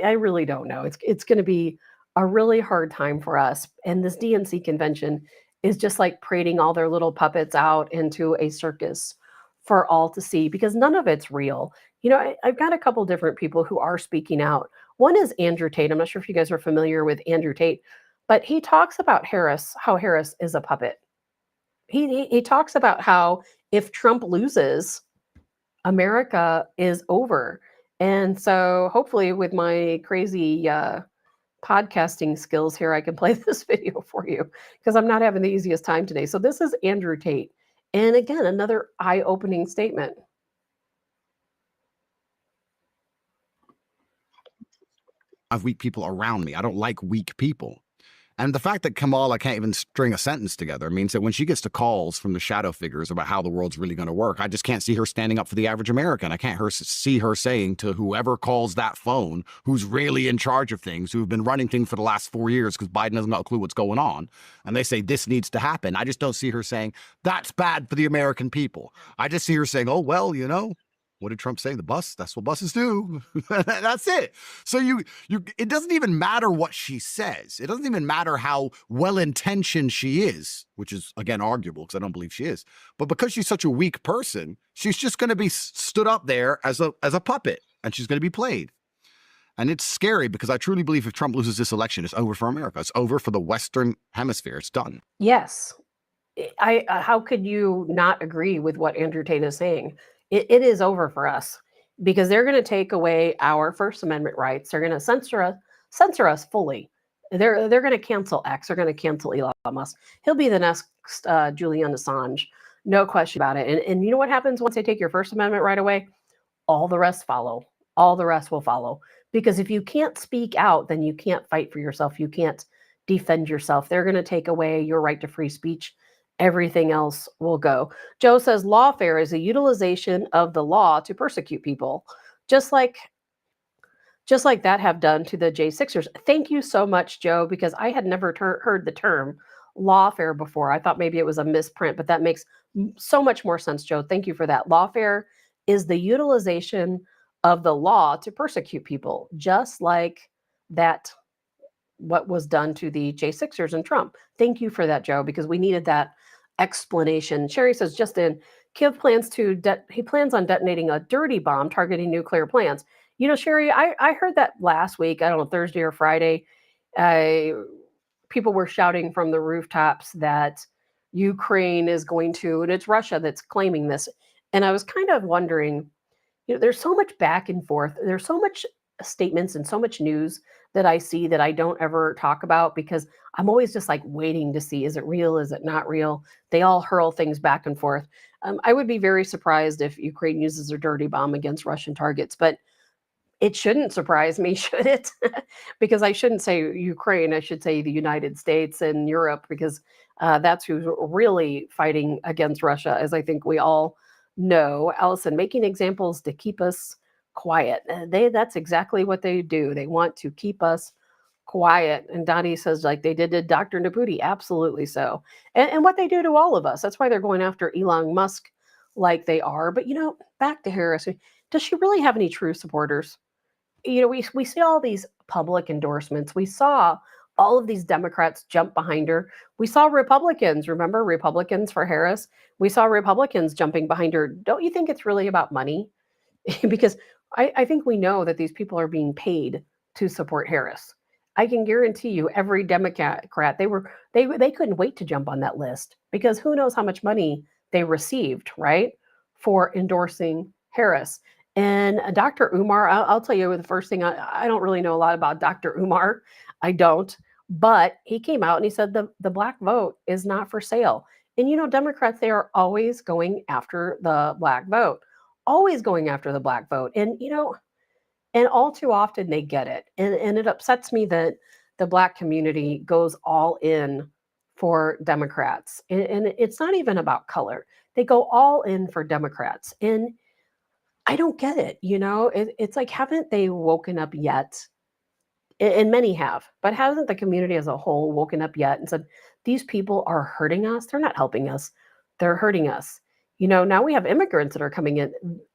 I really don't know. It's going to be a really hard time for us. And this DNC convention is just like parading all their little puppets out into a circus for all to see because none of it's real. I've got a couple different people who are speaking out. One is Andrew Tate. I'm not sure if you guys are familiar with Andrew Tate, but he talks about Harris, how Harris is a puppet. He talks about how if Trump loses, America is over. And so hopefully with my crazy podcasting skills here, I can play this video for you because I'm not having the easiest time today. So this is Andrew Tate. And again, another eye-opening statement. I have weak people around me. I don't like weak people. And the fact that Kamala can't even string a sentence together means that when she gets to calls from the shadow figures about how the world's really going to work, I just can't see her standing up for the average American. I can't see her saying to whoever calls that phone, who's really in charge of things, who've been running things for the last 4 years because Biden doesn't have a clue what's going on, and they say this needs to happen. I just don't see her saying that's bad for the American people. I just see her saying, oh, well, what did Trump say? The bus, that's what buses do. That's it. So it doesn't even matter what she says. It doesn't even matter how well-intentioned she is, which is, again, arguable because I don't believe she is. But because she's such a weak person, she's just going to be stood up there as a puppet, and she's going to be played. And it's scary because I truly believe if Trump loses this election, it's over for America. It's over for the Western Hemisphere. It's done. Yes. How could you not agree with what Andrew Tate is saying? It is over for us because they're going to take away our First Amendment rights. They're going to censor us fully. They're going to cancel X. They're going to cancel Elon Musk. He'll be the next Julian Assange, no question about it. And you know what happens once they take your First Amendment right away? All the rest follow. All the rest will follow. Because if you can't speak out, then you can't fight for yourself. You can't defend yourself. They're going to take away your right to free speech. Everything else will go. Joe says lawfare is a utilization of the law to persecute people, just like that have done to the J6ers. Thank you so much, Joe, because I had never heard the term lawfare before. I thought maybe it was a misprint, but that makes so much more sense, Joe. Thank you for that. Lawfare is the utilization of the law to persecute people, just like that what was done to the J6ers and Trump. Thank you for that, Joe, because we needed that explanation. Sherry says, Justin, Kiev plans on detonating a dirty bomb targeting nuclear plants. Sherry, I heard that last week, I don't know, Thursday or Friday. People were shouting from the rooftops that Ukraine is going to, and it's Russia that's claiming this. And I was kind of wondering, there's so much back and forth. There's so much statements and so much news that I see that I don't ever talk about because I'm always just like waiting to see, is it real? Is it not real? They all hurl things back and forth. I would be very surprised if Ukraine uses a dirty bomb against Russian targets, but it shouldn't surprise me, should it? Because I shouldn't say Ukraine, I should say the United States and Europe, because that's who's really fighting against Russia, as I think we all know. Allison, making examples to keep us quiet. That's exactly what they do. They want to keep us quiet. And Dottie says, like they did to Dr. Nabuti. Absolutely so. And what they do to all of us. That's why they're going after Elon Musk like they are. But, back to Harris. Does she really have any true supporters? We see all these public endorsements. We saw all of these Democrats jump behind her. We saw Republicans, remember Republicans for Harris? We saw Republicans jumping behind her. Don't you think it's really about money? Because I think we know that these people are being paid to support Harris. I can guarantee you every Democrat, they couldn't wait to jump on that list because who knows how much money they received, right, for endorsing Harris. And Dr. Umar, I'll tell you the first thing, I don't really know a lot about Dr. Umar. I don't. But he came out and he said the black vote is not for sale. And, Democrats, they are always going after the black vote. Always going after the black vote. And, and all too often they get it. And it upsets me that the black community goes all in for Democrats. And it's not even about color. They go all in for Democrats. And I don't get it. It's like, haven't they woken up yet? and many have, but hasn't the community as a whole woken up yet and said, these people are hurting us? They're not helping us. They're hurting us. Now we have immigrants that are coming in.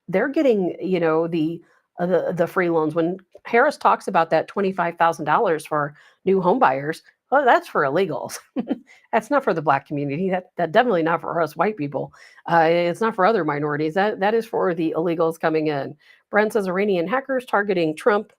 They're getting, the free loans. When Harris talks about that $25,000 for new home buyers, well, that's for illegals. That's not for the Black community. That definitely not for us white people. It's not for other minorities. That is for the illegals coming in. Brent says Iranian hackers targeting Trump,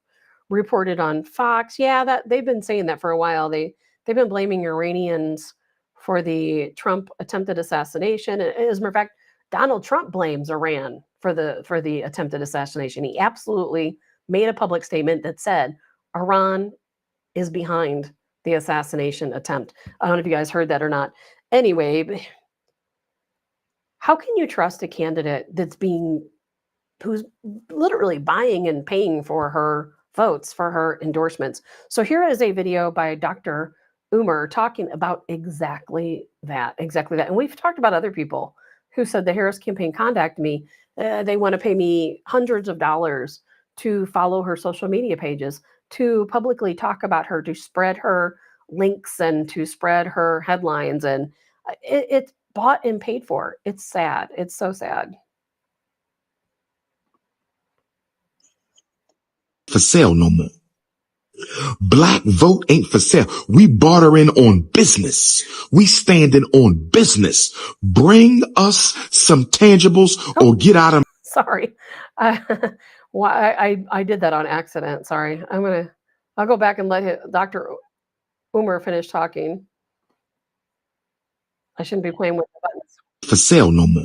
reported on Fox. Yeah, that they've been saying that for a while. They've been blaming Iranians for the Trump attempted assassination. As a matter of fact, Donald Trump blames Iran for the attempted assassination. He absolutely made a public statement that said Iran is behind the assassination attempt. I don't know if you guys heard that or not. Anyway, how can you trust a candidate who's literally buying and paying for her votes, for her endorsements? So here is a video by Dr. Umer talking about exactly that. And we've talked about other people who said the Harris campaign contacted me. They want to pay me hundreds of dollars to follow her social media pages, to publicly talk about her, to spread her links and to spread her headlines. And it's bought and paid for. It's sad. It's so sad. For sale no more. Black vote ain't for sale. We bartering on business. We standing on business. Bring us some tangibles or get out of. Sorry. I did that on accident. Sorry. I'll go back and let Dr. Umer finish talking. I shouldn't be playing with the buttons. For sale no more.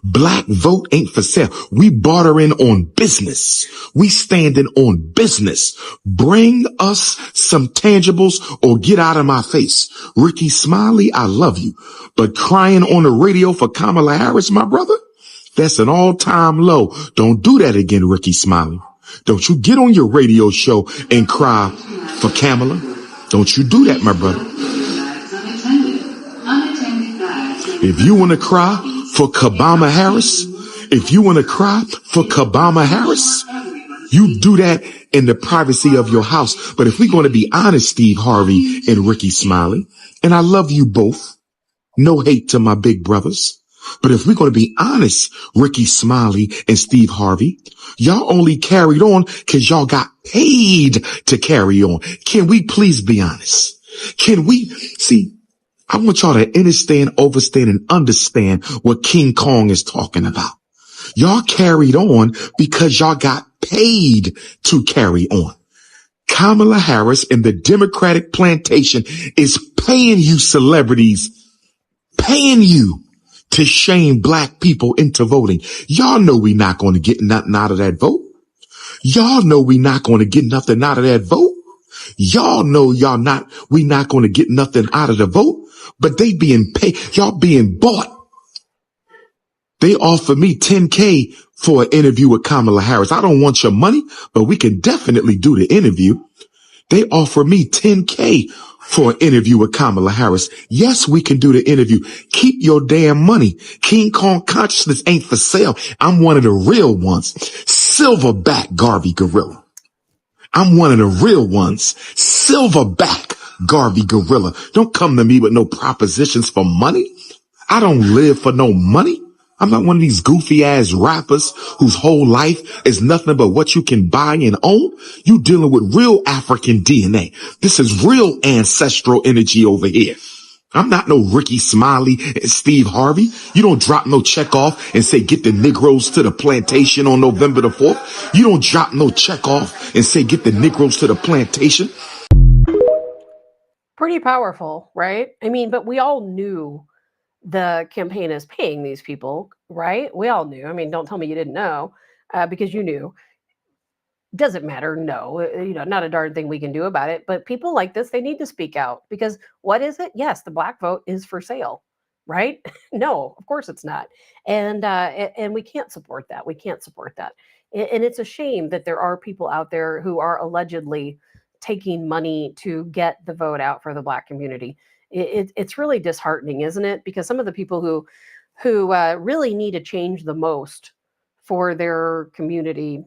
Black vote ain't for sale. We bartering on business. We standing on business. Bring us some tangibles or get out of my face. Ricky Smiley, I love you. But crying on the radio for Kamala Harris, my brother, that's an all-time low. Don't do that again, Ricky Smiley. Don't you get on your radio show and cry for Kamala. Don't you do that, my brother. If you want to cry for Kabama Harris, if you want to cry for Kabama Harris, you do that in the privacy of your house. But if we're going to be honest, Steve Harvey and Ricky Smiley, and I love you both, no hate to my big brothers. But if we're going to be honest, Ricky Smiley and Steve Harvey, y'all only carried on because y'all got paid to carry on. Can we please be honest? Can we see? I want y'all to understand, overstand, and understand what King Kong is talking about. Y'all carried on because y'all got paid to carry on. Kamala Harris and the Democratic plantation is paying you celebrities, paying you to shame black people into voting. Y'all know we not going to get nothing out of that vote. Y'all know we not going to get nothing out of that vote. Y'all know we not going to get nothing out of the vote, but they being paid. Y'all being bought. They offer me $10K for an interview with Kamala Harris. I don't want your money, but we can definitely do the interview. They offer me $10K for an interview with Kamala Harris. Yes, we can do the interview. Keep your damn money. King Kong consciousness ain't for sale. I'm one of the real ones. Silverback Garvey Gorilla. I'm one of the real ones. Silverback Garvey Gorilla. Don't come to me with no propositions for money. I don't live for no money. I'm not one of these goofy ass rappers whose whole life is nothing but what you can buy and own. You dealing with real African DNA. This is real ancestral energy over here. I'm not no Ricky Smiley and Steve Harvey. You don't drop no check off and say, get the Negroes to the plantation on November the 4th. You don't drop no check off and say, get the Negroes to the plantation. Pretty powerful, right? I mean, but we all knew the campaign is paying these people, right? We all knew. I mean, don't tell me you didn't know, because you knew. Doesn't matter. No, not a darn thing we can do about it. But people like this, they need to speak out, because what is it? Yes, the black vote is for sale, right? No, of course it's not. And we can't support that. We can't support that. And it's a shame that there are people out there who are allegedly taking money to get the vote out for the black community. It's really disheartening, isn't it? Because some of the people who really need to change the most for their community,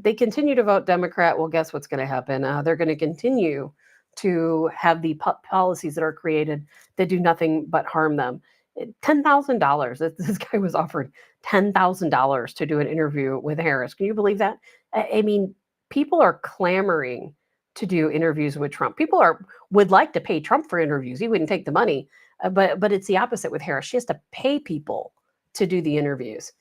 they continue to vote Democrat, well, guess what's going to happen? They're going to continue to have the policies that are created that do nothing but harm them. $10,000. This guy was offered $10,000 to do an interview with Harris. Can you believe that? I mean, people are clamoring to do interviews with Trump. People would like to pay Trump for interviews. He wouldn't take the money, but it's the opposite with Harris. She has to pay people to do the interviews.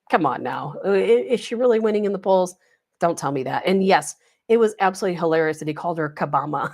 Come on now. Is she really winning in the polls? Don't tell me that. And yes, it was absolutely hilarious that he called her Kabama.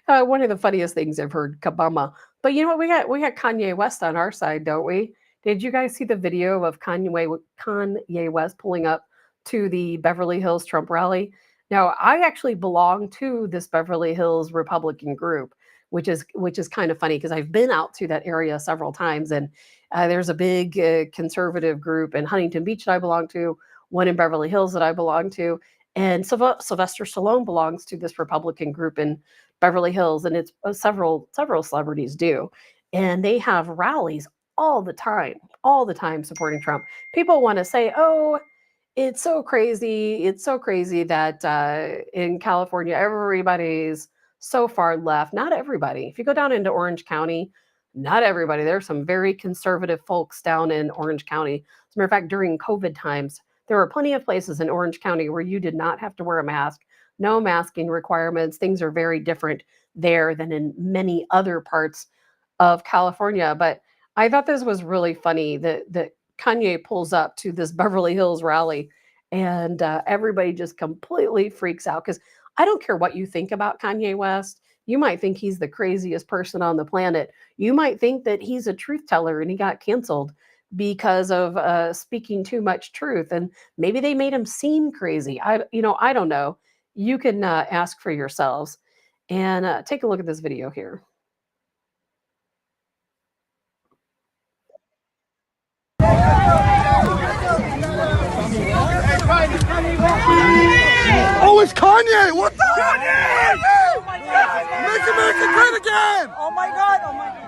One of the funniest things I've heard, Kabama. But you know what? We got Kanye West on our side, don't we? Did you guys see the video of Kanye West pulling up to the Beverly Hills Trump rally? Now, I actually belong to this Beverly Hills Republican group, which is kind of funny because I've been out to that area several times, and there's a big conservative group in Huntington Beach that I belong to, one in Beverly Hills that I belong to, and Sylvester Stallone belongs to this Republican group in Beverly Hills, and it's several celebrities do, and they have rallies all the time supporting Trump. People want to say, oh, it's so crazy that in California everybody's so far left. Not everybody. If you go down into Orange County, not everybody. There's some very conservative folks down in Orange County. As a matter of fact, during COVID times, there were plenty of places in Orange County where you did not have to wear a mask, no masking requirements. Things are very different there than in many other parts of California. But I thought this was really funny that Kanye pulls up to this Beverly Hills rally and everybody just completely freaks out, because I don't care what you think about Kanye West. You might think he's the craziest person on the planet. You might think that he's a truth teller and he got canceled because of speaking too much truth, and maybe they made him seem crazy. I don't know. You can ask for yourselves and take a look at this video here. Oh, it's Kanye! What the? Kanye! Oh my God! Make America great again! Oh my God! Oh my God!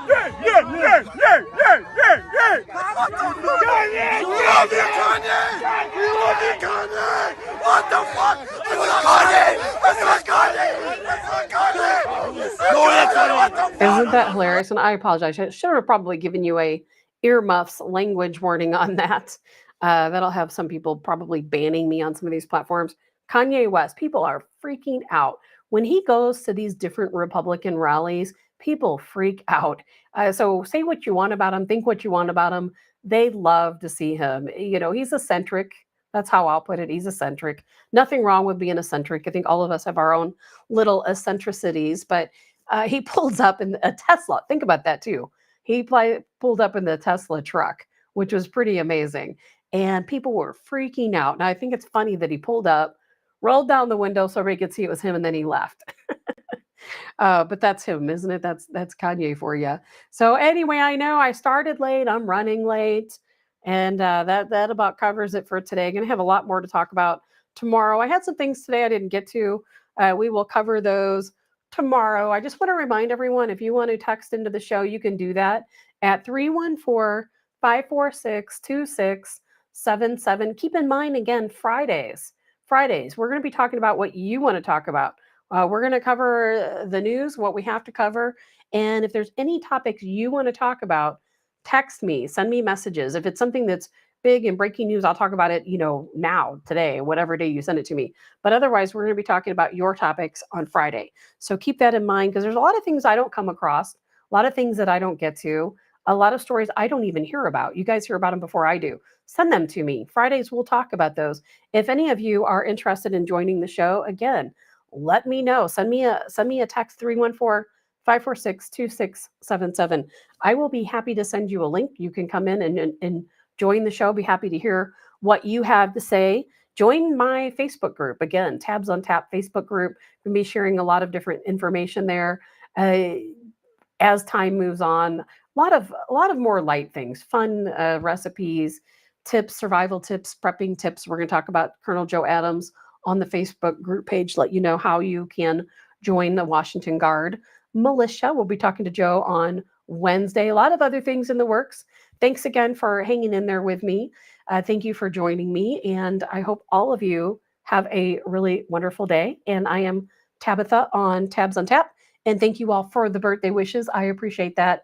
Yeah! Kanye! We love you, Kanye! We love you, Kanye! What the fuck? Let's not Kanye! Let's not Kanye! Let's not Kanye! What the fuck? Isn't that hilarious? And I apologize. I should have probably given you a earmuffs language warning on that. That'll have some people probably banning me on some of these platforms. Kanye West, people are freaking out. When he goes to these different Republican rallies, people freak out. So say what you want about him, think what you want about him. They love to see him. You know, he's eccentric. That's how I'll put it. He's eccentric. Nothing wrong with being eccentric. I think all of us have our own little eccentricities, but he pulls up in a Tesla. Think about that too. He pulled up in the Tesla truck, which was pretty amazing. And people were freaking out. Now, I think it's funny that he pulled up, rolled down the window so everybody could see it was him, and then he left. But that's him, isn't it? That's Kanye for you. So anyway, I know I started late. I'm running late. And that about covers it for today. I'm going to have a lot more to talk about tomorrow. I had some things today I didn't get to. We will cover those tomorrow. I just want to remind everyone, if you want to text into the show, you can do that at 314-546-2677. Keep in mind, again, Fridays, we're going to be talking about what you want to talk about. We're going to cover the news, what we have to cover. And if there's any topics you want to talk about, text me, send me messages. If it's something that's big and breaking news, I'll talk about it, now, today, whatever day you send it to me. But otherwise, we're going to be talking about your topics on Friday. So keep that in mind, because there's a lot of things I don't come across, a lot of things that I don't get to, a lot of stories I don't even hear about. You guys hear about them before I do. Send them to me. Fridays, we'll talk about those. If any of you are interested in joining the show, again, let me know. Send me a text, 314-546-2677. I will be happy to send you a link. You can come in and join the show. Be happy to hear what you have to say. Join my Facebook group. Again, Tabs on Tap Facebook group. We'll be sharing a lot of different information there. As time moves on, a lot of more light things, fun recipes, tips, survival tips, prepping tips. We're going to talk about Colonel Joe Adams on the Facebook group page, let you know how you can join the Washington Guard militia. We'll be talking to Joe on Wednesday. A lot of other things in the works. Thanks again for hanging in there with me. Thank you for joining me, and I hope all of you have a really wonderful day. And I am Tabitha on Tabs on Tap, and thank you all for the birthday wishes. I appreciate that.